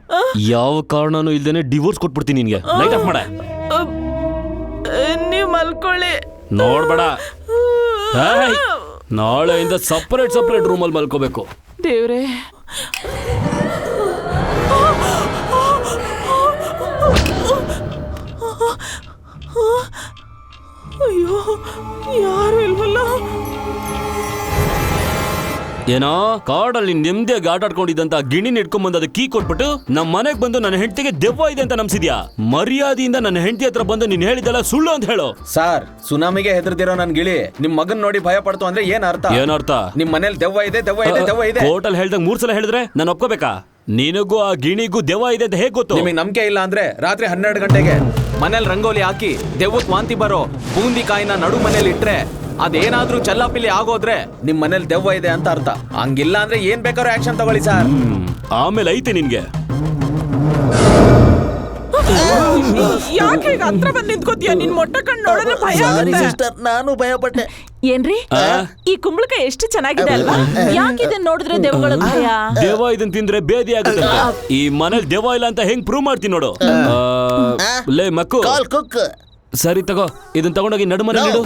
ಯಾವ ಕಾರಣನೂ ಇಲ್ದೇನೆ ಡಿವೋರ್ಸ್ ಕೊಟ್ಬಿಡ್ತೀನಿ ನಿನ್ಗೆ. ಲೈಟ್ ಆಫ್ ಮಾಡ. ನೀವ್ ಮಲ್ಕೊಳ್ಳಿ. ನೋಡ್ಬೇಡ. ನಾಳೆಯಿಂದ ಸಪರೇಟ್ ರೂಮಲ್ಲಿ ಮಲ್ಕೋಬೇಕು. ದೇವ್ರೆ, ಅಯ್ಯೋ, ಯಾರು ಇಲ್ವಲ್ಲ. ಏನೋ ಕಾಡಲ್ಲಿ ನೆಮ್ಮದಿಯಾಗಿ ಆಟ ಆಡ್ಕೊಂಡಿದ್ದಂತ ಗಿಣಿನ ಇಟ್ಕೊಂಡ್ ಬಂದು ಅದಕ್ಕೆ ಕೀ ಕೊಟ್ಬಿಟ್ಟು ನಮ್ಮ ಮನೆಗೆ ಬಂದು ನನ್ನ ಹೆಂಡತಿಗೆ ದೆವ್ವ ಇದೆ ಅಂತ ನಂಬಿಸಿದ್ಯಾ? ಮರ್ಯಾದೆಯಿಂದ ನನ್ನ ಹೆಂಡತಿ ಹತ್ರ ಬಂದು ನೀನ್ ಹೇಳಿದೆಲ್ಲ ಸುಳ್ಳು ಅಂತ ಹೇಳು. ಸರ್, ಸುನಾಮಿಗೆ ಹೆದರ್ದಿರೋ ನನ್ ಗಿಳಿ ನಿಮ್ ಮಗನ್ ನೋಡಿ ಭಯ ಪಡ್ತು ಅಂದ್ರೆ ಏನ್ ಅರ್ಥ? ಏನರ್ಥ? ನಿಮ್ ಮನೇಲಿ ದೆವ್ವ ಇದೆ, ದೆವ್ವ ಇದೆ, ದೆವ್ವ ಇದೆ. ಕೋರ್ಟಲ್ಲಿ ಹೇಳ್ದಂಗ 3 ಸಲ ಹೇಳಿದ್ರೆ ನಾನು ಒಪ್ಕೋಬೇಕಾ? ನಿನಗೂ ಆ ಗಿಣಿಗೂ ದೆವ್ವ ಇದೆ ಅಂತ ಹೇಗ್ ಗೊತ್ತು? ನಿಮಗೆ ನಂಬಿಕೆ ಇಲ್ಲ ಅಂದ್ರೆ ರಾತ್ರಿ 12 ಗಂಟೆಗೆ ಮನೇಲಿ ರಂಗೋಲಿ ಹಾಕಿ ದೆವ್ವಕ್ ವಾಂತಿ ಬರೋ ಬೂಂದಿ ಕಾಯಿನ ನಡು ಮನೇಲಿ ಇಟ್ರೆ ಅದೇನಾದ್ರೂ ಚಲ್ಲಾಪಿಲ್ಲಿ ಆಗೋದ್ರೆ ನಿಮ್ ಮನೇಲಿ ದೆವ್ವ ಇದೆ ಅಂತ ಅರ್ಥ. ಹಂಗಿಲ್ಲ ಅಂದ್ರೆ ಏನ್ ಬೇಕಾದ್ರೂ ಆಕ್ಷನ್ ತಗೊಳ್ಳಿ ಸರ್. ಆಮೇಲೆ ಐತೆ ನಿನ್ಗೆ. ಯಾಕೆ ಈಗ ಹತ್ರ ಬಂದ್ ನಿಂತ್ಕೋತೀಯ? ನಿನ್ ಮೊಟ್ಟೆ ಕಣ್ಣು ನೋಡಿದ್ರೆ ಭಯ ಆಗುತ್ತೆ. ಸಿಸ್ಟರ್, ನಾನು ಭಯ ಪಟ್ಟೆ. ಏನ್ರಿ ಈ ಕುಂಬಳಕಾಯಿ ಎಷ್ಟು ಚೆನ್ನಾಗಿದೆ ಅಲ್ವಾ? ಯಾಕೆ ಇದನ್ನ ನೋಡಿದ್ರೆ ದೆವ್ವಗಳ ಭಯ? ದೆವ್ವ ಇದನ್ ತಿಂದ್ರೆ ಬೇದಿ ಆಗುತ್ತೆ. ಈ ಮನೇಲಿ ದೆವ್ವ ಇಲ್ಲ ಅಂತ ಹೆಂಗ್ ಪ್ರೂವ್ ಮಾಡ್ತೀನಿ ನೋಡು. ಲೇ ಮಕ್ಕು, ಕಾಲ್ ಕುಕ್. ಸರಿ ತಗೋ, ಇದನ್ ತಗೊಂಡೋಗಿ ನಡುಮನೆ ನೀಡು.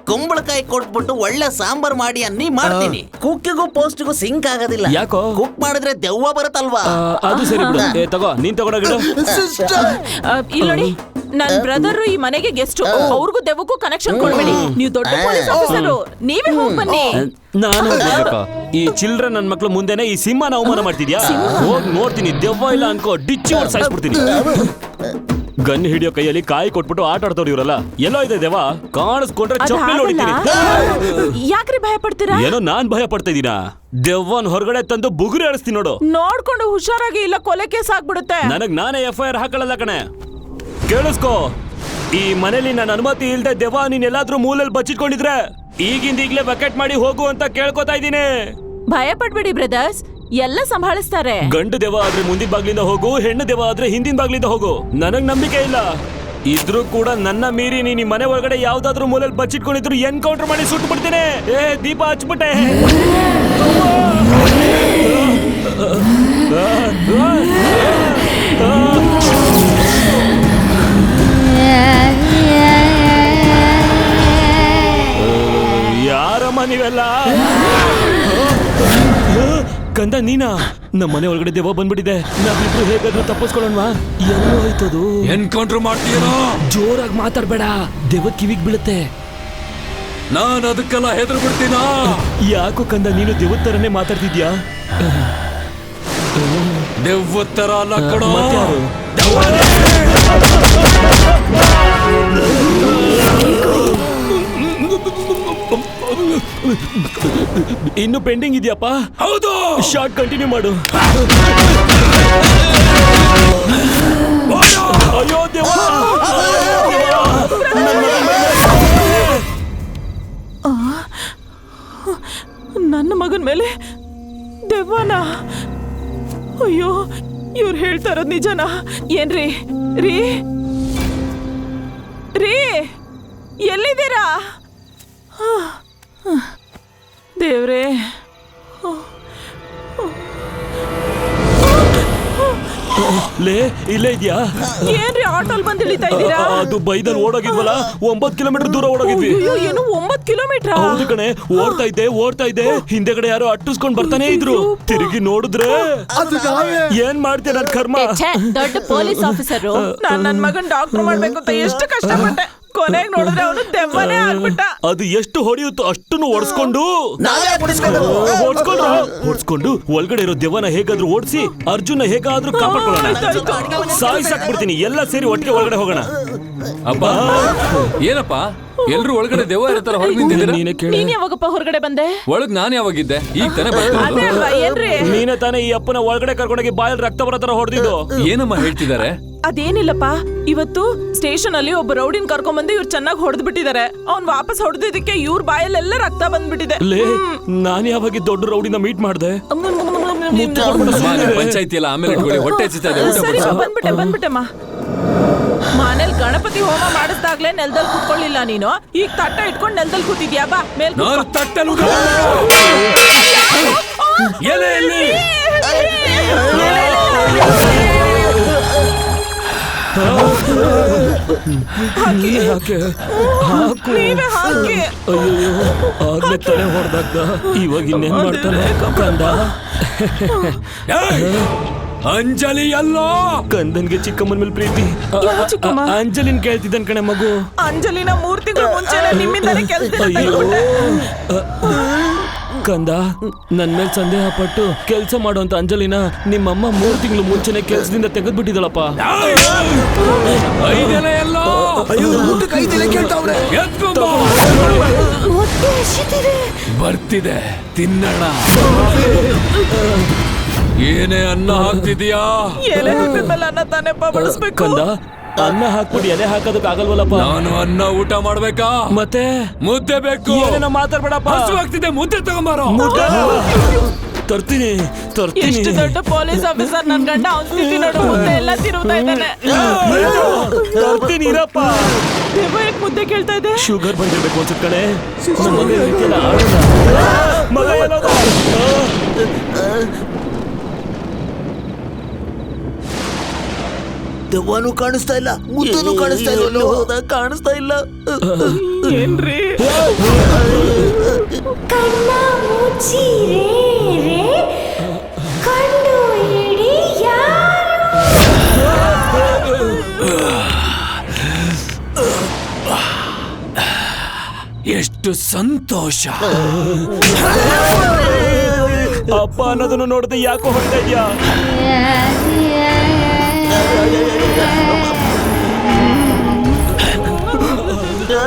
ಕುಂಬಳಕಾಯಿ ಕೊಟ್ಬಿಟ್ಟು ಒಳ್ಳೆ ಸಾಂಬಾರ್ ಮಾಡಿ ಅನ್ನಿ ಮಾಡ್ತೀನಿ. ಕುಕ್ಕಿಗೂ ಪೋಸ್ಟ್ಗೂ ಸಿಂಕ್ ಆಗೋದಿಲ್ಲ. ಯಾಕೋ? ಕುಕ್ ಮಾಡಿದ್ರೆ ದೆವ್ವ ಬರುತ್ತಲ್ವಾ? ಅದು ಸರಿ ಬಿಡು. ತಗೋ, ನೀನ್ ತಗೊಂಡೋಗಿಡು. ಇಲ್ಲಿ ನೋಡಿ, ನನ್ ಬ್ರದರ್ ಈ ಮನೆಗೆ ಗೆಸ್ಟ್. ಅವ್ರಿಗೂ ದೆವ್ವಕ್ಕೂ ಕನೆಕ್ಷನ್ ಕೊಡ್ಬೇಡಿ. ನೀವು ದೊಡ್ಡ ಪೊಲೀಸ್ ಆಫೀಸರು, ನೀವೇ ಹೋಗ್ ಬನ್ನಿ. ನಾನು ಹೋಗ್ಬೇಕಾ? ಈ ಚಿಲ್ಡ್ರನ್ ನನ್ ಮಕ್ಳು ಮುಂದೆನೆ ಈ ಸಿಂಹನ ಅವಮಾನ ಮಾಡ್ತಿದ್ಯಾ? ಹೋಗ್ ನೋಡ್ತೀನಿ, ದೆವ್ವ ಇಲ್ಲ ಅನ್ಕೋ ಡಿಚ್ಚಿ ಹೊಡ್ ಸಾಯಿಸ್ಬಿಡ್ತೀನಿ. ಗನ್ ಹಿಡಿಯೋ ಕೈಯಲ್ಲಿ ಕಾಯಿ ಕೊಟ್ಬಿಟ್ಟು ಆಟ ಆಡ್ತವ್ರು ಇವ್ರಲ್ಲ. ಎಲ್ಲೋ ಇದೆ ದೆವ್ವ, ಕಾಣಿಸ್ಕೊಂಡ್ರೆ ಚಪ್ಪಲಿ ಹೊಡಿತೀನಿ. ಯಾಕ್ರಿ ಭಯ ಪಡ್ತೀರಾ? ಏನೋ ನಾನ್ ಭಯ ಪಡ್ತಾ ಇದೀನ? ದೆವ್ವನ್ ಹೊರಗಡೆ ತಂದು ಬುಗುರಿ ಆಡಿಸ್ತೀನಿ ನೋಡು. ನೋಡ್ಕೊಂಡು ಹುಷಾರಾಗಿ, ಇಲ್ಲ ಕೊಲೆ ಕೇಸ್ ಆಗ್ಬಿಡುತ್ತೆ. ನನಗ್ ನಾನೇ FIR ಹಾಕೊಳ್ಳಲ್ಲ ಕಣೆ. ಕೇಳಿಸ್ಕೋ, ಈ ಮನೇಲಿ ನನ್ನ ಅನುಮತಿ ಇಲ್ದೆ ದೆವ್ವ ನೀನ್ ಎಲ್ಲಾದ್ರೂ ಮೂಲೆಯಲ್ಲಿ ಬಚ್ಚಿಟ್ಕೊಂಡಿದ್ರೆ ಈಗಿಂದೀಗ್ಲೇ ಬಕೆಟ್ ಮಾಡಿ ಹೋಗು ಅಂತ ಕೇಳ್ಕೊತಾ ಇದೀನಿ. ಭಯ ಪಡ್ಬೇಡಿ ಬ್ರದರ್ಸ್, ಎಲ್ಲ ಸಂಭಾಳಿಸ್ತಾರೆ. ಗಂಡು ದೆವ್ವ ಆದ್ರೆ ಮುಂದಿನ ಬಾಗ್ಲಿಂದ ಹೋಗು, ಹೆಣ್ಣು ದೆವ್ವ ಆದ್ರೆ ಹಿಂದಿನ ಬಾಗ್ಲಿಂದ ಹೋಗು. ನನಗ್ ನಂಬಿಕೆ ಇಲ್ಲ. ಇದ್ರೂ ಕೂಡ ನನ್ನ ಮೀರಿ ನೀನ್ ಈ ಮನೆ ಒಳಗಡೆ ಯಾವ್ದಾದ್ರು ಮೂಲೆಯಲ್ಲಿ ಬಚ್ಚಿಟ್ಕೊಂಡಿದ್ರು ಎನ್ಕೌಂಟರ್ ಮಾಡಿ ಸುಟ್ಟು ಬಿಡ್ತೀನಿ. ದೀಪ ಹಚ್ಬಿಟ್ಟೆ. ಯಾರಮ್ಮ ನೀವೆಲ್ಲ? ಕಂದ ನೀನಾ? ನಮ್ಮ ಮನೆ ಒಳಗಡೆ ದೆವ್ವ ಬಂದ್ಬಿಟ್ಟಿದೆ. ನಾವಿಬ್ರು ಹೇಗಾದ್ರೂ ತಪ್ಪಿಸ್ಕೊಳ್ಳೋಣವಾ? ಎಲ್ಲೋ ಆಯ್ತದು. ಎನ್ಕೌಂಟರ್ ಮಾಡ್ತೀಯೋ? ಜೋರಾಗಿ ಮಾತಾಡ್ಬೇಡ, ದೆವ್ವ ಕಿವಿಗ್ ಬೀಳುತ್ತೆ. ನಾನು ಅದಕ್ಕೆಲ್ಲ ಹೆದರ್ ಬಿಡ್ತೀನ. ಯಾಕೋ ಕಂದ ನೀನು ದೆವ್ವದ ತರನೇ ಮಾತಾಡ್ತಿದ್ಯಾ? ದೆವ್ವದ ತರ ಅಲ್ಲ ಕೊಡೋ. ಇನ್ನು ಪೆಂಡಿಂಗ್ ಇದೆಯಪ್ಪ? ಹೌದು. ಶಾರ್ಟ್ ಕಂಟಿನ್ಯೂ ಮಾಡು. ಅಯ್ಯೋ ದೇವ, ನನ್ನ ಮಗನ್ ಮೇಲೆ ದೆವ್ವನ? ಅಯ್ಯೋ, ಇವ್ರು ಹೇಳ್ತಾ ಇರೋದ್ ನಿಜನಾ? ಏನ್ರಿ ರೀ ರೀ, ಎಲ್ಲಿದ್ದೀರಾ? ದೇವ್ರೇ, ಲೇ ಇಲ್ಲೇ ಇದ್ಯಾ? ಏನ್ರಿ ಆಟೋಲ್ ಬಂದ್ ಇಳಿತಾ ಇದ್ದೀರಾ? ಅದು ಬೈದಲ್ಲಿ ಓಡೋಗಿದ್ವಲ್ಲ, 9 ಕಿಲೋಮೀಟರ್ ದೂರ ಓಡೋಗಿದ್ವಿ. ಏನು 9 ಕಿಲೋಮೀಟರ್? ಹೌದು ಕಣೆ, ಓಡ್ತಾ ಇದ್ದೆ. ಹಿಂದೆಗಡೆ ಯಾರೋ ಅಟ್ಟಿಸ್ಕೊಂಡ್ ಬರ್ತಾನೆ ಇದ್ರು. ತಿರುಗಿ ನೋಡಿದ್ರೆ ಏನ್ ಮಾಡ್ತೇನೆ ನನ್ ಕರ್ಮ. ದೊಡ್ಡ ಪೊಲೀಸ್ ಆಫೀಸರ್, ನನ್ ಮಗನ್ ಡಾಕ್ಟರ್ ಮಾಡ್ಬೇಕು ಅಂತ ಎಷ್ಟು ಕಷ್ಟಪಟ್ಟೆ. ಕೊನೆಗೆ ನೋಡಿದ್ರೆ ಅವನು ದೆವ್ವನೇ ಆಗ್ಬಿಟ್ಟ. ಅದು ಎಷ್ಟು ಹೊಡೆಯುತ್ತೋ ಅಷ್ಟನ್ನು ಓಡಿಸ್ಕೊಂಡು ಒಳಗಡೆ ಇರೋ ದೆವ್ವನ ಹೇಗಾದ್ರೂ ಓಡಿಸಿ ಅರ್ಜುನ ಹೇಗಾದ್ರೂ ಕಾಪಾಡ್ಕೊಳ್ಳೋಣ. ಸಾಯಿಸಾಕ್ಬಿಡ್ತೀನಿ. ಎಲ್ಲ ಸೇರಿ ಒಟ್ಟಿಗೆ ಒಳಗಡೆ ಹೋಗೋಣ. ಅಪ್ಪ, ಏನಪ್ಪ ಎಲ್ರು ಒಳಗಡೆ ದೆವ್ವ ಇರ್ತಾರ, ಹೊರಗೆ ನಿಂತಿದ್ದೀರಾ? ನೀನೇ ಕೇಳ. ನೀನ್ ಯಾವಾಗಪ್ಪ ಹೊರಗಡೆ ಬಂದೆ? ಒಳಗ್ ನಾನ್ ಯಾವಾಗಿದ್ದೆ? ಈಗ ತಾನೇ ಅದೇ ಅಲ್ವಾ? ಏನ್ರಿ ನೀನೇ ತಾನೇ ಈ ಅಪ್ಪನ ಒಳಗಡೆ ಕರ್ಕೊಂಡೋಗಿ ಬಾಯಲ್ಲಿ ರಕ್ತ ಬರೋ ತರ ಹೊಡೆದಿದ್ದು. ಏನಮ್ಮ ಹೇಳ್ತಿದ್ದಾರೆ? ಅದೇನಿಲ್ಲಪ್ಪ, ಇವತ್ತು ಸ್ಟೇಷನ್ ಅಲ್ಲಿ ಒಬ್ಬ ರೌಡಿನ್ ಕರ್ಕೊಂಡ್ ಬಂದು ಇವ್ರು ಚೆನ್ನಾಗಿ ಹೊಡೆದ್ ಬಿಟ್ಟಿದ್ದಾರೆ. ಅವ್ನ್ ವಾಪಸ್ ಹೊಡೆದಿದ್ದಕ್ಕೆ ಇವ್ರ ಬಾಯಲ್ಲೆಲ್ಲ ರಕ್ತ ಬಂದ್ಬಿಟ್ಟಿದೆ. ಲೇ, ನಾನ್ ಯಾವಾಗ ದೊಡ್ಡ ರೌಡಿನ ಮೀಟ್ ಮಾಡ್ದೆ? ಪಂಚಾಯತಿ ಎಲ್ಲ ಆಮೇಲೆ ಹೊಟ್ಟೆ ಹಚ್ಚಿತಾ ಇದೆ. ಸರಿ ಬಂದ್ಬಿಟ್ಟೆಮ್ಮ. ಮನೇಲಿ ಗಣಪತಿ ಹೋಮ ಮಾಡಿಸ್ದಾಗ್ಲೇ ನೆಲದಲ್ಲಿ ಕೂತ್ಕೊಳ್ಳಿಲ್ಲ ನೀನು. ಈಗ ತಟ್ಟ ಇಟ್ಕೊಂಡು ನೆಲದಲ್ಲಿ ಕೂತಿದ್ಯಾ? ಬಾ ಮೇಲ್ ನೀವೇ ಹಾಕಿ. ಅಯ್ಯೋ, ಆಗ್ಲೇ ತಲೆ ಹೊಡೆದಾಗ ಇವಾಗ ಇನ್ನೇನ್ ಮಾಡ್ತಾನೆ ಕಂದ? ಅಂಜಲಿ ಅಲ್ಲೋ. ಕಂದನ್ಗೆ ಚಿಕ್ಕಮ್ಮನ ಮೇಲೆ ಪ್ರೀತಿ. ಅಂಜಲಿನ್ ಕೇಳ್ತಿದ್ದನ್ ಕಣೆ ಮಗು. ಅಂಜಲಿನ 3 ತಿಂಗಳು ಮುಂಚೆನೆ ನಿಮ್ಮಿಂದಾನೆ ಕೆಲಸ. ಅಯ್ಯೋ ಕಂದ, ನನ್ ಮೇಲೆ ಸಂದೇಹ ಪಟ್ಟು ಕೆಲ್ಸ ಮಾಡುವಂತ ಅಂಜಲಿನ ನಿಮ್ಮಮ್ಮ 3 ತಿಂಗಳು ಮುಂಚೆನೆ ಕೆಲ್ಸದಿಂದ ತೆಗೆದ್ಬಿಟ್ಟಿದಳಪ್ಪ. ಬರ್ತಿದೆ, ತಿನ್ನೋಣ. ಏನೇ ಅನ್ನ ಹಾಕ್ತಿದ್ಯಾ? ಎಲೆ ಹಾಕಿದ್ಮೇಲೆ ಅನ್ನ ತಾನೇ ಬಡಿಸ್ಬೇಕು. ಕಂದ, ಅನ್ನ ಹಾಕ್ಬಿಟ್ಟು ಎಲೆ ಹಾಕೋದಕ್ ಆಗಲ್ವಲ್ಲಪ್ಪ. ನಾನು ಅನ್ನ ಊಟ ಮಾಡ್ಬೇಕಾ? ಮತ್ತೆ ಮುದ್ದೆ ಬೇಕು. ಏನೇನೋ ಮಾತಾಡ್ಬೇಡಪ್ಪ. ಹಸುವಾಗ್ತಿದೆ, ಮುದ್ದೆ ತಗೊಂಬಾರೋ. ತರ್ತೀನಿ ಎಷ್ಟು ದೊಡ್ಡ ಪೊಲೀಸ್ ಆಫೀಸರ್ ನನ್ ಗಂಡ ಅವ್ನ್ ಸ್ಥಿತಿ ನೋಡು, ಮುದ್ದೆ ಎಲ್ಲ ತಿರುಗ್ತಾ ಇದ್ದಾನೆ. ತರ್ತೀನಿ ಇರಪ್ಪ. ಯಾಕೆ ಮುದ್ದೆ ಕೇಳ್ತಾ ಇದೆ? ಶುಗರ್ ಬಂದಿರ್ಬೇಕು ಅನ್ಸುತ್ತೆ ಕಣೆ. ನನ್ನ ಮಗ ಈ ರೀತಿ ಎಲ್ಲ ಆಡಲ್ಲ. ಮಗ ಎಲ್ಲೋದ? ದೆವ್ವನೂ ಕಾಣಿಸ್ತಾ ಇಲ್ಲ, ಮುದ್ದನೂ ಕಾಣಿಸ್ತಾ ಇಲ್ಲ. ಕಾಣಿಸ್ತಾ ಇಲ್ಲ. ಏನ್ರಿ ಕಣ್ಣ ಮುಚ್ಚಿರೆ ಕಂಡು ಹಿಡಿ ಎಷ್ಟು ಸಂತೋಷ. ಅಪ್ಪ ಅನ್ನೋದನ್ನು ನೋಡದೆ ಯಾಕೋ ಹೊಡ್ತಾ ಇದ್ಯಾ?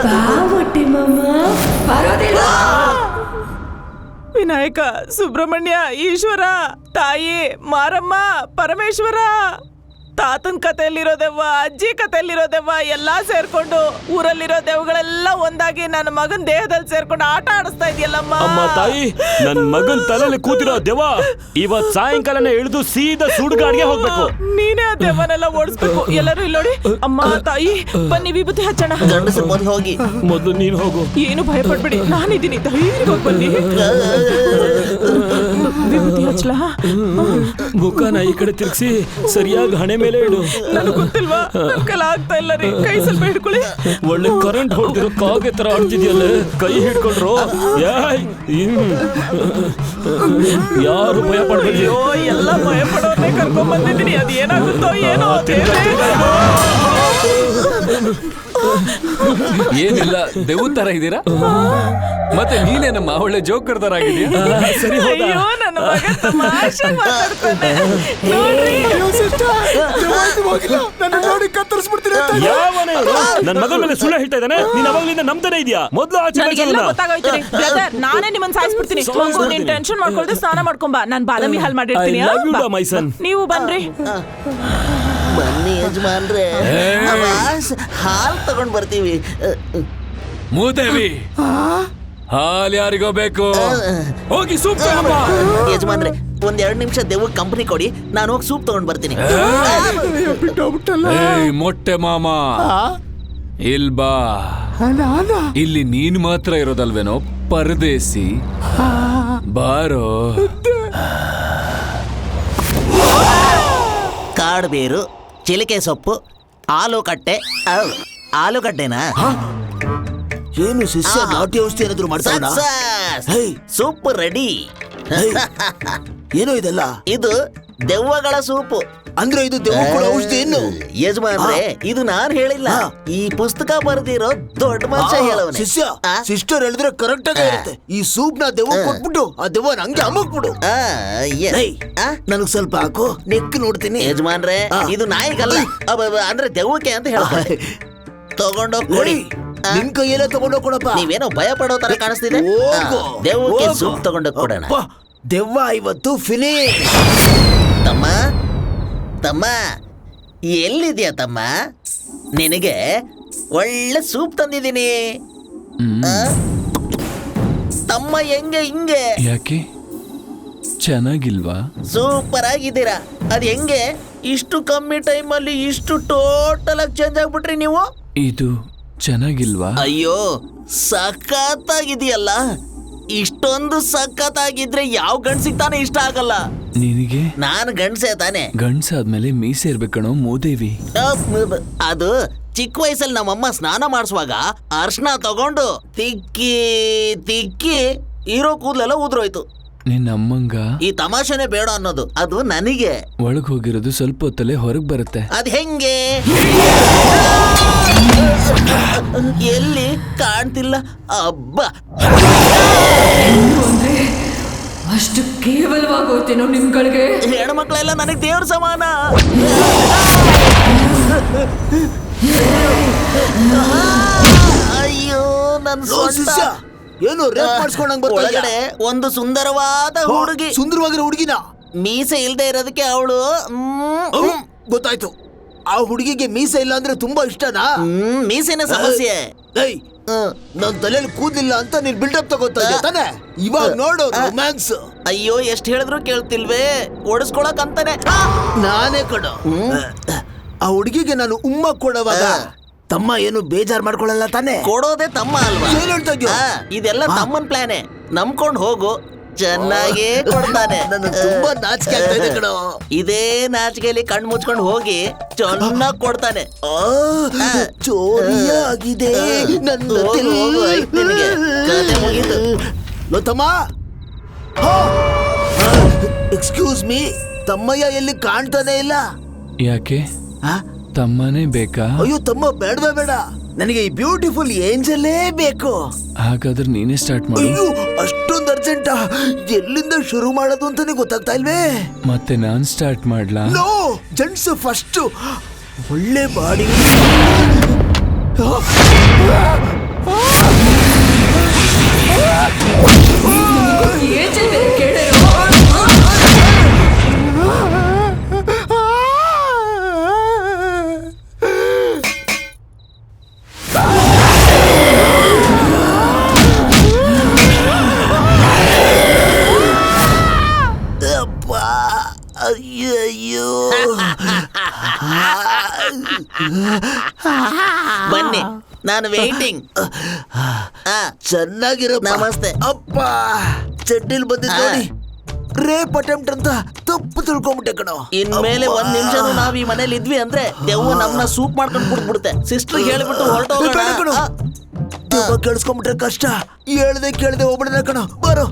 ಬಾವಟ್ಟಿ ಮಮ್ಮ ಬರೋದಿಲ್ಲ. ವಿನಾಯಕ, ಸುಬ್ರಹ್ಮಣ್ಯ, ಈಶ್ವರ, ತಾಯಿ, ಮಾರಮ್ಮ, ಪರಮೇಶ್ವರ, ತಾತನ್ ಕಥೆಯಲ್ಲಿರೋ ದೆವ್ವ, ಅಜ್ಜಿ ಕಥೆಯಲ್ಲಿರೋ ದೆವ್ವ ಎಲ್ಲಾ ಸೇರ್ಕೊಂಡು ಊರಲ್ಲಿರೋ ದೆವ್ಗಳೆಲ್ಲ ಒಂದಾಗಿ ನನ್ನ ಮಗನ್ ದೇಹದಲ್ಲಿ ಸೇರ್ಕೊಂಡು ಆಟ ಆಡಿಸ್ತಾ ಇದೆಯಲ್ಲಮ್ಮ. ಅಮ್ಮ ತಾಯಿ, ನನ್ ಮಗನ್ ತಲೆಯಲ್ಲಿ ಕೂತಿರೋ ದೆವ್ವ ಇವತ್ ಸಾಯಂಕಾಲನೇ ಇಳಿದು ಸೀದಾ ಸುಡ್ಗಾಡ್ಗೆ ಹೋಗ್ಬೇಕು. ನೀನೇ ಆ ದೆವ್ವನೆಲ್ಲ ಓಡಿಸ್ಬೇಕು. ಎಲ್ಲರೂ ಇಲ್ಲಿ ನೋಡಿ. ಅಮ್ಮ ತಾಯಿ, ಬನ್ನಿ ವಿಭೂತಿ ಹಚ್ಚೋಣ. ಹೋಗಿ ಮೊದಲು ನೀನ್ ಹೋಗು. ಏನು ಭಯ ಪಡ್ಬೇಡಿ, ನಾನಿದ್ದೀನಿ, ಧೈರ್ಯವಾಗಿ ಬನ್ನಿ. ವಿಭೂತಿ ಹಚ್ಚಲಾ? ಮುಖನ ಈ ಕಡೆ ತಿರ್ಗಿಸಿ ಸರಿಯಾಗಿ ಹಣೆ ಮೇಲೆ ಇಡು. ನನಗೆ ಗೊತ್ತಿಲ್ವಾ, ನನ್ ಕೈಲಿ ಆಗ್ತಾ ಇಲ್ಲ ರೀ. ಕೈ ಸ್ವಲ್ಪ ಹಿಡ್ಕೊಳ್ಳಿ. ಒಳ್ಳೆ ಕರೆಂಟ್ ಹೊಡೆದಿರೋ ಕಾಗೆ ತರ ಆಡ್ತಿದ್ಯಲ್ಲ, ಕೈ ಹಿಡ್ಕೊಂಡ್ರು. ಯಾರು ಭಯ ಪಡ್ಬೇಡಿ. ಅಯ್ಯೋ, ಎಲ್ಲ ಭಯ ಪಡೋರ್ನೇ ಕರ್ಕೊಂಡ್ ಬಂದಿದ್ದೀನಿ. ಅದ್ ಏನಾಗುತ್ತೋ ಏನೋ. ಏನಿಲ್ಲ, ದೆವ್ವ ತರ ಇದ್ದೀರಾ. ಮತ್ತೆ ನೀನೇನಮ್ಮ ಒಳ್ಳೆ ಜೋಕರ್ ತರ ಆಗಿದ್ಯಾ. ಸರಿ ಹೋದ. ಅಯ್ಯೋ, ನನ್ನ ಮಗ ತಮಾಷೆ ಮಾತಾಡ್ತಾನೆ ನೋಡ್ರಿ. ಯಾವನೇ ನನ್ ಮಗನ ಮೇಲೆ ಸುಳ್ಳು ಹೇಳ್ತಾ ಇದ್ದಾನೆ. ನೀನ್ ಅವಾಗ್ಲಿಂದ ನಂಬ್ತಾನೆ ಇದೆಯಾ? ಮೊದ್ಲು ಆಚೆ ನನಗೆಲ್ಲ ಗೊತ್ತಾಗೋಯ್ತು ರೀ. ಬ್ರದರ್, ನಾನೇ ನಿಮ್ಮನ್ನ ಸಾಯಿಸ್ಬಿಡ್ತೀನಿ. ಮಗು, ನೀನ್ ಟೆನ್ಷನ್ ಮಾಡ್ಕೊಳ್ದೆ ಸ್ನಾನ ಮಾಡ್ಕೊಂಬ. ನಾನ್ ಬಾದಾಮಿ ಹಾಲ್ ಮಾಡಿರ್ತೀನಿ. I love you, my son. ನೀವು ಬನ್ರಿ. ಬನ್ನಿ ಯಜಮಾನ್ರೆ, ಹಾಲ್ ತಗೊಂಡ್ ಬರ್ತೀವಿ. ಮೂದೇವಿ, ಹಾಲ್ ಯಾರಿಗೋ ಬೇಕು. ಹೋಗಿ ಸೂಪ್ ತಗೊಂಬ. ಯಜಮಾನ್ರೆ, ಒಂದ್ 2 ನಿಮಿಷ ದೆವ್ವ ಕಂಪನಿ ಕೊಡಿ, ನಾನು ಹೋಗಿ ಸೂಪ್ ತಗೊಂಡ್ ಬರ್ತೀನಿ. ಏಯ್ ಮೊಟ್ಟೆ ಮಾಮ, ಇಲ್ ಬಾ. ಇಲ್ಲಿ ನೀನ್ ಮಾತ್ರ ಇರೋದಲ್ವೇನೋ ಪರದೇಸಿ. ಬಾರೋ. ಕಾಡ್ಬೇರು, ಚಿಲಿಕೆ ಸೊಪ್ಪು, ಆಲೂಗಡ್ಡೆ. ಆಲೂಗಡ್ಡೆನಾ? ಏನು ಶಿಷ್ಯ ನಾಟಿ ಔಷಧಿ ಏನಾದ್ರು ಮಾಡ್ತಾನ? Soup ready. ಏನೋ ಇದೆಲ್ಲ? ಇದು ದೆವ್ವಗಳ ಸೂಪು. ಅಂದ್ರೆ ಇದು ದೆವ್ವ ಕೂಡ ಔಷಧಿ ಏನು? ಯಜಮಾನ್ರೆ, ಇದು ನಾನ್ ಹೇಳಿಲ್ಲ, ಈ ಪುಸ್ತಕ ಬರ್ದಿರೋ ದೊಡ್ಡ ಮನುಷ್ಯ ಹೇಳವನೆ. ಶಿಷ್ಯ, ಸಿಸ್ಟರ್ ಹೇಳಿದ್ರೆ ಕರೆಕ್ಟ್ ಆಗಿ ಇರುತ್ತೆ. ಈ ಸೂಪ್ ನ ದೆವ್ವ ಕೊಟ್ಬಿಟ್ಟು ಆ ದೆವ್ವ ಹಂಗೆ ಅಮ್ಮಕ್ಬಿಡು. ನನಗ್ ಸ್ವಲ್ಪ ಹಾಕು, ನೆಕ್ ನೋಡ್ತೀನಿ. ಯಜಮಾನ್ರೆ, ಇದು ನಾಯಿಗಲ್ಲ, ಅಂದ್ರೆ ದೆವ್ವಕ್ಕೆ ಅಂತ ಹೇಳ್ತಾರೆ. ತಗೊಂಡೋಗ್ ಕೊಡಿ. ನಿನ್ ಕೈಯಲ್ಲೇ ತಗೊಂಡೋಗ್ ಕೊಡಪ್ಪ. ನೀವೇನೋ ಭಯ ಪಡೋ ತರ ಕಾಣಿಸ್ತಿದೆ. ದೆವ್ವಕ್ಕೆ ಸೂಪ್ ತಗೊಂಡೋಗ್ ಕೊಡೋಣ. ದೆವ್ವ ಇವತ್ತು ಫಿನಿಶ್. ತಮ್ಮ, ತಮ್ಮ, ಎಲ್ಲಿದ್ಯಾ ತಮ್ಮ? ನಿನಗೆ ಒಳ್ಳೆ ಸೂಪ್ ತಂದಿದ್ದೀನಿ. ತಮ್ಮ ಹೆಂಗೆ ಹಿಂಗೆ? ಯಾಕೆ ಚೆನ್ನಾಗಿಲ್ವಾ? ಸೂಪರ್ ಆಗಿದ್ದೀರಾ. ಅದ್ ಹೆಂಗೆ ಇಷ್ಟು ಕಮ್ಮಿ ಟೈಮ್ ಅಲ್ಲಿ ಇಷ್ಟು ಟೋಟಲ್ ಆಗಿ ಚೇಂಜ್ ಆಗ್ಬಿಟ್ರಿ ನೀವು? ಇದು ಚೆನ್ನಾಗಿಲ್ವಾ? ಅಯ್ಯೋ, ಸಖತ್ತಾಗಿದೆಯಲ್ಲ. ಇಷ್ಟೊಂದು ಸಖತ್ತಾಗಿದ್ರೆ ಯಾವ ಗಂಡ್ಸಿಗೆ ತಾನೇ ಇಷ್ಟ ಆಗಲ್ಲ. ನಿನಗೆ? ನಾನು ಗಂಡ್ಸೆ ತಾನೆ. ಗಂಡ್ಸಾದ್ಮೇಲೆ ಮೀಸೆ ಇರ್ಬೇಕಣೋ ಮೂದೇವಿ. ಅದು ಚಿಕ್ಕ ವಯಸ್ಸಲ್ಲಿ ನಮ್ಮಮ್ಮ ಸ್ನಾನ ಮಾಡಿಸುವಾಗ ಅರ್ಶನ ತಗೊಂಡು ತಿಕ್ಕಿ ತಿಕ್ಕಿ ಇರೋ ಕೂದಲೆಲ್ಲ ಉದ್ರೋಯ್ತು. ನಿನ್ನ ಅಮ್ಮಂಗ ಈ ತಮಾಷೆನೆ ಬೇಡ ಅನ್ನೋದು. ಅದು ನನಗೆ ಒಳಗ್ ಹೋಗಿರೋದು ಸ್ವಲ್ಪ ಹೊತ್ತಲ್ಲೇ ಹೊರಗ್ ಬರುತ್ತೆ. ಅದ್ ಹೆಂಗೆ? ಎಲ್ಲಿ ಕಾಣ್ತಿಲ್ಲ. ಅಬ್ಬ, ಅಷ್ಟು ಕೇವಲವಾಗೋಯ್ತೇನೋ ನಿಮ್ಗಳಿಗೆ? ಹೆಣ್ಮಕ್ಳೆಲ್ಲ ನನಗೆ ದೇವ್ರ ಸಮಾನ. ಅಯ್ಯೋ, ನನ್ ಶಿಷ್ಯ, ಏನು ರೇಪ್ ಮಾಡಿಸ್ಕೊಂಡಂಗ್ ಒಳಗಡೆ ಒಂದು ಸುಂದರವಾದ ಹುಡುಗಿ. ಸುಂದರವಾಗಿರೋ ಹುಡುಗಿನ? ಮೀಸೆ ಇಲ್ದೆ ಇರೋದಕ್ಕೆ ಅವಳು ಗೊತ್ತಾಯ್ತು. ಆ ಹುಡುಗಿಗೆ ಮೀಸೆ ಇಲ್ಲ ಅಂದ್ರೆ ತುಂಬಾ ಇಷ್ಟನಾ? ಮೀಸೆನ ಸಮಸ್ಯೆ. ಏಯ್ ನನ್ ತಲೆಯಲ್ಲಿ ಕೂದಲಿಲ್ಲ ಅಂತ ನೀನ್ ಬಿಲ್ಡಪ್ ತಗೋತಾ ಇದ್ದೆ ತಾನೆ? ಇವಾಗ ನೋಡು ರೊಮ್ಯಾನ್ಸ್. ಅಯ್ಯೋ ಎಷ್ಟ್ ಹೇಳಿದ್ರು ಕೇಳ್ತಿಲ್ವೇ, ಓಡಿಸ್ಕೊಳಕ್ ಅಂತಾನೆ. ನಾನೇ ಕಣೋ. ಆ ಹುಡುಗಿಗೆ ನಾನು ಉಮ್ಮ ಕೊಡುವಾಗ ತಮ್ಮ ಏನು ಬೇಜಾರ್ ಮಾಡ್ಕೊಳ್ಳಲ್ಲ ತಾನೆ? ಕೊಡೋದೇ ತಮ್ಮ ಅಲ್ವಾ? ಏನ್ ಹೇಳ್ತಾ ಇದ್ಯೋ? ಇದೆಲ್ಲ ತಮ್ಮನ್ ಪ್ಲಾನೆ. ನಂಬ್ಕೊಂಡ್ ಹೋಗು, ಚೆನ್ನಾಗೇ ಕೊಡ್ತಾನೆ. ನನಗೆ ತುಂಬಾ ನಾಚಿಕೆ ಆಗ್ತಾ ಇದೆ ಕಣೋ. ಇದೇ ನಾಚಿಕೆಯಲ್ಲಿ ಕಣ್ ಮುಚ್ಕೊಂಡು ಹೋಗಿ ಚೆನ್ನಾಗ್ ಕೊಡ್ತಾನೆ. ಚೋರಿಯಾಗಿದೆ ನನ್ನ ಹೋಗು, ಆಯ್ತು ನಿನಗೆ. ಕತೆ ಮುಗೀತು. ಲೋ ತಮ್ಮ, ಎಕ್ಸ್ಕ್ಯೂಸ್ ಮೀ, ತಮ್ಮಯ್ಯ ಎಲ್ಲಿ ಕಾಣ್ತಾನೆ ಇಲ್ಲ? ಯಾಕೆ ತಮ್ಮನೇ ಬೇಕಾ? ಅಯ್ಯೋ ತಮ್ಮ, ಬೇಡವೇ ಬೇಡ, ನನಗೆ ಈ ಬ್ಯೂಟಿಫುಲ್ ಏಂಜಲೇ ಬೇಕು. ಹಾಗಾದ್ರೆ ನೀನೇ ಸ್ಟಾರ್ಟ್ ಮಾಡು. ಅಯ್ಯೋ ಅಷ್ಟೊಂದು ಅರ್ಜೆಂಟಾ? ಎಲ್ಲಿಂದ ಶುರು ಮಾಡೋದು ಅಂತಾನೆ ಗೊತ್ತಾಗ್ತಾ ಇಲ್ವೇ? ಮತ್ತೆ ನಾನ್ ಸ್ಟಾರ್ಟ್ ಮಾಡ್ಲಾ? No, gents first. ಒಳ್ಳೆ ಬಾಡಿ. ಅಯ್ಯಯ್ಯೋ, ಬನ್ನಿ, ನಾನು ವೇಟಿಂಗ್. ಚೆನ್ನಾಗಿರೋ. ನಮಸ್ತೆ. ಅಪ್ಪ, ಚಡ್ಡಿಲ್ ಬಂದಿದ್ದು ನೋಡಿ. ರೇಪ್ ಅಟೆಂಪ್ಟ್ ಅಂತ ತಪ್ಪು ತಿಳ್ಕೊಂಬಿಟ್ಟೆ ಕಣೋ. ಇನ್ಮೇಲೆ ಒಂದ್ ನಿಮಿಷನೂ ನಾವ್ ಈ ಮನೇಲಿ ಇದ್ವಿ ಅಂದ್ರೆ ದೆವ್ವ ನಮ್ನ ಸೂಪ್ ಮಾಡ್ಕೊಂಡು ಕುಡ್ಬಿಡುತ್ತೆ. ಸಿಸ್ಟರ್ ಹೇಳ್ಬಿಟ್ಟು ಹೊರಟೋಗೋಣ. ದೆವ್ವ ಕೇಳಿಸ್ಕೊಂಬಿಟ್ರೆ ಕಷ್ಟ. ಹೇಳ್ದೆ ಕೇಳ್ದೆ ಹೋಗ್ಬಿಡನೆ ಕಣೋ. ಬರೋ.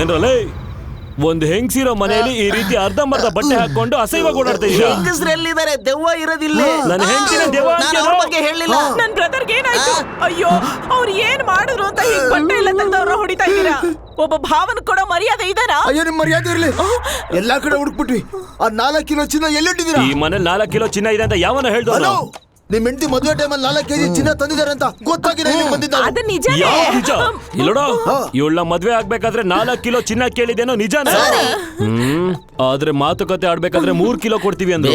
ಏನ್ರಲ್ಲೇ, ಒಂದು ಹೆಂಗ್ಸಿರೋ ಮನೆಯಲ್ಲಿ ಈ ರೀತಿ ಅರ್ಧಂಬರ್ಧ ಬಟ್ಟೆ ಹಾಕೊಂಡು ಅಸಹ್ಯವಾಗಿ ಓಡಾಡ್ತಾ ಇದ್ದೀರಾ? ಹೆಂಗಸ್ರೆಲ್ಲಿದ್ದಾರೆ? ದೆವ್ವ ಇರೋದಿಲ್ಲ. ನನ್ನ ಹೆಂಡತಿನ ದೆವ್ವ ಅವ್ರ ಬಗ್ಗೆ ಹೇಳಿಲ್ಲ. ನನ್ ಬ್ರದರ್ಗೆ ಏನಾಯ್ತು? ಅಯ್ಯೋ, ಅವ್ರು ಏನ್ ಮಾಡಿದ್ರು ಅಂತ ಹೀಗ್ ಬಟ್ಟೆ ಎಲ್ಲ ತೆಗ್ದವ್ರ ಹೊಡಿತಾ ಇದ್ದೀರಾ? ಒಬ್ಬ ಭಾವನ ಕೊಡೋ ಮರ್ಯಾದೆ ಇದಾರಾ? ಅಯ್ಯೋ, ನಿಮ್ ಮರ್ಯಾದೆ ಇರ್ಲಿ. ಎಲ್ಲಾ ಕಡೆ ಹುಡುಕ್ಬಿಟ್ವಿ. ಆ 4 ಕಿಲೋ ಚಿನ್ನ ಎಲ್ಲಿಟ್ಟಿದ್ದೀರಾ? ಈ ಮನೇಲಿ 4 ಕಿಲೋ ಚಿನ್ನ ಇದೆ ಅಂತ ಯಾವನ ಹೇಳ್ದವನು? ನಿಮ್ ಹೆಂಡತಿ ಮದುವೆ ಟೈಮಲ್ಲಿ 4 ಕೆಜಿ ಚಿನ್ನ ತಂದಿದ್ದಾರೆ ಅಂತ ಗೊತ್ತಾಗಿದೆ. ಅದು ನಿಜಾನೇ. ನಿಜ ಇಲ್ಲೋಡ, ಇವಳ ಮದ್ವೆ ಆಗ್ಬೇಕಾದ್ರೆ 4 ಕಿಲೋ ಚಿನ್ನ ಕೇಳಿದೇನೋ ನಿಜಾನೇ. ಆದ್ರೆ ಮಾತುಕತೆ ಆಡ್ಬೇಕಾದ್ರೆ 3 ಕಿಲೋ ಕೊಡ್ತೀವಿ ಅಂದ್ರೆ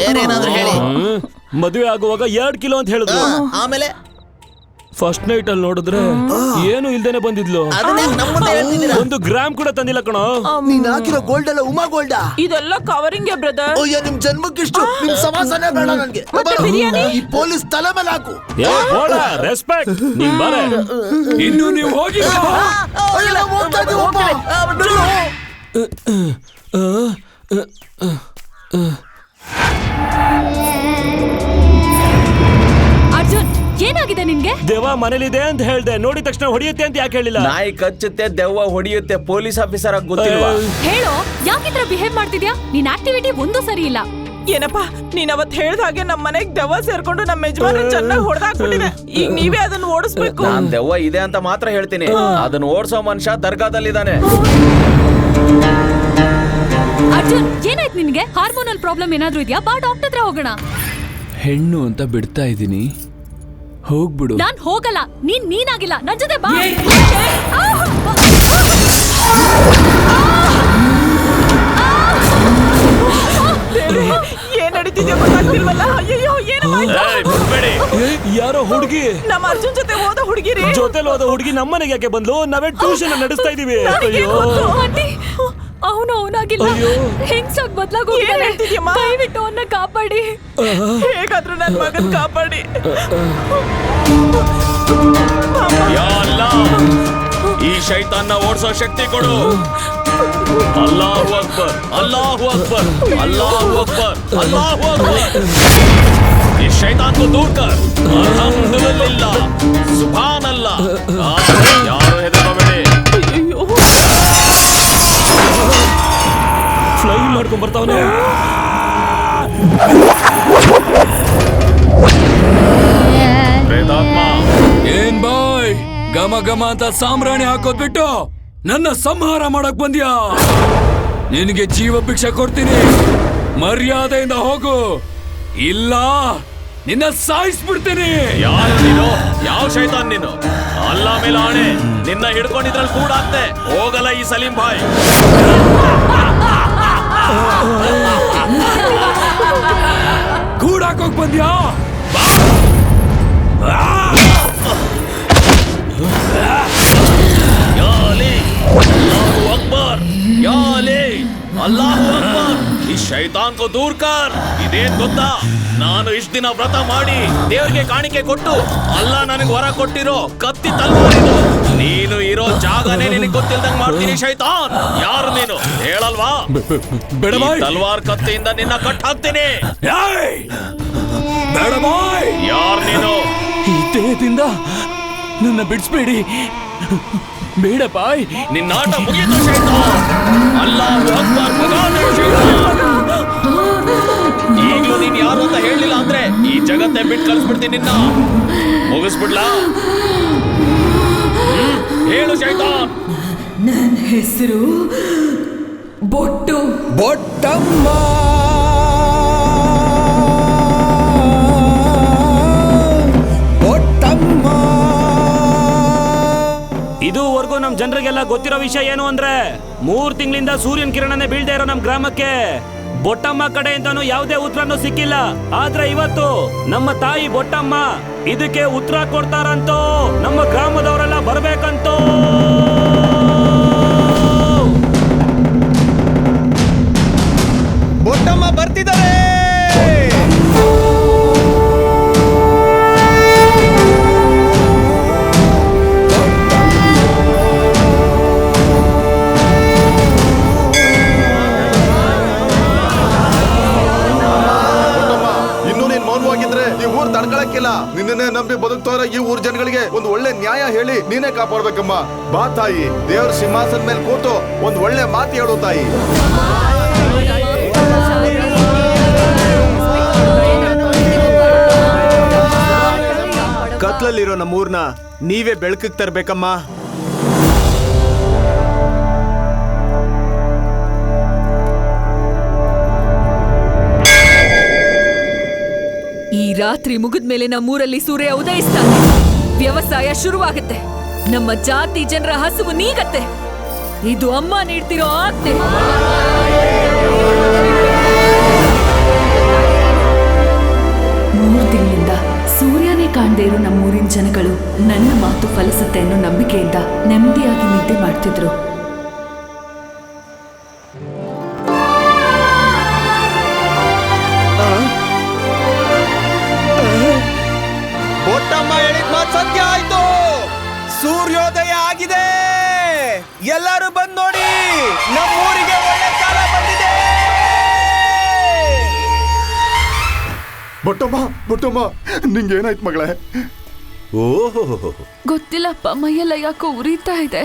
ಮದ್ವೆ ಆಗುವಾಗ 2 ಕಿಲೋ ಅಂತ ಹೇಳಿದ್ರು. ಆಮೇಲೆ ಫಸ್ಟ್ ನೈಟ್ ಅಲ್ಲಿ ನೋಡಿದ್ರೆ ಏನು ಇಲ್ದೇನೆ ಬಂದಿದ್ಲು. 1 ಗ್ರಾಮ್ ಕೂಡ ತಂದಿಲ್ಲ ಕಣೋ. ನೀನ್ ಹಾಕಿರೋ ಗೋಲ್ಡ್ ಎಲ್ಲ ಉಮಾ ಗೋಲ್ಡಾ? ಇದೆಲ್ಲ ಕವರಿಂಗ್ ಬ್ರದರ್. ಅಯ್ಯೋ, ನಿಮ್ ಜನ್ಮಕ್ಕಿಷ್ಟು. ನಿಮ್ ಸಮಾಸನೇ ಬೇಡ ನನ್ಗೆ. ಈ ಪೊಲೀಸ್ ತಲೆ ಮೇಲೆ ಹಾಕು. ರೆಸ್ಪೆಕ್ಟ್. ನೀನ್ ಬಾರೆ. ಇನ್ನು ನೀವು ಹೋಗಿ. ಅರ್ಜುನ್, ಏನಾಗಿದೆ ನಿನ್ಗೆ? ದೆವ್ವ ಮನೇಲಿದೆ ಅಂತ ಹೇಳ್ದೆ, ನೋಡಿದ ತಕ್ಷಣ ಹೊಡಿಯುತ್ತೆ ಅಂತ ಯಾಕೆ ಹೇಳಿಲ್ಲ? ನಾಯಿ ಕಚ್ಚುತ್ತೆ, ದೆವ್ವ ಹೊಡಿಯುತ್ತೆ. ಪೊಲೀಸ್ ಆಫೀಸರ್ ಆಗಿ ಗೊತ್ತಿಲ್ವಾ? ಹೇಳೋ, ಯಾಕಿದ್ರ ಬಿಹೇವ್ ಮಾಡ್ತಿದ್ಯಾ? ನಿನ್ ಆಕ್ಟಿವಿಟಿ ಒಂದು ಸರಿ ಇಲ್ಲ. ಏನಪ್ಪ, ನೀನ್ ಅವತ್ ಹೇಳ್ದ ಹಾಗೆ ನಮ್ ಮನೆಗ್ ದೆವ್ವ ಸೇರ್ಕೊಂಡು ನಮ್ಮ ಯಜಮಾನ ಚೆನ್ನಾಗಿ ಹೊಡೆದಾಕ್ಬಿಟ್ಟಿದೆ. ಈಗ ನೀವೇ ಅದನ್ನ ಓಡಿಸ್ಬೇಕು. ನಾನ್ ದೆವ್ವ ಇದೆ ಅಂತ ಮಾತ್ರ ಹೇಳ್ತೀನಿ. ಅದನ್ನ ಓಡಿಸೋ ಮನುಷ್ಯ ದರ್ಗಾದಲ್ಲಿದ್ದಾನೆ. ಅರ್ಜುನ್, ಏನಾಯ್ತು ನಿನ್ಗೆ? ಹಾರ್ಮೋನಲ್ ಪ್ರಾಬ್ಲಮ್ ಏನಾದ್ರೂ ಇದೆಯಾ? ಬಾ, ಡಾಕ್ಟರ್ ಹತ್ರ ಹೋಗೋಣ. ಹೆಣ್ಣು ಅಂತ ಬಿಡ್ತಾ ಇದೀನಿ, ಹೋಗ್ಬಿಡು. ನಾನ್ ಹೋಗಲ್ಲ. ನೀನಾಗಿಲ್ಲ, ನನ್ ಜೊತೆ ಬಾ. ಏನ್ ನಡೀತಿದ್ಯೋ ಗೊತ್ತಾಗ್ತಿಲ್ವಲ್ಲ. ಅಯ್ಯೋ, ಯಾರೋ ಹುಡುಗಿ, ನಮ್ಮ ಅರ್ಜುನ್ ಜೊತೆ ಹೋದ ಹುಡುಗಿರಿ. ಜೊತೆಲಿ ಹೋದ ಹುಡುಗಿ ನಮ್ಮನೆಗೆ ಯಾಕೆ ಬಂದ್ಲು? ನಾವೇ ಟ್ಯೂಷನ್ ನಡೆಸ್ತಾ ಇದೀವಿ. ಅವನು ಅವನಾಗಿಲ್ಲ, ಹೆಂಗ್ಸಾಗ್ ಬದ್ಲಾಗೋಗಿದ್ದಾನೆ. ದಯವಿಟ್ಟು ಅವನ್ನ ಕಾಪಾಡಿ. ಹೇಗಾದ್ರೂ ನನ್ ಮಗನ್ ಕಾಪಾಡಿ. ಯಾ ಅಲ್ಲಾಹ್, ಈ ಶೈತಾನ್ನ ಓಡಿಸೋ ಶಕ್ತಿ ಕೊಡು. ಅಲ್ಲಾಹು ಅಕ್ಬರ್, ಅಲ್ಲಾಹು ಅಕ್ಬರ್, ಅಲ್ಲಾಹು ಅಕ್ಬರ್, ಅಲ್ಲಾಹು ಅಕ್ಬರ್. इस शैतान को दूर कर. अल्हम्दुलिल्लाह, सुभान अल्लाह. यारो ಹೆದರಬೇಡಿ. ಫ್ಲೈ ಮಾಡ್ಕೊಂಡ್ ಬರ್ತಾವನೆ. ಪ್ರೇತಾತ್ಮ. ಏನ್ ಬಾಯ್, ಗಮ ಗಮ ಅಂತ ಸಾಂಬ್ರಾಣಿ ಹಾಕೋದ್ ಬಿಟ್ಟು ನನ್ನ ಸಂಹಾರ ಮಾಡಕ್ ಬಂದ್ಯಾ? ನಿನಗೆ ಜೀವ ಭಿಕ್ಷೆ ಕೊಡ್ತೀನಿ, ಮರ್ಯಾದೆಯಿಂದ ಹೋಗು, ಇಲ್ಲ ನಿನ್ನ ಸಾಯಿಸ್ಬಿಡ್ತೀನಿ. ಯಾರು ನೀನು? ಯಾವ ಶೈತಾನ್ ನೀನು? ಅಲ್ಲಾ ಮೇಲೆ ಆಣೆ, ನಿನ್ನ ಹಿಡ್ಕೊಂಡಿದ್ರಲ್ಲಿ ಕೂಡ ಹೋಗಲ್ಲ ಈ ಸಲೀಂ ಭಾಯ್. ಕೂಡಾಕೋಗ್ ಬಂದ್ಯಾ? ಅಲ್ಲಾಹು ಅಕ್ಬರ್. ಈ ಶೈತಾನ್ ಕೋ ದೂರ್ ಕರ್. ಇದೇನ್ ಗೊತ್ತಾ, ನಾನು ಇಷ್ಟ ದಿನ ವ್ರತ ಮಾಡಿ ದೇವ್ರಿಗೆ ಕಾಣಿಕೆ ಕೊಟ್ಟು ಅಲ್ಲಾ ನನಗೆ ವರ ಕೊಟ್ಟಿರೋ ಕತ್ತಿ ತಲ್ವಾರ್ ಇದು. ನೀನು ಇರೋ ಜಾಗನೇ ನಿನಗೆ ಗೊತ್ತಿಲ್ದಂಗ್ ಮಾಡ್ತೀನಿ ಶೈತಾನ್. ಯಾರು ನೀನು ಹೇಳಲ್ವಾ? ಬೇಡ ಈ ಬಾಯ್. ತಲ್ವಾರ್ ಕತ್ತಿಯಿಂದ ನಿನ್ನ ಕಟ್ ಹಾಕ್ತೀನಿ. ಏಯ್! ಬೇಡ ಬಾಯ್. ಯಾರು ನೀನು? ಈ ದೇಹದಿಂದ ನನ್ನ ಬಿಡಿಸ್ಬೇಡಿ. ಬೇಡ ಬಾಯ್. ನಿನ್ನ ಆಟ ಮುಗಿಯಿತು ಶೈತಾನ್. ಅಲ್ಲಾಹು ಅಕ್ಬರ್ ಮಗಾನೇ ಶೈತಾನ್. ಈಗಲೂ ನೀನ್ ಯಾರು ಅಂತ ಹೇಳಿಲ್ಲ ಅಂದ್ರೆ ಈ ಜಗತ್ತೇ ಬಿಟ್ಟು ಕಳಿಸ್ಬಿಡ್ತೀನಿ ನಿನ್ನ. ಮುಗಿಸ್ಬಿಡ್ಲಾ? ಹೇಳು ಶೈತಾನ್. ನನ್ನ ಹೆಸರು ಬೊಟ್ಟು. ಬೊಟ್ಟಮ್ಮ. ಬೊಟ್ಟಮ್ಮ. ಇದುವರೆಗೂ ನಮ್ ಜನರಿಗೆಲ್ಲ ಗೊತ್ತಿರೋ ವಿಷಯ ಏನು ಅಂದ್ರೆ 3 ತಿಂಗಳಿಂದ ಸೂರ್ಯನ ಕಿರಣನೇ ಬೀಳ್ದೇ ಇರೋ ನಮ್ ಗ್ರಾಮಕ್ಕೆ ಬೊಟ್ಟಮ್ಮ ಕಡೆಯಿಂದನೂ ಯಾವುದೇ ಉತ್ತರನೂ ಸಿಕ್ಕಿಲ್ಲ. ಆದ್ರೆ ಇವತ್ತು ನಮ್ಮ ತಾಯಿ ಬೊಟ್ಟಮ್ಮ ಇದಕ್ಕೆ ಉತ್ತರ ಕೊಡ್ತಾರಂತೋ. ನಮ್ಮ ಗ್ರಾಮದವರೆಲ್ಲ ಬರ್ಬೇಕಂತೋ. ಬೊಟ್ಟಮ್ಮ ಬರ್ತಿದ್ದಾರೆ. ಈ ಊರ್ ತಡ್ಕೊಳಕ್ಕಿಲ್ಲ. ನಿನ್ನೇ ನಂಬಿ ಬದುಕ್ತವ್ರ ಈ ಊರ್ ಜನಗಳಿಗೆ ಒಂದು ಒಳ್ಳೆ ನ್ಯಾಯ ಹೇಳಿ ನೀನೇ ಕಾಪಾಡ್ಬೇಕಮ್ಮ. ಬಾ ತಾಯಿ, ದೇವ್ರ ಸಿಂಹಾಸನ ಮೇಲೆ ಕೂತು ಒಂದ್ ಒಳ್ಳೆ ಮಾತು ಹೇಳು ತಾಯಿ. ಕತ್ಲಲ್ಲಿರೋ ನಮ್ಮೂರ್ನ ನೀವೇ ಬೆಳಕಿಗೆ ತರ್ಬೇಕಮ್ಮ. ಈ ರಾತ್ರಿ ಮುಗಿದ್ಮೇಲೆ ನಮ್ಮೂರಲ್ಲಿ ಸೂರ್ಯ ಉದಯಿಸ್ತಾನೆ. ವ್ಯವಸಾಯ ಶುರುವಾಗುತ್ತೆ. ನಮ್ಮ ಜಾತಿ ಜನರ ಹಸುವು ನೀಗತ್ತೆ. ಇದು ಅಮ್ಮ ನೀಡ್ತಿರೋ ಆಜ್ಞೆ. 3 ತಿಂಗಳಿಂದ ಸೂರ್ಯನೇ ಕಾಣದೇ ಇರೋ ನಮ್ಮೂರಿನ ಜನಗಳು ನನ್ನ ಮಾತು ಫಲಿಸುತ್ತೆ ಅನ್ನೋ ನಂಬಿಕೆಯಿಂದ ನೆಮ್ಮದಿಯಾಗಿ ನಿದ್ದೆ ಮಾಡ್ತಿದ್ರು. ಬೊಟ್ಟಮ್ಮ ಹೇಳಿದ ಮಾತು ಸತ್ಯ ಆಯ್ತು. ಸೂರ್ಯೋದಯ ಆಗಿದೆ. ಎಲ್ಲರೂ ಬಂದ್ ನೋಡಿ, ನಮ್ಮೂರಿಗೆ ಒಳ್ಳೆ ಕಾಲ ಬಂದಿದೆ. ಬೊಟ್ಟಮ್ಮ, ಬೊಟ್ಟಮ್ಮ, ನಿಂಗೇನಾಯ್ತು ಮಗಳೇ? ಓಹೋ, ಗೊತ್ತಿಲ್ಲಪ್ಪ, ಮೈಯೆಲ್ಲ ಯಾಕೋ ಉರಿತಾ ಇದೆ.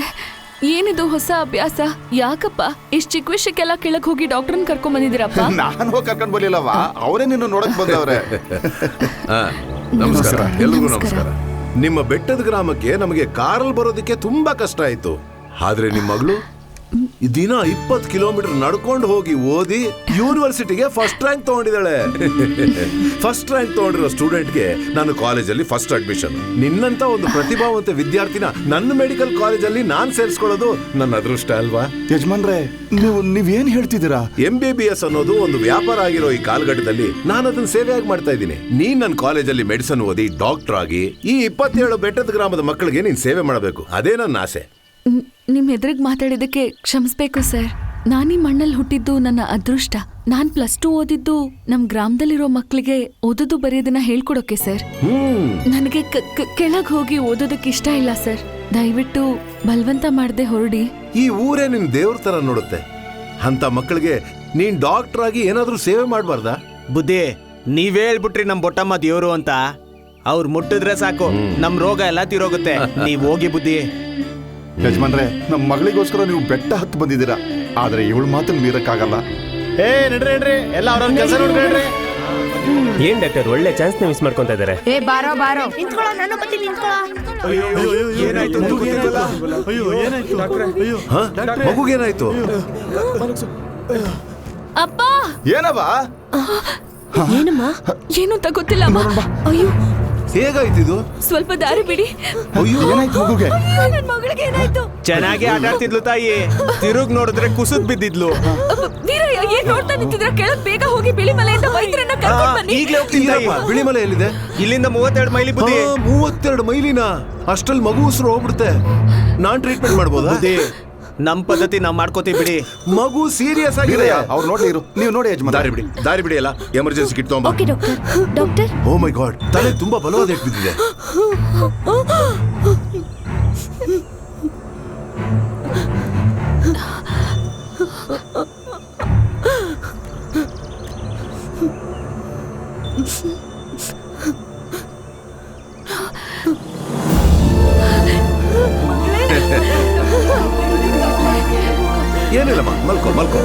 ಏನಿದು ಹೊಸ ಅಭ್ಯಾಸ? ಯಾಕಪ್ಪ ಇಷ್ಟು ಚಿಕ್ಕ ವಿಷಯಕ್ಕೆಲ್ಲ ಕೆಳಗ್ ಹೋಗಿ ಡಾಕ್ಟರ್ನ ಕರ್ಕೊಂಡ್ ಬಂದಿದ್ದೀರಪ್ಪ? ನಾನು ಹೋಗಿ ಕರ್ಕೊಂಡ್ ಬರ್ಲಿಲ್ಲವಾ, ಅವರೇ ನಿನ್ನ ನೋಡಕ್ ಬಂದವ್ರೆ. ನಮಸ್ಕಾರ, ಎಲ್ರಿಗೂ ನಮಸ್ಕಾರ. ನಿಮ್ಮ ಬೆಟ್ಟದ ಗ್ರಾಮಕ್ಕೆ ನಮಗೆ ಕಾರಲ್ಲಿ ಬರೋದಕ್ಕೆ ತುಂಬಾ ಕಷ್ಟ ಆಯ್ತು. ಆದ್ರೆ ನಿಮ್ಮ ಮಗಳು ದಿನ 20 ಕಿಲೋಮೀಟರ್ ನಡ್ಕೊಂಡು ಹೋಗಿ ಓದಿ ಯೂನಿವರ್ಸಿಟಿಗೆ ಫಸ್ಟ್ ರ್ಯಾಂಕ್ ತಗೊಂಡಿದ್ದಾಳೆ. ಫಸ್ಟ್ ರ್ಯಾಂಕ್ ತಗೊಂಡಿರೋ ಸ್ಟೂಡೆಂಟ್ಗೆ ನಾನು ಕಾಲೇಜಲ್ಲಿ ಫಸ್ಟ್ ಅಡ್ಮಿಷನ್. ನಿನ್ನಂತ ಒಂದು ಪ್ರತಿಭಾವಂತ ವಿದ್ಯಾರ್ಥಿನ ನನ್ನ ಮೆಡಿಕಲ್ ಕಾಲೇಜಲ್ಲಿ ನಾನ್ ಸೇರಿಸ್ಕೊಳ್ಳೋದು ನನ್ನ ಅದೃಷ್ಟ ಅಲ್ವಾ? ಯಜಮಾನ್ರೆ, ನೀವೇನ್ ಹೇಳ್ತಿದ್ದೀರಾ? MBBS ಅನ್ನೋದು ಒಂದು ವ್ಯಾಪಾರ ಆಗಿರೋ ಈ ಕಾಲಘಟ್ಟದಲ್ಲಿ ನಾನು ಅದನ್ನ ಸೇವೆಯಾಗಿ ಮಾಡ್ತಾ ಇದ್ದೀನಿ. ನೀನ್ ನನ್ನ ಕಾಲೇಜಲ್ಲಿ ಮೆಡಿಸಿನ್ ಓದಿ ಡಾಕ್ಟರ್ ಆಗಿ ಈ 27 ಬೆಟ್ಟದ ಗ್ರಾಮದ ಮಕ್ಕಳಿಗೆ ನೀನ್ ಸೇವೆ ಮಾಡಬೇಕು. ಅದೇ ನನ್ನ ಆಸೆ. ನಿಮ್ ಎದುರಿಗೆ ಮಾತಾಡಿದಕ್ಕೆ ಕ್ಷಮಿಸ್ಬೇಕು ಸರ್. ನಾನೀ ಮಣ್ಣಲ್ಲಿ ಹುಟ್ಟಿದ್ದು ನನ್ನ ಅದೃಷ್ಟ. ನಾನ್ +2 ಓದಿದ್ದು ನಮ್ ಗ್ರಾಮದಲ್ಲಿರೋ ಮಕ್ಕಳಿಗೆ ಓದೋದು ಬರೆಯೋದನ್ನ ಹೇಳ್ಕೊಡೋಕೆ ಸರ್. ನನಗೆ ಕೆಳಗ್ ಹೋಗಿ ಓದೋದಕ್ಕೆ ಇಷ್ಟ ಇಲ್ಲ ಸರ್. ದಯವಿಟ್ಟು ಬಲವಂತ ಮಾಡದೆ ಹೊರಡಿ. ಈ ಊರೇ ನಿನ್ ದೇವ್ರ ತರ ನೋಡುತ್ತೆ. ಅಂತ ಮಕ್ಕಳಿಗೆ ನೀನ್ ಡಾಕ್ಟರ್ ಆಗಿ ಏನಾದ್ರೂ ಸೇವೆ ಮಾಡಬಾರ್ದಾ? ಬುದ್ಧಿ, ನೀವೇ ಹೇಳ್ಬಿಟ್ರಿ ನಮ್ ಬೊಟ್ಟಮ್ಮ ದೇವ್ರು ಅಂತ. ಅವ್ರು ಮುಟ್ಟಿದ್ರೆ ಸಾಕು, ನಮ್ ರೋಗ ಎಲ್ಲ ತೀರೋಗುತ್ತೆ. ನೀವ್ ಹೋಗಿ ಬುದ್ಧಿ. ಯಜಮಾನ್ರೆ, ನಮ್ಮ ಮಗಳಿಗೋಸ್ಕರ ನೀವು ಬೆಟ್ಟ ಹತ್ತು ಬಂದಿದ್ದೀರಾ, ಆದ್ರೆ ಇವಳು ಮಾತನ್ನು ಮೀರಕ್ಕಾಗಲ್ಲ. ನಡ್ರಿ ಎಲ್ಲ ಅವ್ರವ್ರ ಕೆಲಸ ನೋಡ್ರಿ. ಏನ್ ಡಾಕ್ಟರ್, ಒಳ್ಳೆ ಚಾನ್ಸ್ ಮಿಸ್ ಮಾಡ್ಕೊಂತ ಇದಾರೆ. ಬಾರೋ ನಿಂತ್ಕೊಳ್ಳೋ, ನಾನು ಬರ್ತೀನಿ, ಮಗುಗೇನಾಯ್ತು? ಅಪ್ಪ, ಏನವಾ? ಏನಮ್ಮ? ಏನು ಅಂತ ಗೊತ್ತಿಲ್ಲ ಅಮ್ಮ. ಅಯ್ಯೋ, ಹೇಗಾಯ್ತಿದು? ಸ್ವಲ್ಪ ದಾರಿ ಬಿಡಿ. ಅಯ್ಯೋ ಏನಾಯ್ತು ಮಗುಗೆ? ಅಯ್ಯೋ, ನನ್ ಮಗಳಿಗೆ ಏನಾಯ್ತು? ಚೆನ್ನಾಗಿ ಆಟ ಆಡ್ತಿದ್ಲು ತಾಯಿ, ತಿರುಗ್ ನೋಡಿದ್ರೆ ಕುಸಿದ್ ಬಿದ್ದಿದ್ಲು. ವೀರಯ್ಯ, ಏನ್ ನೋಡ್ತಾ ನಿಂತಿದ್ರ? ಕೆಳಗ್ ಬೇಗ ಹೋಗಿ ಬಿಳಿ ಮಲೆಯಿಂದ ವೈದ್ಯರನ್ನ ಕರ್ಕೊಂಡ್ ಬನ್ನಿ. ಈಗ್ಲೇ ಹೋಗ್ತೀನಿ ತಾಯಿ. ಬಿಳಿಮಲೆ ಎಲ್ಲಿದೆ? ಇಲ್ಲಿಂದ 32 ಮೈಲಿ ಬುದ್ಧಿ. 32 ಮೈಲಿನ? ಅಷ್ಟ್ರಲ್ಲಿ ಮಗು ಉಸಿರು ಹೋಗ್ಬಿಡುತ್ತೆ. ನಾನ್ ಟ್ರೀಟ್ಮೆಂಟ್ ಮಾಡ್ಬೋದಾ? ನಮ್ ಪದ್ಧತಿ ನಾವ್ ಮಾಡ್ಕೋತೀವಿ ಬಿಡಿ. ಮಗು ಸೀರಿಯಸ್ ಆಗಿದೆ. ಅವ್ರು ನೋಡ್ಲಿ ಇರು, ನೀವು ನೋಡಿ ಯಜಮಾನ್. ದಾರಿ ಬಿಡಿ ಅಲ್ಲ, ಎಮರ್ಜೆನ್ಸಿ ಕಿಟ್ ತಗೊಂಬ. Okay doctor. Doctor, oh my god, ತಲೆ ತುಂಬಾ ಬಲವಾದ ಏಟ್ ಬಿದ್ದಿದೆ. ಏನಿಲ್ಲಮ್ಮ, ಮಲ್ಕೋ.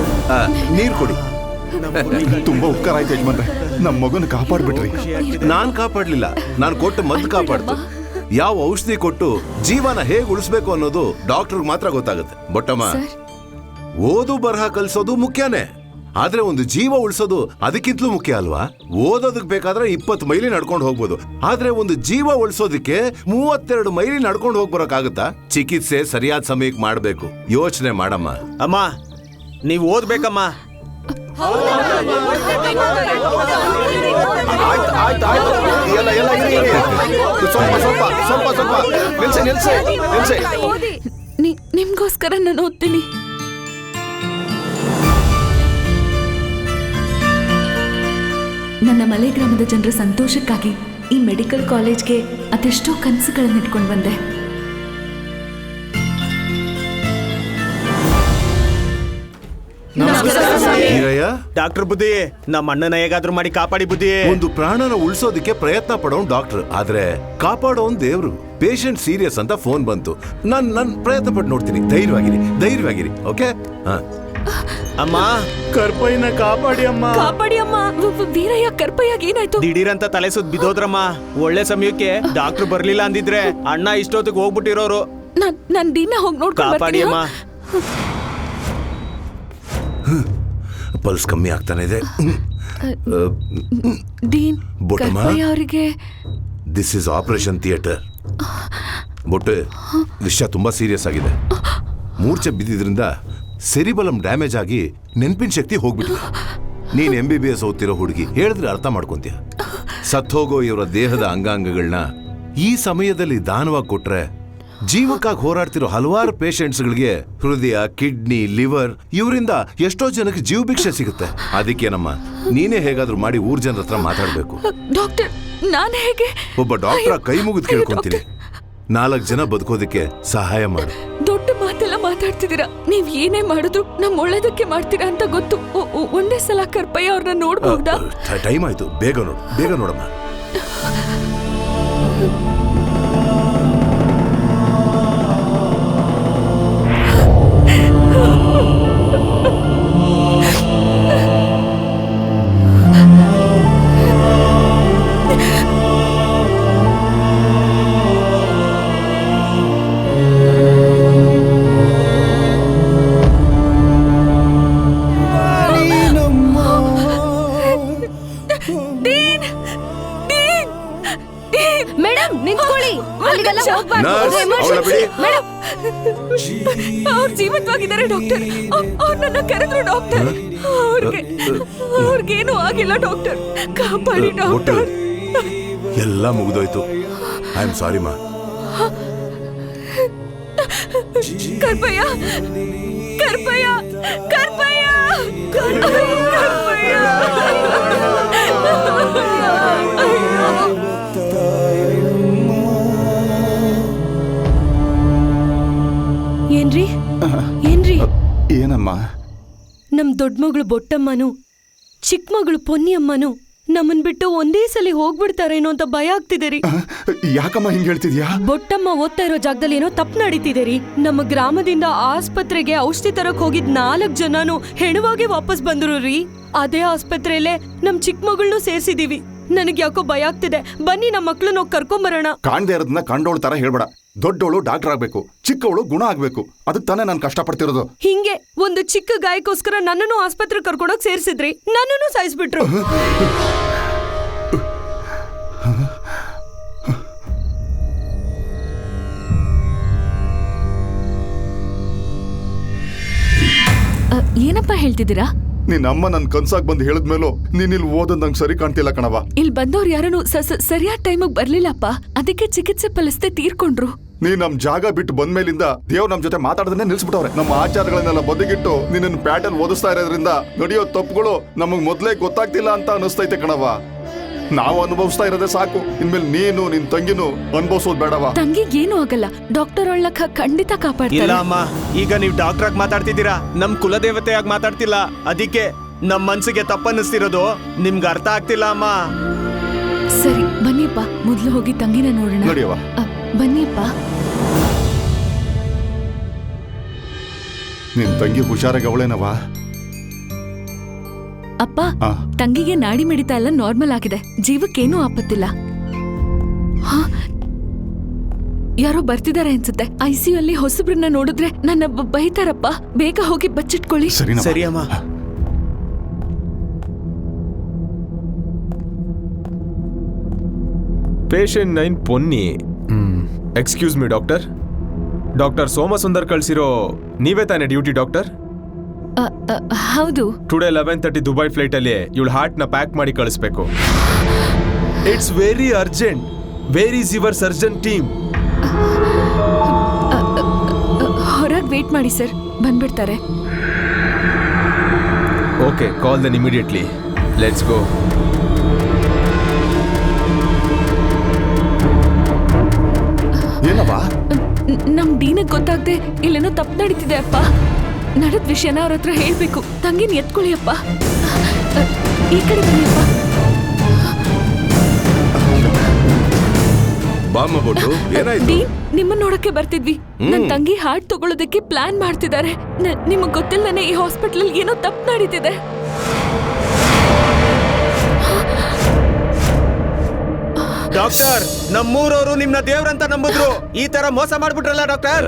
ನೀರ್ ಕೊಡಿ. ತುಂಬಾ ಉಪಕಾರ ಆಯ್ತು ಯಜಮಾನ್ರೆ, ನಮ್ಮ ಮಗುನ ಕಾಪಾಡ್ಬಿಟ್ರಿ. ನಾನ್ ಕಾಪಾಡ್ಲಿಲ್ಲ, ನಾನ್ ಕೊಟ್ಟು ಮದ್ದು ಕಾಪಾಡ್ತು. ಯಾವ ಔಷಧಿ ಕೊಟ್ಟು ಜೀವನ ಹೇಗ್ ಉಳಿಸ್ಬೇಕು ಅನ್ನೋದು ಡಾಕ್ಟರ್ಗೆ ಮಾತ್ರ ಗೊತ್ತಾಗುತ್ತೆ. ಬೊಟ್ಟಮ್ಮ, ಓದು ಬರಹ ಕಲ್ಸೋದು ಮುಖ್ಯನೇ, ಆದ್ರೆ ಒಂದು ಜೀವ ಉಳಿಸೋದು ಅದಕ್ಕಿಂತಲೂ ಮುಖ್ಯ ಅಲ್ವಾ? ಓದೋದಕ್ ಬೇಕಾದ್ರೆ 20 ಮೈಲಿ ನಡ್ಕೊಂಡು ಹೋಗ್ಬೋದು, ಆದ್ರೆ ಒಂದು ಜೀವ ಉಳಿಸೋದಕ್ಕೆ 32 ಮೈಲಿ ನಡ್ಕೊಂಡು ಹೋಗ್ಬರಕ್ಕಾಗತ್ತಾ? ಚಿಕಿತ್ಸೆ ಸರಿಯಾದ ಸಮಯಕ್ಕೆ ಮಾಡ್ಬೇಕು. ಯೋಚನೆ ಮಾಡಮ್ಮ. ಅಮ್ಮ, ನೀವ್ ಓದ್ಬೇಕಮ್ಮ. ನಿಮ್ಗೋಸ್ಕರ ನಾನು ಓದ್ತೀನಿ. ನನ್ನ ಮಲೆ ಗ್ರಾಮದ ಜನರ ಸಂತೋಷಕ್ಕಾಗಿ ಈ ಮೆಡಿಕಲ್ ಕಾಲೇಜ್ಗೆ ಅದೆಷ್ಟೋ ಕನಸುಗಳನ್ನು ಇಟ್ಕೊಂಡು ಬಂದೆ. ಡಾಕ್ಟರ್ ಬುದ್ಧಿ, ನಮ್ಮ ಅಣ್ಣನ ಹೇಗಾದ್ರೂ ಮಾಡಿ ಕಾಪಾಡಿ ಬುದ್ಧಿ. ಒಂದು ಪ್ರಾಣನ ಉಳಿಸೋದಕ್ಕೆ ಪ್ರಯತ್ನ ಪಡೋನ್ ಡಾಕ್ಟರ್, ಆದ್ರೆ ಕಾಪಾಡೋನ್ ದೇವ್ರು. ಪೇಷಂಟ್ ಸೀರಿಯಸ್ ಅಂತ ಫೋನ್ ಬಂತು. ನನ್ ಪ್ರಯತ್ನ ಪಟ್ಟು ನೋಡ್ತೀನಿ. ಧೈರ್ಯವಾಗಿರಿ. ಓಕೆ? ಅಮ್ಮ, ಕರ್ಪಯ್ಯನ ಕಾಪಾಡಿ ಅಮ್ಮ. ಕಾಪಾಡಿ ಅಮ್ಮ. ವೀರಯ್ಯ, ಕರ್ಪಯ್ಯಗೆ ಏನಾಯ್ತು? ದಿಢೀರಂತ ತಲೆ ಸುತ್ತ ಬಿದ್ದೋದ್ರಮ್ಮ. ಒಳ್ಳೆ ಸಮಯಕ್ಕೆ ಡಾಕ್ಟರ್ ಬರ್ಲಿಲ್ಲ ಅಂದಿದ್ರೆ ಅಣ್ಣ ಇಷ್ಟೊತ್ತಿಗೆ ಹೋಗ್ಬಿಟ್ಟಿರೋರು. ನಾನ್ ದಿನ ಹೋಗಿ ನೋಡ್ಕೊಂಡು ಕಾಪಾಡಿ ಅಮ್ಮ. ಪಲ್ಸ್ ಕಮ್ಮಿ ಆಗ್ತಾನೆ ಇದೆ. ಡೀನ್, ಬೊಟ್ಟಮ್ಮ, ಕರ್ಪಯ್ಯ ಅವರಿಗೆ ದಿಸ್ ಇಸ್ ಆಪರೇಷನ್ ಥಿಯೇಟರ್. ಬೊಟ್ಟೆ, ವಿಷಯ ತುಂಬಾ ಸೀರಿಯಸ್ ಆಗಿದೆ. ಮೂರ್ಛೆ ಬಿದ್ದಿದ್ರಿಂದ ಸೆರಿಬಲಂ ಡ್ಯಾಮೇಜ್ ಆಗಿ ನೆನ್ಪಿನ ಶಕ್ತಿ ಹೋಗ್ಬಿಟ್ಟಿದೆ. ನೀನ್ MBBS ಓದ್ತಿರೋ ಹುಡುಗಿ, ಹೇಳಿದ್ರೆ ಅರ್ಥ ಮಾಡ್ಕೊಂತೀಯ. ಸತ್ತೋಗೋ ಇವರ ದೇಹದ ಅಂಗಾಂಗಗಳನ್ನ ಈ ಸಮಯದಲ್ಲಿ ದಾನವಾಗಿ ಕೊಟ್ರೆ ಜೀವಕ್ಕಾಗಿ ಹೋರಾಡ್ತಿರೋ ಹಲವಾರು ಪೇಷಂಟ್ಸ್ಗಳಿಗೆ ಹೃದಯ, ಕಿಡ್ನಿ, ಲಿವರ್ ಇವರಿಂದ ಎಷ್ಟೋ ಜನಕ್ಕೆ ಜೀವ ಭಿಕ್ಷೆ ಸಿಗುತ್ತೆ. ಅದಕ್ಕೇನಮ್ಮ, ನೀನೇ ಹೇಗಾದ್ರೂ ಮಾಡಿ ಊರ್ ಜನರ ಹತ್ರ ಮಾತಾಡ್ಬೇಕು. ಡಾಕ್ಟರ್, ನಾನು ಹೇಗೆ? ಒಬ್ಬ ಡಾಕ್ಟರ್ ಕೈ ಮುಗಿದು ಕೇಳ್ಕೊಂತೀನಿ. 4 ಜನ ಬದುಕೋದಕ್ಕೆ ಸಹಾಯ ಮಾಡು. ದೊಡ್ಡ ಮಾತೆಲ್ಲ ಮಾತಾಡ್ತಿದ್ದೀರಾ. ನೀವ್ ಏನೇ ಮಾಡಿದ್ರು ನಮ್ ಒಳ್ಳೇದಕ್ಕೆ ಮಾಡ್ತೀರಾ ಅಂತ ಗೊತ್ತು. ಒಂದೇ ಸಲ ಕರ್ಪಯ್ಯ ಅವ್ರನ್ನ ನೋಡ್ಬಹುದಾ? ಟೈಮ್ ಆಯ್ತು, ಬೇಗ ನೋಡಮ್ಮ. ಅವ್ರು ಜೀವಂತವಾಗಿದ್ದಾರೆ ಡಾಕ್ಟರ್. ಅವ್ರು ನನ್ನ ಕರೆದ್ರು ಡಾಕ್ಟರ್. ಅವ್ರಿಗೇನು ಆಗಿಲ್ಲ ಡಾಕ್ಟರ್. ಕಾಪಾಡಿ ಡಾಕ್ಟರ್. ಎಲ್ಲ ಮುಗಿದೋಯ್ತು. ಐ ಆಮ್ ಸಾರಿ ಮಾ. ಕರ್ಪಯ್ಯ, ಕರ್ಪಯ್ಯ, ಕರ್ಪಯ್ಯ, ಕರ್ಪಯ್ಯ. ಏನ್ರಿ? ಏನಮ್ಮ? ನಮ್ ದೊಡ್ಡ ಮಗಳು ಬೊಟ್ಟಮ್ಮನು ಚಿಕ್ಕ ಮಗಳು ಪೊನ್ನಿಯಮ್ಮನು ನಮ್ಮನ್ ಬಿಟ್ಟು ಒಂದೇ ಸಲ ಹೋಗ್ಬಿಡ್ತಾರೇನೋ ಅಂತ ಭಯ ಆಗ್ತಿದೆ ರೀ. ಯಾಕಮ್ಮ ಹಿಂಗ್ ಹೇಳ್ತಿದ್ಯಾ? ಬೊಟ್ಟಮ್ಮ ಓದ್ತಾ ಇರೋ ಜಾಗದಲ್ಲಿ ಏನೋ ತಪ್ಪು ನಡೀತಿದೆ ರೀ. ನಮ್ಮ ಗ್ರಾಮದಿಂದ ಆಸ್ಪತ್ರೆಗೆ ಔಷಧಿ ತರಕ್ ಹೋಗಿದ್ 4 ಜನನು ಹೆಣವಾಗಿ ವಾಪಸ್ ಬಂದ್ರು ರೀ. ಅದೇ ಆಸ್ಪತ್ರೆಯಲ್ಲೇ ನಮ್ ಚಿಕ್ಕ ಮಗಳನ್ನೂ ಸೇರ್ಸಿದೀವಿ. ನನಗ್ ಯಾಕೋ ಭಯ ಆಗ್ತಿದೆ. ಬನ್ನಿ ನಮ್ಮ ಮಕ್ಳನ್ನ ಕರ್ಕೊಂಬರೋಣ. ಕಾಣ್ದೇ ಇರೋದನ್ನ ಕಂಡೋಳ್ ತರ ಹೇಳ್ಬೇಡ. ದೊಡ್ಡವಳು ಡಾಕ್ಟರ್ ಆಗ್ಬೇಕು, ಚಿಕ್ಕವಳು ಗುಣ ಆಗ್ಬೇಕು. ಅದಕ್ಕೆ ತಾನೇ ನಾನು ಕಷ್ಟಪಡ್ತಿರೋದು. ಹಿಂಗೆ ಒಂದು ಚಿಕ್ಕ ಗಾಯಕ್ಕೋಸ್ಕರ ನನ್ನನ್ನು ಆಸ್ಪತ್ರೆ ಕರ್ಕೊಂಡೋಗಿ ಸೇರ್ಸಿದ್ರಿ, ನನ್ನನ್ನು ಸಾಯಿಸ್ಬಿಟ್ರು. ಏನಪ್ಪ ಹೇಳ್ತಿದ್ದೀರಾ? ನಿನ್ನ ಅಮ್ಮ ನನ್ ಕನ್ಸಾಗ್ ಬಂದು ಹೇಳಿದ್ಮೇಲೂ ನೀನ್ ಇಲ್ಲಿ ಓದೋದ್ ನಂಗೆ ಸರಿ ಕಾಣ್ತಿಲ್ಲ ಕಣವ. ಇಲ್ಲಿ ಬಂದವ್ರು ಯಾರನ್ನು ಸರಿಯಾದ ಟೈಮಿಗೆ ಬರ್ಲಿಲ್ಲಪ್ಪ, ಅದಕ್ಕೆ ಚಿಕಿತ್ಸೆ ಫಲಿಸದೆ ತೀರ್ಕೊಂಡ್ರು. ನೀ ನಮ್ ಜಾಗ ಬಿಟ್ಟು ಬಂದ್ಮೇಲಿಂದ ದೇವ್ ನಮ್ ಜೊತೆ ಮಾತಾಡೋದನ್ನೇ ನಿಲ್ಸ್ಬಿಟ್ಟವ್ರೆ. ನಮ್ಮ ಆಚಾರಗಳನ್ನೆಲ್ಲ ಬದಿಗಿಟ್ಟು ನಿನ್ನ ಪ್ಯಾಟರ್ನ್ ಓದಿಸ್ತಾ ಇರೋದ್ರಿಂದ ನಡೆಯೋ ತಪ್ಪುಗಳು ನಮಗ್ ಮೊದ್ಲೇ ಗೊತ್ತಾಗ್ತಿಲ್ಲ ಅಂತ ಅನಿಸ್ತೈತೆ ಕಣವ. ನಾವು ಅನುಭವಿಸ್ತಾ ಇರೋದೇ ಸಾಕು, ಇನ್ಮೇಲೆ ನೀನು ನಿನ್ ತಂಗಿನೂ ಅನುಭವಿಸೋದ್ ಬೇಡವಾ? ತಂಗಿಗೇನು ಆಗಲ್ಲ, ಡಾಕ್ಟರ್ ಒಳ್ಳಕ್ಕ ಖಂಡಿತ ಇಲ್ಲ ಕಾಪಾಡ್ತಾರೆ. ಅಮ್ಮ, ಈಗ ನೀವ್ ಡಾಕ್ಟರ್ ಆಗಿ ಮಾತಾಡ್ತಿದ್ದೀರಾ, ನಮ್ ಕುಲದೇವತೆಯಾಗಿ ಮಾತಾಡ್ತಿಲ್ಲ. ಅದಕ್ಕೆ ನಮ್ ಮನ್ಸಿಗೆ ತಪ್ಪನ್ನಿಸ್ತಿರೋದು ನಿಮ್ಗೆ ಅರ್ಥ ಆಗ್ತಿಲ್ಲ ಅಮ್ಮ. ಸರಿ ಬನ್ನಿಪ್ಪ, ಮೊದ್ಲು ಹೋಗಿ ತಂಗಿನ ನೋಡೋಣ. ನಡಿಯವ್ವ. ಬನ್ನಿಪ್ಪ. ನಿನ್ ತಂಗಿ ಹುಷಾರಾಗಿ ಅವಳೇನವಾ? ಅಪ್ಪ, ತಂಗಿಗೆ ನಾಡಿ ಮಿಡಿತ ಎಲ್ಲ ನಾರ್ಮಲ್ ಆಗಿದೆ, ಜೀವಕ್ಕೇನೂ ಆಪತ್ತಿಲ್ಲ. ಯಾರೋ ಬರ್ತಿದ್ದಾರೆ ಅನ್ಸುತ್ತೆ. ICU ಅಲ್ಲಿ ಹೊಸಬ್ರನ್ನ ನೋಡಿದ್ರೆ ನನ್ನ ಬೈತಾರಪ್ಪ, ಬೇಗ ಹೋಗಿ ಬಚ್ಚಿಟ್ಕೊಳ್ಳಿ. ಸರಿ ಅಮ್ಮ. Patient 9 Ponni. Excuse me doctor, doctor Somasundar ಕಳ್ಸಿರೋ ನೀವೇ ತಾನೇ ಡ್ಯೂಟಿ ಡಾಕ್ಟರ್? ಹೌದು. ಟುಡೇ 11:30 ದುಬೈ ಫ್ಲೈಟ್ ಅಲ್ಲಿ ಇವಳ ಹಾರ್ಟ್ ನ ಪ್ಯಾಕ್ ಮಾಡಿ ಕಳಿಸ್ಬೇಕು. It's very urgent. Where is your surgeon team? ಹೊರಗೆ ವೇಟ್ ಮಾಡಿ ಸರ್, ಬಂದ್ಬಿಡ್ತಾರೆ. Okay, call then immediately. Let's go. ಏನವಾ? ನಮ್ ಡೀನಗ್ ಗೊತ್ತಾಗ್ದೆ ಇಲ್ಲೇನೋ ತಪ್ಪು ನಡೀತಿದೆ ಅಪ್ಪ. ನಡೆದ ವಿಷಯನ ಅವ್ರ ಹತ್ರ ಹೇಳ್ಬೇಕು. ತಂಗಿನ ಎತ್ಕೊಳ್ಳಿ ಅಪ್ಪ. ಈ ಕಡೆ ಬನ್ನಿಪ್ಪ. ಡೀನ್, ನಿಮ್ಮನ್ನ ನೋಡಕ್ಕೆ ಬರ್ತಿದ್ವಿ. ನನ್ ತಂಗಿ ಹಾರ್ಟ್ ತಗೊಳ್ಳೋದಕ್ಕೆ ಪ್ಲಾನ್ ಮಾಡ್ತಿದ್ದಾರೆ. ನಿಮಗ್ ಗೊತ್ತಿಲ್ಲನೆ ಈ ಹಾಸ್ಪಿಟಲ್ ಏನೋ ತಪ್ಪು ನಡೀತಿದೆ. ಡಾಕ್ಟರ್, ನಮ್ಮೂರವರು ನಿಮ್ನ ದೇವ್ರಂತ ನಂಬುದ್ರು, ಈ ತರ ಮೋಸ ಮಾಡ್ಬಿಟ್ರಲ್ಲ ಡಾಕ್ಟರ್.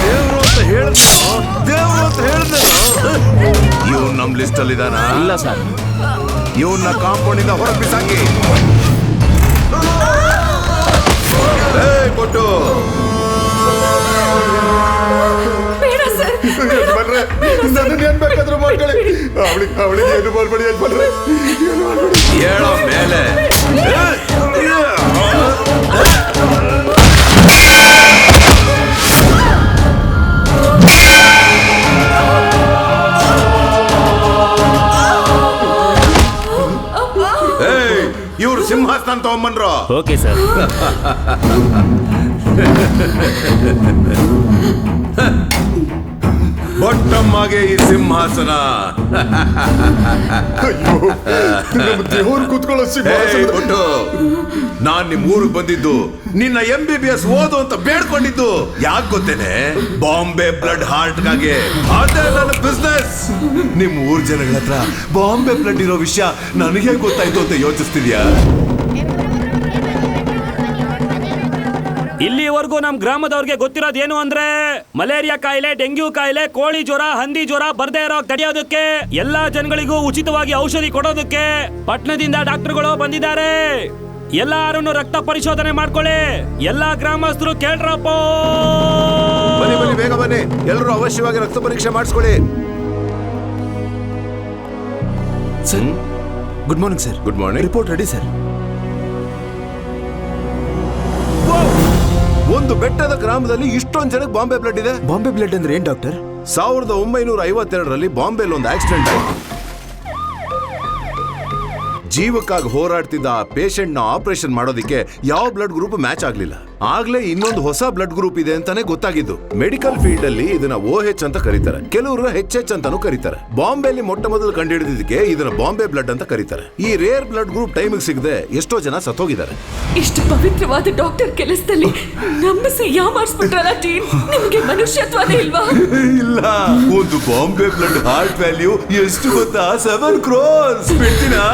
ದೇವ್ರು ಅಂತ ಹೇಳಿದ್ರು ಇವನ್ ನಮ್ ಲಿಸ್ಟ್ ಅಲ್ಲಿ ಇದಾನ? ಇಲ್ಲ ಸರ್. ಇವನ್ನ ಕಾಂಪೌಂಡ್ ಇಂದ ಹೊರಗೆ ಬಿಸಾಕಿ. ಕೊಟ್ಟು ಬೇಡ ಸರ್, ಏನ್ ಬೇಕಾದ್ರೂ ಮಾಡ್ಕೊಳ್ಳಿ, ಅವಳಿಗೆ ಏನು ಮಾಡ್ಬೇಡಿ ಯಜಮಾನ್ರೆ. ಹೇಳೋ ಮೇಲೆ ಇವ್ರು ಸಿಂಹಾಸನ ತಗೊಂಬನ್ರು. Okay sir. ಬೊಟ್ಟಮ್ಮಗೆ ಈ ಸಿಂಹಾಸನ. ದೇವ್ರು ಕೂತ್ಕೊಳ್ಳೋ ಕೊಟ್ಟು ನಾನ್ ನಿಮ್ ಊರಿಗೆ ಬಂದಿದ್ದು ನಿನ್ನ MBBS ಓದು ಅಂತ ಬೇಡ್ಕೊಂಡಿದ್ದು ಯಾಕೆ ಗೊತ್ತೇನೆ? ಬಾಂಬೆ ಬ್ಲಡ್ ಹಾರ್ಟ್ಗಾಗಿ. ಅದೇ ನನ್ನ ಬಿಸ್ನೆಸ್. ನಿಮ್ ಊರ್ ಜನಗಳ ಹತ್ರ ಬಾಂಬೆ ಬ್ಲಡ್ ಇರೋ ವಿಷಯ ನನಗೆ ಗೊತ್ತಾಯ್ತು ಅಂತ ಯೋಚಿಸ್ತಿದ್ಯಾ? ಇಲ್ಲಿವರೆಗೂ ನಮ್ ಗ್ರಾಮದವ್ರಿಗೆ ಗೊತ್ತಿರೋದೇನು ಅಂದ್ರೆ ಮಲೇರಿಯಾ ಕಾಯಿಲೆ, ಡೆಂಗ್ಯೂ ಕಾಯಿಲೆ, ಕೋಳಿ ಜ್ವರ, ಹಂದಿ ಜ್ವರ ಬರ್ದೇ ಇರೋ ತಡೆಯೋದಕ್ಕೆ, ಎಲ್ಲಾ ಜನಗಳಿಗೂ ಉಚಿತವಾಗಿ ಔಷಧಿ ಕೊಡೋದಕ್ಕೆ ಪಟ್ಟಣದಿಂದ ಡಾಕ್ಟರ್ಗಳು ಬಂದಿದ್ದಾರೆ. ಎಲ್ಲಾರನ್ನು ರಕ್ತ ಪರಿಶೋಧನೆ ಮಾಡ್ಕೊಳ್ಳಿ. ಎಲ್ಲಾ ಗ್ರಾಮಸ್ಥರು ಕೇಳ್ರಪ್ಪ. ಬನ್ನಿ ಬನ್ನಿ, ಬೇಗ ಬನ್ನಿ, ಎಲ್ಲರೂ ಅವಶ್ಯವಾಗಿ ರಕ್ತ ಪರೀಕ್ಷೆ ಮಾಡಿಸ್ಕೊಳ್ಳಿ. Sir, good morning sir. Good morning. Report ready sir. ಒಂದು ಬೆಟ್ಟದ ಗ್ರಾಮದಲ್ಲಿ ಇಷ್ಟೊಂದು ಜನಕ್ಕೆ ಬಾಂಬೆ ಬ್ಲಡ್ ಇದೆ. ಬಾಂಬೆ ಬ್ಲಡ್ ಅಂದ್ರೆ ಏನ್ ಡಾಕ್ಟರ್? 1952ರಲ್ಲಿ ಬಾಂಬೆಲ್ ಒಂದು ಆಕ್ಸಿಡೆಂಟ್ ಆಯ್ತು. ಜೀವಕ್ಕಾಗಿ ಹೋರಾಡ್ತಿದ್ದ ಆ ಪೇಷಂಟ್ ನ ಆಪರೇಷನ್ ಮಾಡೋದಿಕ್ಕೆ ಯಾವ ಬ್ಲಡ್ ಗ್ರೂಪ್ ಮ್ಯಾಚ್ ಆಗ್ಲಿಲ್ಲ. ಆಗ್ಲೇ ಇನ್ನೊಂದು ಹೊಸ ಬ್ಲಡ್ ಗ್ರೂಪ್ ಇದೆ ಅಂತಾನೆ ಗೊತ್ತಾಗಿದ್ದು. ಮೆಡಿಕಲ್ ಫೀಲ್ಡ್ ಅಲ್ಲಿ ಇದನ್ನ OH ಅಂತ ಕರೀತಾರೆ, ಕೆಲವರು HH ಅಂತಾನು ಕರೀತಾರೆ. ಬಾಂಬೆಲಿ ಮೊಟ್ಟ ಮೊದಲು ಕಂಡುಹಿಡಿದಿದ್ದಕ್ಕೆ ಇದನ್ನ ಬಾಂಬೆ ಬ್ಲಡ್ ಅಂತ ಕರೀತಾರೆ. ಈ ರೇರ್ ಬ್ಲಡ್ ಗ್ರೂಪ್ ಟೈಮಿಗೆ ಸಿಗದೆ ಎಷ್ಟೋ ಜನ ಸತ್ತೋಗಿದ್ದಾರೆ. ಇಷ್ಟು ಪವಿತ್ರವಾದ ಡಾಕ್ಟರ್ ಕೆಲಸದಲ್ಲಿ ನಂಬಿಸಿ ಯಾಮಾರಿಸ್ಬಿಟ್ರಲ್ಲ ಟೀಮ್. ನಿಮ್ಗೆ ಮನುಷ್ಯತ್ವನೇ ಇಲ್ವಾ? ಇಲ್ಲ, ಒಂದು ಬಾಂಬೆ ಬ್ಲಡ್ ಹಾರ್ಟ್ ವ್ಯಾಲ್ಯೂ ಎಷ್ಟು ಗೊತ್ತಾ? 7 crores. ಬಿಡ್ತೀನಾ?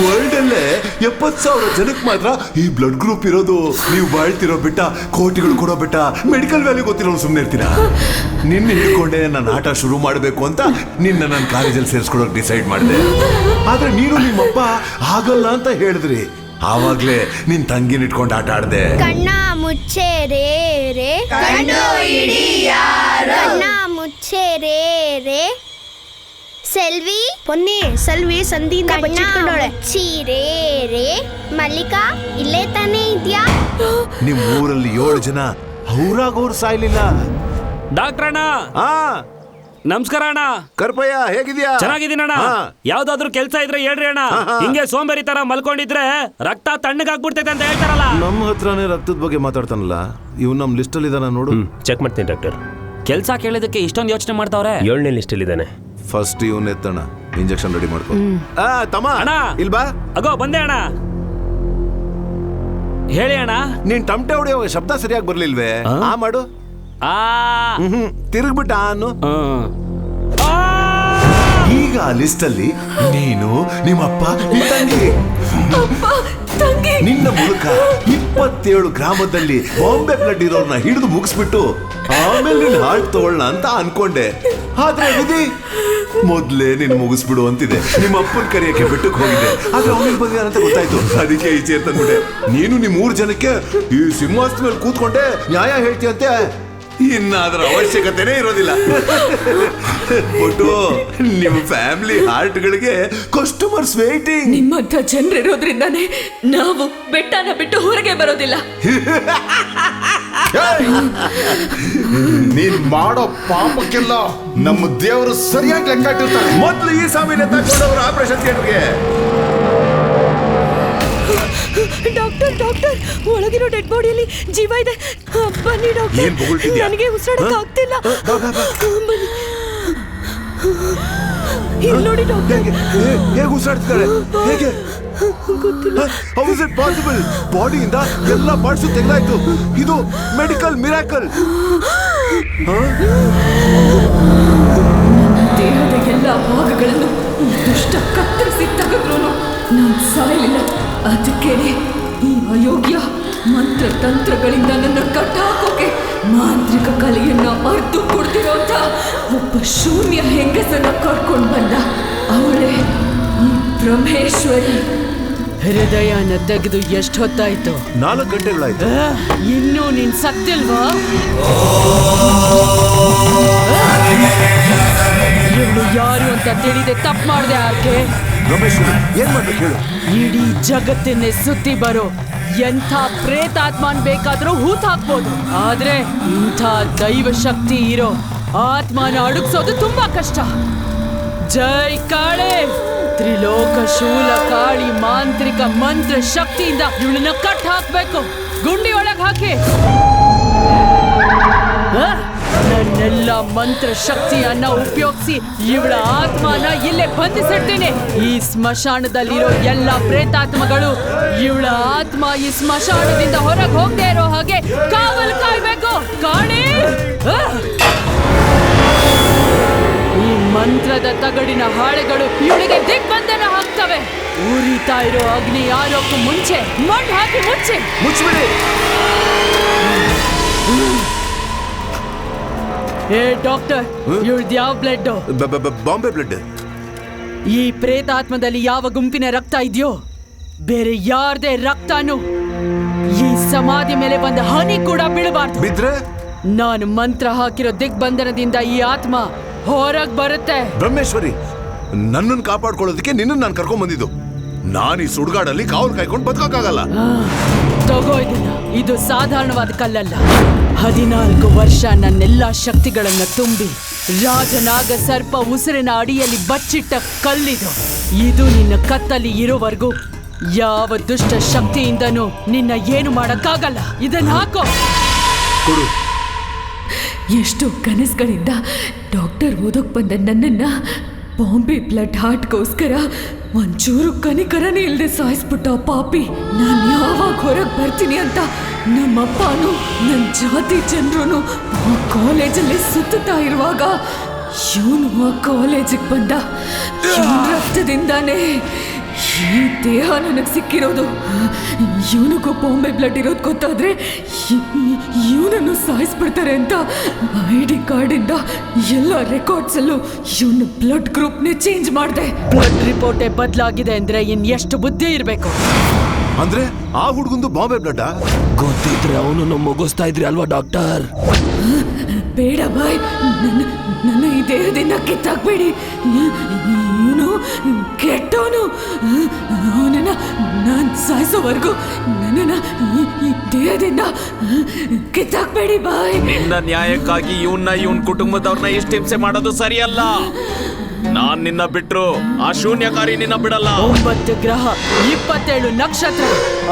ವರ್ಲ್ಡ್ ಅಲ್ಲೇ 70,000 ಜನಕ್ಕೆ ಮಾತ್ರ ಈ ಬ್ಲಡ್ ಗ್ರೂಪ್ ಇರೋದು. ನೀವು ಬಾಳ್ತಿರೋ ಬಿಟ್ಟ, ಕೋಟಿಗಳು ಕೊಡೋ ಬಿಟ್ಟ, ಮೆಡಿಕಲ್ ವ್ಯಾಲ್ಯೂ ಗೊತ್ತಿರೋ ಸುಮ್ಮನೆ ಇರ್ತೀರಾ? ನಿನ್ನ ಹಿಡ್ಕೊಂಡೆ ನನ್ನ ಆಟ ಶುರು ಮಾಡಬೇಕು ಅಂತ ನಿನ್ನ ನನ್ನ ಕಾಲೇಜಲ್ಲಿ ಸೇರಿಸ್ಕೊಳ್ಳೋಕೆ ಡಿಸೈಡ್ ಮಾಡಿದೆ. ಆದ್ರೆ ನೀನು ನಿಮ್ಮಪ್ಪ ಆಗಲ್ಲ ಅಂತ ಹೇಳಿದ್ರಿ. ಆವಾಗ್ಲೇ ನಿನ್ ತಂಗಿನ ಇಟ್ಕೊಂಡು ಆಟ ಆಡ್ದೆ. ಕಣ್ಣ ಮುಚ್ಚೆ ರೇ ರೇ ಕಣ್ಣು ಹಿಡಿಯಾರ, ಕಣ್ಣ ಮುಚ್ಚೆ ಚೇರೆ ಸೆಲ್ವಿ ಪೊನ್ನಿ ಸೆಲ್ವಿ ಸಂಧಿಯಿಂದ ಬಚ್ಚಿಟ್ಕೊಂಡೋಳೆ ಚೀರೆ ಮಲ್ಲಿಕಾ ಇಲ್ಲೇ ತಾನೇ ಇದ್ಯಾ ನಿಮ್ ಊರಲ್ಲಿ 7 ಜನ ಅವ್ರಾಗೋರು ಸಾಯ್ಲಿಲ್ಲ. ಡಾಕ್ಟ್ರಣ್ಣ ನಮಸ್ಕಾರ ಅಣ್ಣ. ಕರ್ಪಯ್ಯ ಹೇಗಿದ್ಯಾ? ಚೆನ್ನಾಗಿದ್ದೀನಣ್ಣ. ಯಾವ್ದಾದ್ರು ಕೆಲ್ಸ ಇದ್ರೆ ಹೇಳ್ರಿ ಅಣ್ಣ. ಹಿಂಗೆ ಸೋಂಬೇರಿ ತರ ಮಲ್ಕೊಂಡಿದ್ರೆ ರಕ್ತ ತಣ್ಣಗಾಗ್ಬಿಡ್ತೈತೆ ಅಂತ ಹೇಳ್ತಾರಲ್ಲ. ನಮ್ಮ ಹತ್ರನೇ ರಕ್ತದ ಬಗ್ಗೆ ಮಾತಾಡ್ತಾನಲ್ಲ, ಇವ್ ನಮ್ ಲಿಸ್ಟ್ ಅಲ್ಲಿ ಇದಾನ ನೋಡು. ಚೆಕ್ ಮಾಡ್ತೀನಿ ಡಾಕ್ಟರ್. ಕೆಲ್ಸ ಕೇಳಿದಕ್ಕೆ ಇಷ್ಟೊಂದು ಯೋಚನೆ ಮಾಡ್ತಾವ್ರೆ. 7ನೇ ಲಿಸ್ಟ್ ಅಲ್ಲಿ ಇದ್ದಾನೆ. ಫಸ್ಟ್ ಇವನ್ ಎತ್ತಣ, ಇಂಜೆಕ್ಷನ್ ರೆಡಿ ಮಾಡ್ಕೊ. ತಮ್ಮ ಅಣ್ಣ ಇಲ್ ಬಾ. ಅಗೋ ಬಂದೆ ಅಣ್ಣ. ಹೇಳಿ ಅಣ್ಣ. ನೀನ್ ಟಮಟೆ ಹೊಡೆಯೋ ಶಬ್ದ ಸರಿಯಾಗಿ ಬರ್ಲಿಲ್ವೇ? ಆ ಮಾಡು. ತಿರುಗ್ಬಿಟ್ಟ ಅನ್ನು. ಈಗ ಲಿಸ್ಟ್ ಅಲ್ಲಿ ನೀನು, ನಿಮ್ಮಪ್ಪ, ತಂಗಿ, ನಿನ್ನ ಮೂಲಕ 27 ಗ್ರಾಮದಲ್ಲಿ ಬಾಂಬೆ ಬ್ಲಡ್ ಇರೋರ್ನ ಹಿಡಿದು ಮುಗಿಸ್ಬಿಟ್ಟು ಆಮೇಲೆ ನಿನ್ ಹಾರ್ಟ್ ತಗೊಳ್ಳೋಣ ಅಂತ ಅನ್ಕೊಂಡೆ. ಆದ್ರೆ ವಿಧಿ ಮೊದ್ಲೇ ನೀನ್ ಮುಗಿಸ್ಬಿಡು ಅಂತಿದೆ. ನಿಮ್ಮ ಅಪ್ಪನ ಕರೆಯಕ್ಕೆ ಬಿಟ್ಟಕ್ಕೆ ಹೋಗಿದೆ, ಆದ್ರೆ ಅವನಿಗೆ ಬಂದಿದ್ದಾನೆ ಅಂತ ಗೊತ್ತಾಯ್ತು. ಅದಕ್ಕೆ ಈಚೆ ತಂದ್ಬಿಟ್ಟೆ. ನೀನು ನಿಮ್ 3 ಜನಕ್ಕೆ ಈ ಸಿಂಹಾಸನ ಮೇಲೆ ಕೂತ್ಕೊಂಡೆ ನ್ಯಾಯ ಹೇಳ್ತೀಯಂತೆ. ಇನ್ನಾದ್ರ ಅವಶ್ಯಕತೆನೇ ಇರೋದಿಲ್ಲ. ಒಟ್ಟು ನಿಮ್ಮ ಫ್ಯಾಮಿಲಿ ಹಾರ್ಟ್ಗಳಿಗೆ ಕಸ್ಟಮರ್ಸ್ ವೇಟಿಂಗ್. ನಿಮ್ಮಂತ ಜನರಿರೋದ್ರಿಂದಾನೇ ನಾವು ಬೆಟ್ಟನ ಬಿಟ್ಟು ಹೊರಗೆ ಬರೋದಿಲ್ಲ. ನೀನ್ ಮಾಡೋ ಪಾಪಕ್ಕೆಲ್ಲ ನಮ್ಮ ದೇವರು ಸರಿಯಾಗಿ ಲೆಕ್ಕ ಇಟ್ಟಿರ್ತಾರೆ. ಮೊದ್ಲು ಈ ಸ್ವಾಮಿನ ತಗೊಂಡವರು ಆಪರೇಷನ್ ಥಿಯೇಟರ್ಗೆ. ಡಾಕ್ಟರ್ ಡಾಕ್ಟರ್ ಒಳಗಿರೋ ಡೆಡ್ ಬಾಡಿಯಲ್ಲಿ ಜೀವ ಇದೆ. ಬನ್ನಿ ಡಾಕ್ಟರ್, ನನಗೆ ಉಸಿರಾಡಕ್ಕೆ ಆಗ್ತಿಲ್ಲ. ಇಲ್ಲಿ ನೋಡಿ ಡಾಕ್ಟರ್. ಹೇಗೆ ಉಸಿರಾಡ್ತಿದ್ದಾರೆ? ಹೇಗೆ? ಗೊತ್ತಿಲ್ಲ. How is it possible? ಬಾಡಿಯಿಂದ ಎಲ್ಲ ಪಾರ್ಟ್ಸ್ ತೆಗೆದಾಯ್ತು. ಇದು ಮೆಡಿಕಲ್ ಮಿರಾಕಲ್. ದೇಹದ ಎಲ್ಲ ಭಾಗಗಳನ್ನು ದುಷ್ಟ ಕತ್ತರಿಸಿ ತೆಗೆದ್ರು ನಾನು ಸಾಯಲಿಲ್ಲ. ಅದಕ್ಕೆ ಈ ಅಯೋಗ್ಯ ಮಂತ್ರ ತಂತ್ರಗಳಿಂದ ನನ್ನ ಕಟ್ಟಾಕೋಕೆ ಮಾಂತ್ರಿಕ ಕಲೆಯನ್ನ ಅರ್ದು ಕೊಡ್ತಿರೋಂಥ ಒಬ್ಬ ಶೂನ್ಯ ಹೆಂಗಸನ್ನ ಕರ್ಕೊಂಡು ಬಂದ. ಅವಳೇ ಈ ಬ್ರಹ್ಮೇಶ್ವರಿ. ಹೃದಯನ ತೆಗೆದು ಎಷ್ಟು ಹೊತ್ತಾಯ್ತು? 4 ಗಂಟೆಗಳಾಯ್ತು. ಇನ್ನೂ ನೀನ್ ಸತ್ತಿಲ್ವಾ? ಇವಳು ಯಾರು ಅಂತ ತಿಳಿದೆ ತಪ್ಪು ಮಾಡಿದೆ. ಆಕೆ ರಮೇಶ್ವರಿ ಏನ್ ಮಾಡ್ಬೇಕು ಹೇಳು? ಇಡೀ ಜಗತ್ತನ್ನೇ ಸುತ್ತಿ ಬರೋ ಎಂಥ ಪ್ರೇತಾತ್ಮನ್ ಬೇಕಾದ್ರೂ ಹೂತ್ ಹಾಕ್ಬೋದು. ಆದ್ರೆ ಇಂಥ ದೈವ ಶಕ್ತಿ ಇರೋ ಆತ್ಮನ ಅಡುಗ್ಸೋದು ತುಂಬಾ ಕಷ್ಟ. ಜೈ ಕಾಳೆ, ತ್ರಿಲೋಕ ಶೂಲ ಕಾಳಿ ಮಾಂತ್ರಿಕ ಮಂತ್ರ ಶಕ್ತಿಯಿಂದ ಇವಳನ್ನ ಕಟ್ ಹಾಕ್ಬೇಕು. ಗುಂಡಿ ಒಳಗ್ ಹಾಕಿ. ನನ್ನೆಲ್ಲ ಮಂತ್ರ ಶಕ್ತಿಯನ್ನ ಉಪಯೋಗಿಸಿ ಇವಳ ಆತ್ಮನ ಇಲ್ಲೇ ಬಂಧಿಸಿಡ್ತೀನಿ. ಈ ಸ್ಮಶಾನದಲ್ಲಿರೋ ಎಲ್ಲ ಪ್ರೇತಾತ್ಮಗಳು ಇವಳ ಆತ್ಮ ಈ ಸ್ಮಶಾನದಿಂದ ಹೊರಗೆ ಹೋಗದೆ ಇರೋ ಹಾಗೆ ಕಾವಲು ಕಾಯ್ಬೇಕು. ಕಾಣಿ, ಈ ಮಂತ್ರದ ತಗಡಿನ ಹಾಳೆಗಳು ಇವಳಿಗೆ ದಿಗ್ಬಂಧನ ಹಾಕ್ತವೆ. ಉರಿತಾ ಇರೋ ಅಗ್ನಿ ಯಾರೋಕ್ಕೂ ಮುಂಚೆ ಮಣ್ಣು ಹಾಕಿ ಮುಚ್ಚಿಬಿಡಿ. ಏ ಡಾಕ್ಟರ್, ಇವಳ್ದು ಯಾವ ಬ್ಲಡ್? ಬಾಂಬೆ ಬ್ಲಡ್. ಈ ಪ್ರೇತಾತ್ಮದಲ್ಲಿ ಯಾವ ಗುಂಪಿನ ರಕ್ತ ಇದೆಯೋ ಬೇರೆ ಯಾರದೇ ರಕ್ತನು ಈ ಸಮಾಧಿ ಮೇಲೆ ಬಂದ ಹನಿ ಕೂಡ ಬೀಳಬಾರ್ದು. ಬಿದ್ರೆ ನಾನು ಮಂತ್ರ ಹಾಕಿರೋ ದಿಗ್ಬಂಧನದಿಂದ ಈ ಆತ್ಮ ಹೊರಗ್ ಬರುತ್ತೆ. ಬ್ರಹ್ಮೇಶ್ವರಿ, ನನ್ನನ್ನು ಕಾಪಾಡ್ಕೊಳ್ಳೋದಕ್ಕೆ ನಿನ್ನನ್ನು ನಾನು ಕರ್ಕೊಂಡ್ ಬಂದಿದ್ದು. ನಾನು ಈ ಸುಡ್ಗಾಡಲ್ಲಿ ಕಾವಲು ಕಾಯ್ಕೊಂಡು ಬದುಕೋಕ್ಕಾಗಲ್ಲ. ತಗೋ ಇದನ್ನ. ಇದು ಸಾಧಾರಣವಾದ ಕಲ್ಲಲ್ಲ. 14 ವರ್ಷ ನನ್ನೆಲ್ಲ ಶಕ್ತಿಗಳನ್ನ ತುಂಬಿ ರಾಜನಾಗ ಸರ್ಪ ಉಸಿರಿನ ಅಡಿಯಲ್ಲಿ ಬಚ್ಚಿಟ್ಟ ಕಲ್ಲಿದು. ಇದು ನಿನ್ನ ಕತ್ತಲ್ಲಿ ಇರೋವರೆಗೂ ಯಾವ ದುಷ್ಟ ಶಕ್ತಿಯಿಂದನೂ ನಿನ್ನ ಏನು ಮಾಡಕ್ಕಾಗಲ್ಲ. ಇದನ್ನ ಹಾಕೋ. ಎಷ್ಟೋ ಕನಸುಗಳಿಂದ ಡಾಕ್ಟರ್ ಓದೋಕ್ ಬಂದ ನನ್ನನ್ನ ಬಾಂಬೆ ಬ್ಲಡ್ ಹಾರ್ಟ್ಗೋಸ್ಕರ ಒಂಚೂರು ಕನಿಕರನೇ ಇಲ್ಲದೆ ಸಾಯಿಸ್ಬಿಟ್ಟ ಪಾಪಿ. ನಾನು ಯಾವಾಗ ಹೊರಗೆ ಬರ್ತೀನಿ ಅಂತ ನಮ್ಮಪ್ಪನೂ ನನ್ನ ಜಾತಿ ಜನರು ಆ ಕಾಲೇಜಲ್ಲಿ ಸುತ್ತಾ ಇರುವಾಗ ಇವನು ಆ ಕಾಲೇಜಿಗೆ ಬಂದ. ರಕ್ತದಿಂದಾನೇ ಈ ದೇಹ ನನಗೆ ಸಿಕ್ಕಿರೋದು. ಇವನಿಗೂ ಬಾಂಬೆ ಬ್ಲಡ್ ಇರೋದು ಗೊತ್ತಾದ್ರೆ ಇವನನ್ನು ಸಾಯಿಸ್ಬಿಡ್ತಾರೆ ಅಂತ ID ಕಾರ್ಡಿಂದ ಎಲ್ಲ ರೆಕಾರ್ಡ್ಸಲ್ಲೂ ಇವನ ಬ್ಲಡ್ ಗ್ರೂಪ್ನೇ ಚೇಂಜ್ ಮಾಡಿದೆ. ಬ್ಲಡ್ ರಿಪೋರ್ಟೇ ಬದಲಾಗಿದೆ ಅಂದ್ರೆ ಎಷ್ಟು ಬುದ್ಧಿ ಇರಬೇಕು. ಅಂದ್ರೆ ಆ ಹುಡುಗಂದು ಬಾಂಬೆ ಬ್ಲಡ್ ಗೊತ್ತಿದ್ರೆ ಅವನನ್ನು ಮುಗಿಸ್ತಾ ಇದ್ರಿ ಅಲ್ವಾ ಡಾಕ್ಟರ್? ಬೇಡ ಬಾಯ್, ನನ್ನ ಈ ದೇಹದಿಂದ ಕಿತ್ತಾಕ್ಬೇಡಿ. ಇವನು ಕೆಟ್ಟವನು. ಅವನನ್ನ ನಾನು ಸಾಯಿಸೋವರೆಗೂ ನನ್ನನ್ನ ಈ ದೇಹದಿಂದ ಕಿತ್ತಾಕ್ಬೇಡಿ ಬಾಯ್. ನಿನ್ನ ನ್ಯಾಯಕ್ಕಾಗಿ ಇವನ್ ಕುಟುಂಬದವ್ರನ್ನ ಇಷ್ಟ ಹಿಂಸೆ ಮಾಡೋದು ಸರಿಯಲ್ಲ. ನಾನ್ ನಿನ್ನ ಬಿಟ್ರು ಆ ಶೂನ್ಯಕಾರಿ ನಿನ್ನ ಬಿಡಲ್ಲ. 9 ಗ್ರಹ 27 ನಕ್ಷತ್ರ,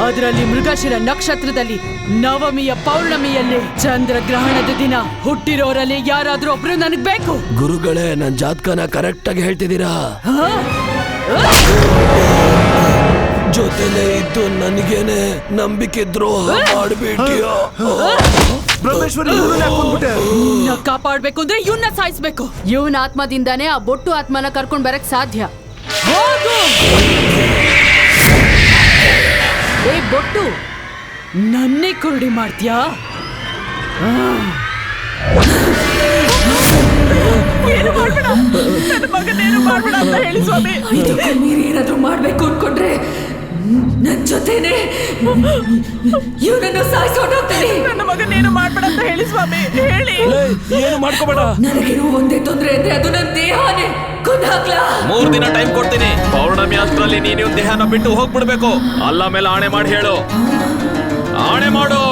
ಅದರಲ್ಲಿ ಮೃಗಶಿರ ನಕ್ಷತ್ರದಲ್ಲಿ ನವಮಿಯ ಪೌರ್ಣಮಿಯಲ್ಲಿ ಚಂದ್ರಗ್ರಹಣದ ದಿನ ಹುಟ್ಟಿರೋರಲ್ಲಿ ಯಾರಾದ್ರೂ ಒಬ್ರು ನನಗ್ ಬೇಕು. ಗುರುಗಳೇ, ನನ್ ಜಾತಕನ ಕರೆಕ್ಟ್ ಆಗಿ ಹೇಳ್ತಿದ್ದೀರಾ. ಜೊತೆಲೆ ಇದ್ದು ನನಗೇನೆ ನಂಬಿಕೆ ದ್ರೋಹ ಮಾಡ್ಬಿಟ್ಟಿಯೋ. ಕಾಪಾಡ್ಬೇಕು ಅಂದ್ರೆ ಇವನ್ನ ಸಾಯಿಸ್ಬೇಕು. ಇವನ ಆತ್ಮದಿಂದಾನೇ ಆ ಬೊಟ್ಟು ಆತ್ಮನ ಕರ್ಕೊಂಡ್ ಬರಕ್ ಸಾಧ್ಯ. ಏ ಬೊಟ್ಟು, ನನ್ನೇ ಕುರುಡಿ ಮಾಡ್ತೀಯಾ? ಏನು ಮಾಡ್ಬೇಡ, ನನ್ನ ಮಗನೇನು ಮಾಡ್ಬೇಡ ಅಂತ ಹೇಳಿ ಸ್ವಾಮಿ. ಇದಕ್ಕೆ ಮೀರಿ ಏನಾದ್ರೂ ಮಾಡ್ಬೇಕು ಅನ್ಕೊಂಡ್ರೆ ನನ್ ಜೊತೆನೆ ಇವನನ್ನು ಸಾಯಿಸೋಡೋಗ್ತೀನಿ. ನನ್ನ ಮಗನೇನು ಮಾಡ್ಬೇಡ ಅಂತ ಹೇಳಿ ಸ್ವಾಮಿ, ಹೇಳಿ. ಏನು ಮಾಡ್ಕೋಬೇಡ. ನನಗೇನು ಒಂದೇ ತೊಂದ್ರೆ ಅಂದ್ರೆ ಅದು ನನ್ನ ದೇಹನೇ. ಕೊಂದಾಕ್ಲಾ? 3 ದಿನ ಟೈಮ್ ಕೊಡ್ತೀನಿ. ಪೌರ್ಣಮಿ ಅಷ್ಟರಲ್ಲಿ ನೀನು ದೇಹನ ಬಿಟ್ಟು ಹೋಗ್ಬಿಡ್ಬೇಕು. ಅಲ್ಲ ಮೇಲೆ ಆಣೆ ಮಾಡಿ ಹೇಳು. ಆಣೆ ಮಾಡು.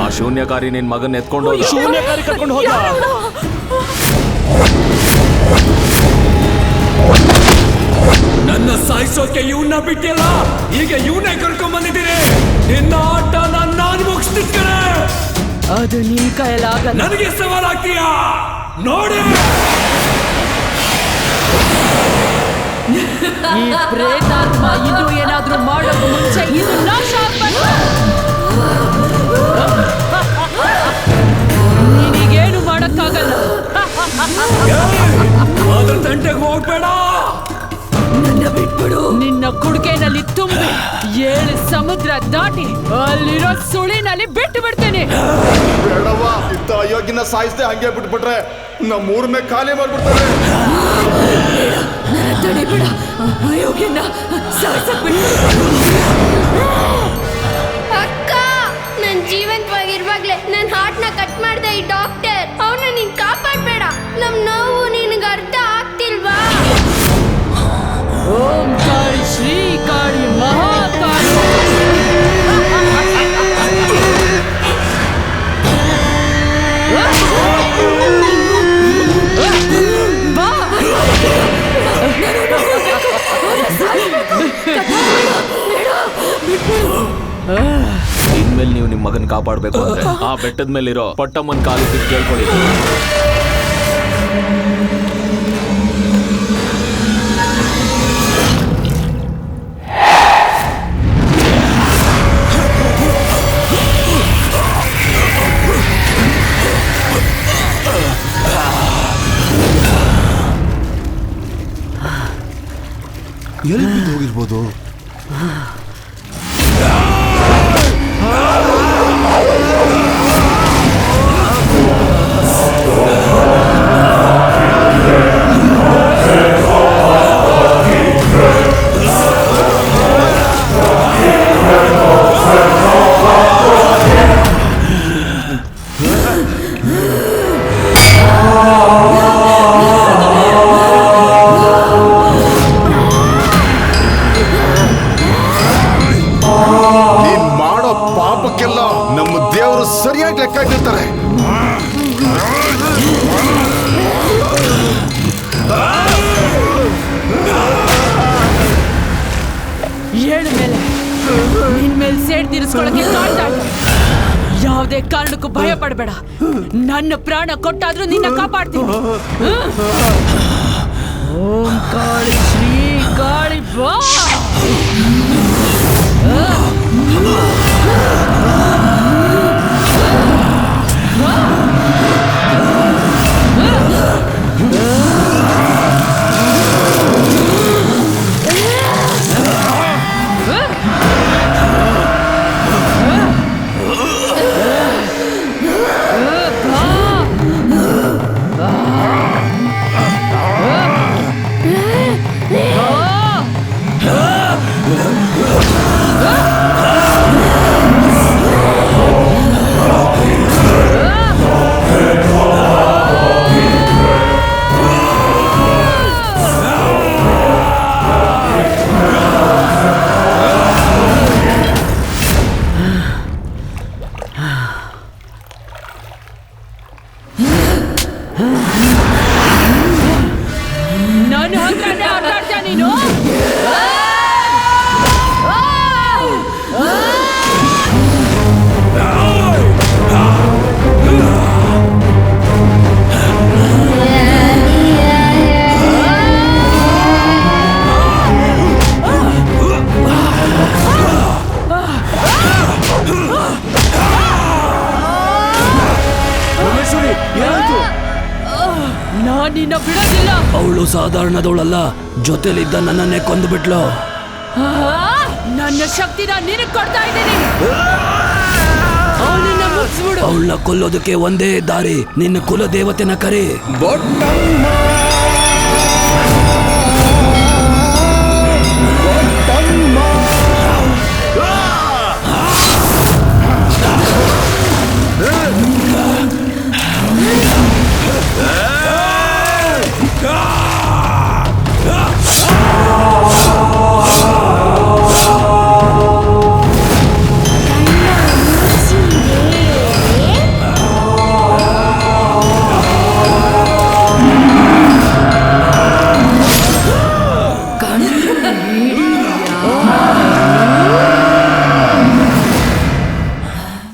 ಆ ಶೂನ್ಯಕಾರಿ ನಿನ್ ಮಗನ್ ಎತ್ಕೊಂಡು ಹೋದ. ಶೂನ್ಯಕಾರಿ ಕರ್ಕೊಂಡು ಹೋದ. ನನ್ನ ಸಾಯಿಸೋಕೆ ಇವನ್ನ ಬಿಟ್ಟಿಲ್ಲ, ಈಗ ಇವನ್ನೇ ಕರ್ಕೊಂಡ್ ಬಂದಿದ್ದೀನಿ. ನಿನ್ನ ಆಟ ನಾನು ಮುಗಿಸ್ತಿದ್ದೇನೆ. ಅದು ನಿನ್ ಕೈಲಾಗಲ್ಲ. ನನಗೆ ಸವಾಲಾಗ್ತೀಯಾ? ನೋಡಿ, ಈ ಪ್ರೇತಾತ್ಮ ಇದು ಏನಾದ್ರೂ ಮಾಡೋದು ಮುಂಚೆ ಇದು ನಾಶ ಆಗ್ಬೇಕು. ನೀನೀಗೇನು ಮಾಡಕ್ಕಾಗಲ್ಲ. ಅದ್ರ ತಂಟೆಗೆ ಹೋಗ್ಬೇಡ. ನನ್ನ ಬಿಟ್ಬಿಡು. ನಿನ್ನ ಕುಡಿಕೆನಲ್ಲಿ ತುಂಬಿ 7 ಸಮುದ್ರ ದಾಟಿ ಅಲ್ಲಿರೋ ಸುಳಿನಲ್ಲಿ ಬಿಟ್ಟು ಬಿಡ್ತೇನೆ. ಬೇಡವಾ, ಇಂಥ ಅಯೋಗ್ಯನ ಸಾಯಿಸದೆ ಹಂಗೆ ಬಿಟ್ಬಿಟ್ರೆ ನಮ್ಮ ಊರನ್ನೇ ಖಾಲಿ ಮಾಡ್ಬಿಡ್ತಾರೆ. ತಡಿಬೇಡ, ಅಯೋಗ್ಯನ ಸಾಯಿಸಕ್ ಬಿಡು. ಅಕ್ಕ, ನನ್ ಜೀವಂತವಾಗಿರುವಾಗ್ಲೇ ನನ್ ಹಾರ್ಟ್ನ ಕಟ್ ಮಾಡ್ದೆ ಈ ಡಾಕ್ಟರ್. ಅವನ ನೀನ್ ಕಾಪಾಡ್ಬೇಡ. ನಮ್ ನೋವು ನಿನಗೆ ಅರ್ಥ ಆಗ್ತಿಲ್ವಾ? ಓಂ ಕಾಳಿ ಶ್ರೀ ಕಾಳಿ ಮಹಾಕಾಳಿ. ಇನ್ಮೇಲೆ ನೀವು ನಿಮ್ ಮಗನ್ ಕಾಪಾಡ್ಬೇಕು ಅಂದ್ರೆ ಆ ಬೆಟ್ಟದ ಮೇಲಿರೋ ಪಟ್ಟಮ್ಮನ್ ಕಾಲಿಗೆ ಕೇಳ್ಕೊಳ್ಳಿ. ಎಲ್ಲಿ ಬಿದ್ದು ಹೋಗಿರ್ಬೋದು? ನಮ್ಮ ದೇವರು ಸರಿಯಾಗಿ ಲೆಕ್ಕ ಇಟ್ಟಿರ್ತಾರೆ. ಏಳು ಮೇಲೆ ನಿನ್ ಮೇಲೆ ಸೇಡ್ ತೀರಿಸ್ಕೊಳಕ್ಕೆ ಕಾಣ್ತಾ ಇಲ್ಲ. ಯಾವುದೇ ಕಾರಣಕ್ಕೂ ಭಯ ಪಡಬೇಡ. ನನ್ನ ಪ್ರಾಣ ಕೊಟ್ಟಾದ್ರೂ ನಿನ್ನ ಕಾಪಾಡ್ತೀನಿ. ಓಂ ಕಾಳಿ ಶ್ರೀ ಕಾಳಿ ಬಾ. ನಾನ್ ನಿನ್ನ ಬಿಡೋದಿಲ್ಲ. ಅವಳು ಸಾಧಾರಣದವಳಲ್ಲ, ಜೊತೆಲಿದ್ದ ನನ್ನನ್ನೇ ಕೊಂದುಬಿಟ್ಲು. ನನ್ನ ಶಕ್ತಿನ ನಿನಗ್ ಕೊಡ್ತಾ ಇದ್ದೀನಿ. ಅವಳನ್ನ ಮುಗಿಸ್ಬಿಡು. ಅವಳನ್ನ ಕೊಲ್ಲೋದಕ್ಕೆ ಒಂದೇ ದಾರಿ, ನಿನ್ನ ಕುಲ ದೇವತೆನ ಕರೆ.